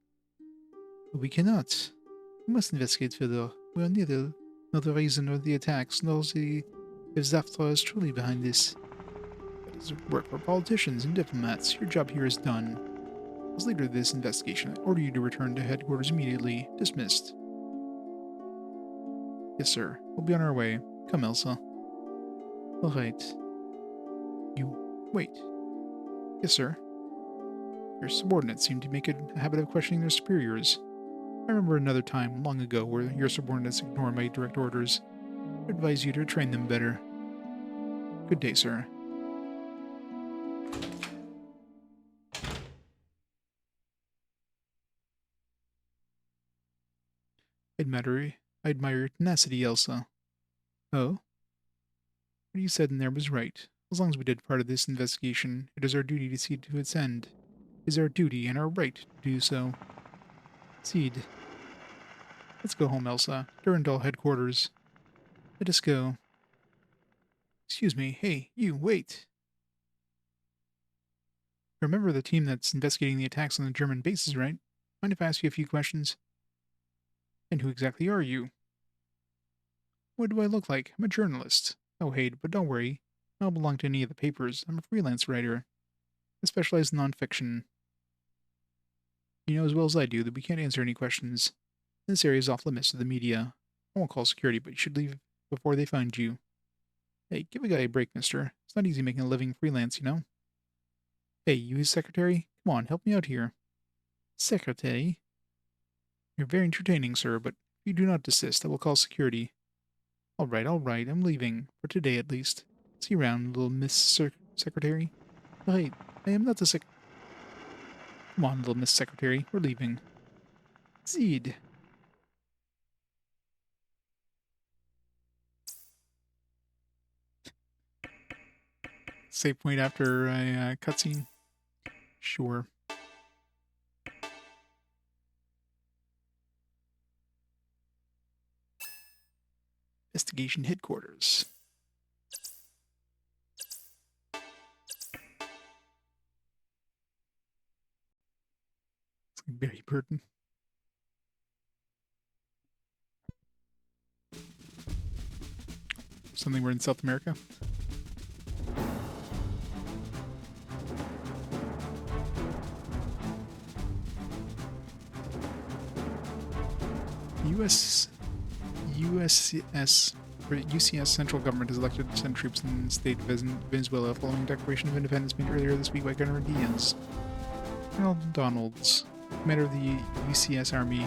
But we cannot. We must investigate further. We are neither the reason of the attacks, nor the if Zaftar is truly behind this. That is work for politicians and diplomats. Your job here is done. As leader of this investigation, I order you to return to headquarters immediately. Dismissed. Yes, sir. We'll be on our way. Come, Elsa. All right. You wait. Yes, sir. Your subordinates seem to make a habit of questioning their superiors. I remember another time, long ago, where your subordinates ignored my direct orders. I advise you to train them better. Good day, sir. I admire your tenacity, Elsa. Oh? What you said in there was right. As long as we did part of this investigation, it is our duty to see to its end. It is our duty and our right to do so. Seed. Let's go home, Elsa. Durandal headquarters. Let us go. Excuse me. Hey, you, wait. Remember the team that's investigating the attacks on the German bases, right? Mind if I ask you a few questions? And who exactly are you? What do I look like? I'm a journalist. Oh, hey, but don't worry. I don't belong to any of the papers. I'm a freelance writer. I specialize in nonfiction. You know as well as I do that we can't answer any questions. This area is off limits to the media. I won't call security, but you should leave before they find you. Hey, give a guy a break, mister. It's not easy making a living freelance, you know? Hey, you his secretary? Come on, help me out here. Secretary? You're very entertaining, sir, but if you do not desist, I will call security. All right, I'm leaving. For today, at least. See you around, little Miss Secretary. Wait, I am not the Come on, little Miss Secretary, we're leaving. Zed. Save point after a cutscene? Sure. Investigation headquarters. It's like Barry Burton. Something we're in South America. UCS central government has elected to send troops in the state of Venezuela following declaration of independence made earlier this week by Governor Diaz. Colonel Donalds, commander of the UCS Army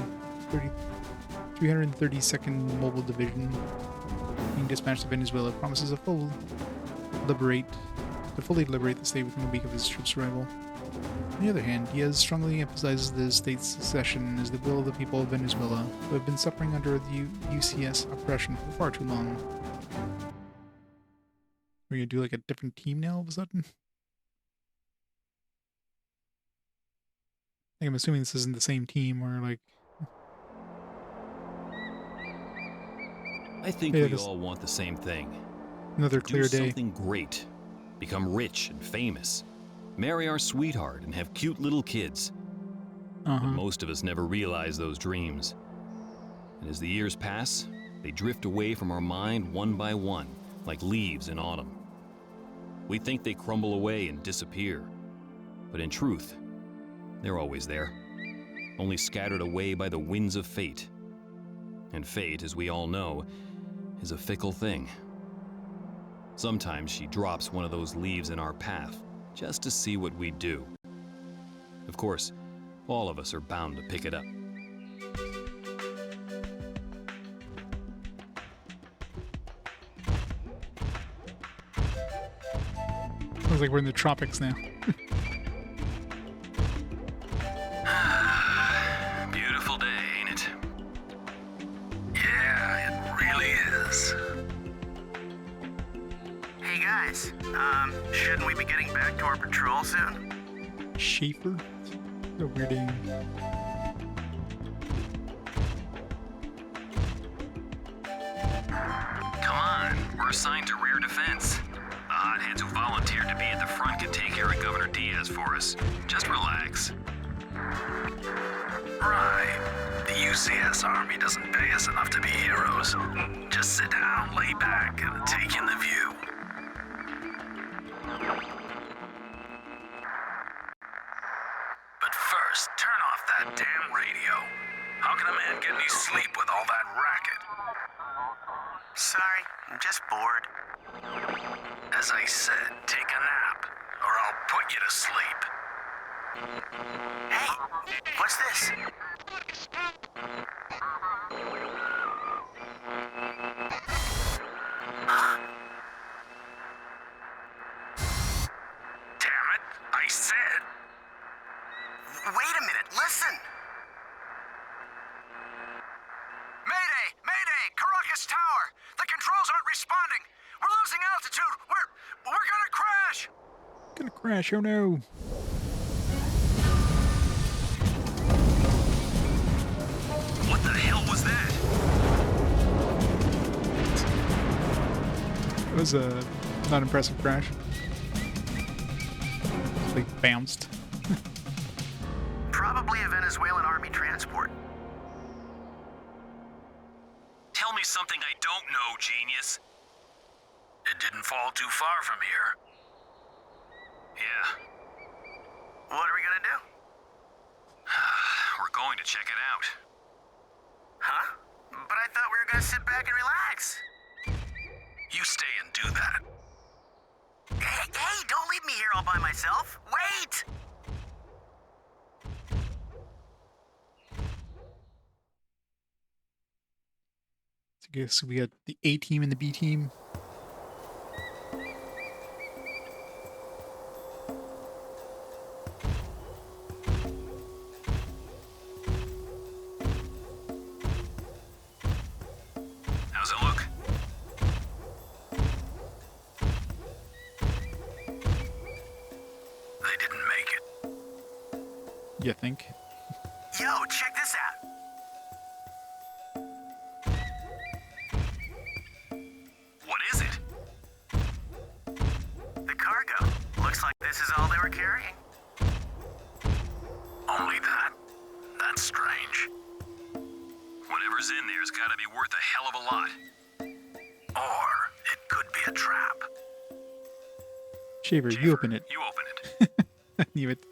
332nd Mobile Division, being dispatched to Venezuela, promises to fully liberate the state within a week of his troops' arrival. On the other hand, Diaz strongly emphasizes that the state's secession is the will of the people of Venezuela, who have been suffering under the UCS oppression for far too long. We're gonna do like a different team now all of a sudden? I'm assuming this isn't the same team or like... I think we all want the same thing. Another clear day. Do something great. Become rich and famous. Marry our sweetheart and have cute little kids. But most of us never realize those dreams. And as the years pass, they drift away from our mind one by one, like leaves in autumn. We think they crumble away and disappear. But in truth, they're always there, only scattered away by the winds of fate. And fate, as we all know, is a fickle thing. Sometimes she drops one of those leaves in our path just to see what we do. Of course, all of us are bound to pick it up. Sounds like we're in the tropics now. Beautiful day, ain't it? Yeah, it really is. Hey guys, shouldn't we be getting back to our patrol soon? Schaefer? A weird name. Come on, we're assigned to rear defense. The hotheads who volunteered to be at the front can take care of Governor Diaz for us. Just relax. Right. The UCS Army doesn't pay us enough to be heroes. Just sit down, lay back, and take in the view. But first, turn off that damn radio. How can a man get any sleep with all that racket? Sorry, I'm just bored. As I said, take a nap, or I'll put you to sleep. Hey, what's this? Huh? Damn it, I said. Wait a minute, listen! Mayday! Mayday! Caracas Tower! The controls aren't responding! We're losing altitude! We're gonna crash! Gonna crash, oh no. What the hell was that? It was a not impressive crash. Like bounced. Probably a Venezuelan army transport. Tell me something I don't know, genius. It didn't fall too far from here. Yeah. What are we gonna do? We're going to check it out. Huh? But I thought we were gonna sit back and relax. You stay and do that. Hey, don't leave me here all by myself. Wait! So I guess we got the A team and the B team. How's it look? They didn't make it. You think? Yo, check this out. What is it? The cargo. Looks like this is all they were carrying. Only that? That's strange. Whatever's in there's gotta be worth a hell of a lot. Or it could be a trap. Shaver, you open it. You open it. I knew it.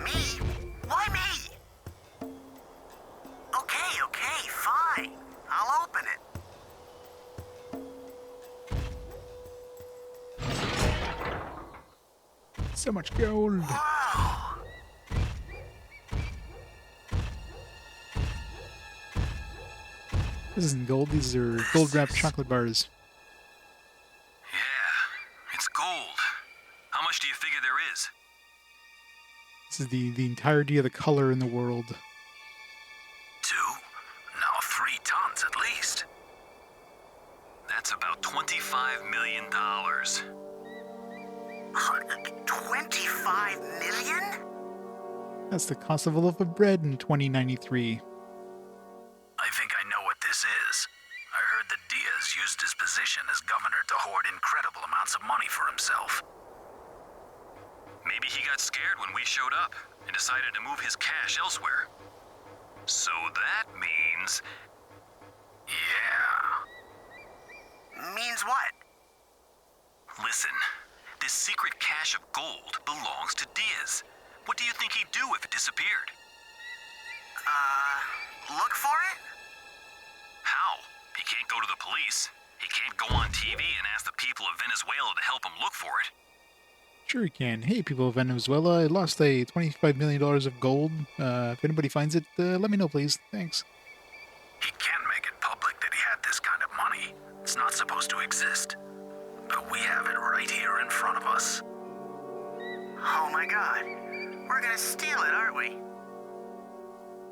Me? Why me? Okay, fine. I'll open it. So much gold. Whoa! This isn't gold, these are gold wrapped chocolate bars. Yeah, it's gold. How much do you figure there is? This is the entirety of the color in the world. 2? No, 3 tons at least. That's about $25 million. 25 million? That's the cost of a loaf of bread in 2093. I think I know what this is. I heard that Diaz used his position as governor to hoard incredible amounts of money for himself. Maybe he got scared when we showed up and decided to move his cash elsewhere. So that means... Yeah. Means what? Listen, this secret cache of gold belongs to Diaz. What do you think he'd do if it disappeared? Look for it? can't go to the police. He can't go on TV and ask the people of Venezuela to help him look for it. Sure you can. Hey, people of Venezuela, I lost a $25 million of gold. If anybody finds it, let me know, please. Thanks. He can't make it public that he had this kind of money. It's not supposed to exist. But we have it right here in front of us. Oh my god. We're gonna steal it, aren't we?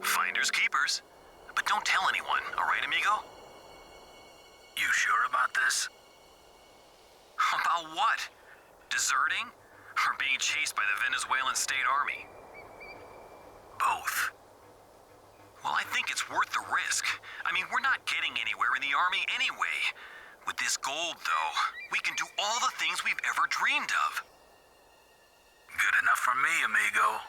Finders keepers. But don't tell anyone, alright, amigo? You sure about this? About what? Deserting? Or being chased by the Venezuelan state army? Both. Well, I think it's worth the risk. I mean, we're not getting anywhere in the army anyway. With this gold, though, we can do all the things we've ever dreamed of. Good enough for me, amigo.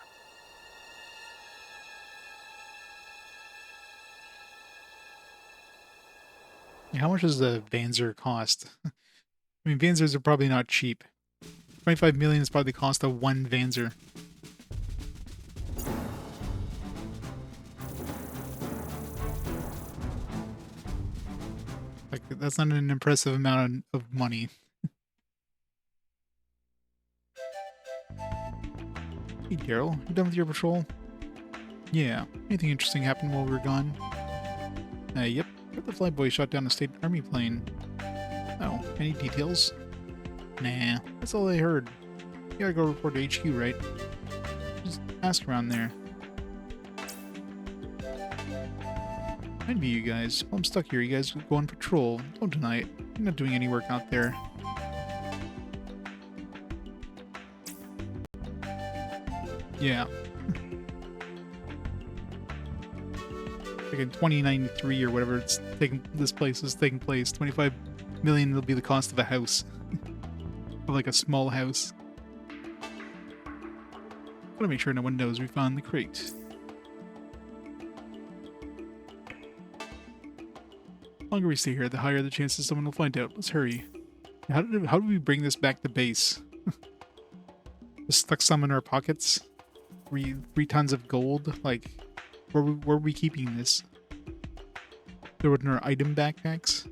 How much does the Vanzer cost? I mean, Vanzers are probably not cheap. 25 million is probably the cost of one Vanzer. Like, that's not an impressive amount of money. Hey, Daryl, you done with your patrol? Yeah. Anything interesting happened while we were gone? Yep. The flyboy shot down a state army plane. Oh, any details? Nah, that's all I heard. You gotta go report to HQ, right? Just ask around there. I'd be you guys. Well, I'm stuck here. You guys go on patrol. Don't tonight. You're not doing any work out there. Yeah. Like in 2093 or whatever this place is taking place. 25 million will be the cost of a house. Of like a small house. Gotta make sure no one knows we found the crate. The longer we stay here, the higher the chances someone will find out. Let's hurry. How do we bring this back to base? Just stuck some in our pockets? Three tons of gold? Like, where were we keeping this? Throw it in our item backpacks?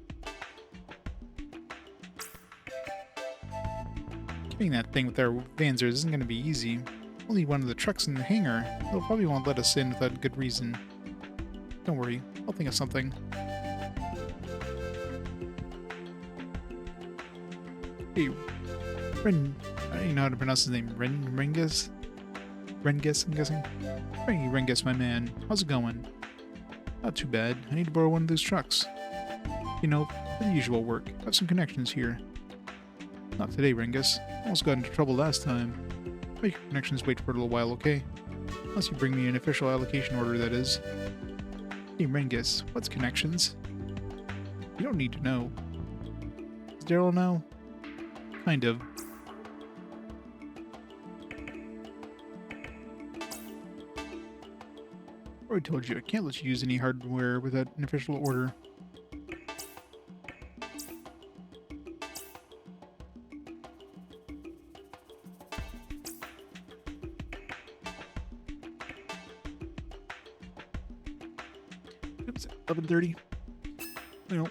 Getting that thing with our Vanzers isn't going to be easy. Only one of the trucks in the hangar. They'll probably won't let us in without good reason. Don't worry, I'll think of something. Hey, Ren... I don't even know how to pronounce his name. Rengus? Rengus, I'm guessing? Hey, Rengus, my man. How's it going? Not too bad. I need to borrow one of those trucks. You know, for the usual work. I have some connections here. Not today, Rengus. Almost got into trouble last time. Make your connections wait for a little while, okay? Unless you bring me an official allocation order, that is. Hey, Rengus, what's connections? You don't need to know. Does Daryl know? Kind of. I already told you, I can't let you use any hardware without an official order. It's 11:30. You know,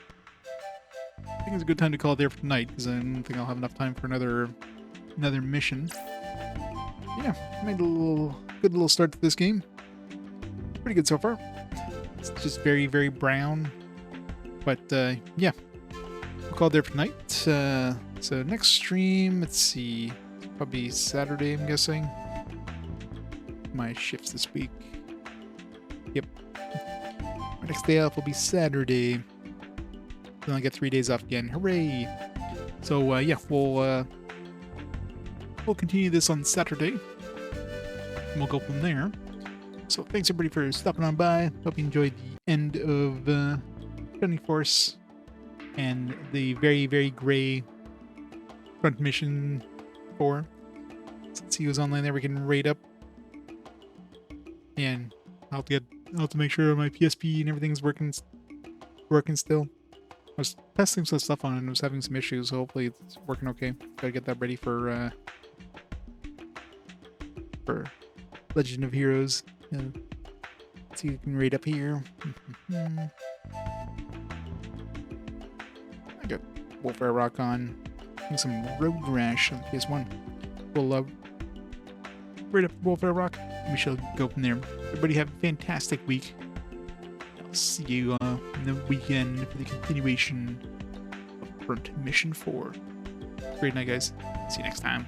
I think it's a good time to call it there for tonight, because I don't think I'll have enough time for another mission. Yeah, made a good little start to this game. Pretty good so far. It's just very, very brown. But, yeah. We'll call it there for tonight. So next stream, let's see. Probably Saturday, I'm guessing. My shifts this week. Yep. Our next day off will be Saturday. Then I get 3 days off again. Hooray! So, yeah, we'll continue this on Saturday. And we'll go from there. So thanks everybody for stopping on by. Hope you enjoyed the end of Friendly Force and the very, very gray front mission 4. So let's see who's online there we can rate up. And I'll have to make sure my PSP and everything's working still. I was testing some stuff on it and I was having some issues, so hopefully it's working okay. Gotta get that ready for Legend of Heroes. Let's see if you can rate up here. Warfare Rock on some Road Rash on PS1. We'll rate up Warfare Rock, and we shall go from there. Everybody have a fantastic week. I'll see you in the weekend for the continuation of Front Mission 4. Great night, guys. See you next time.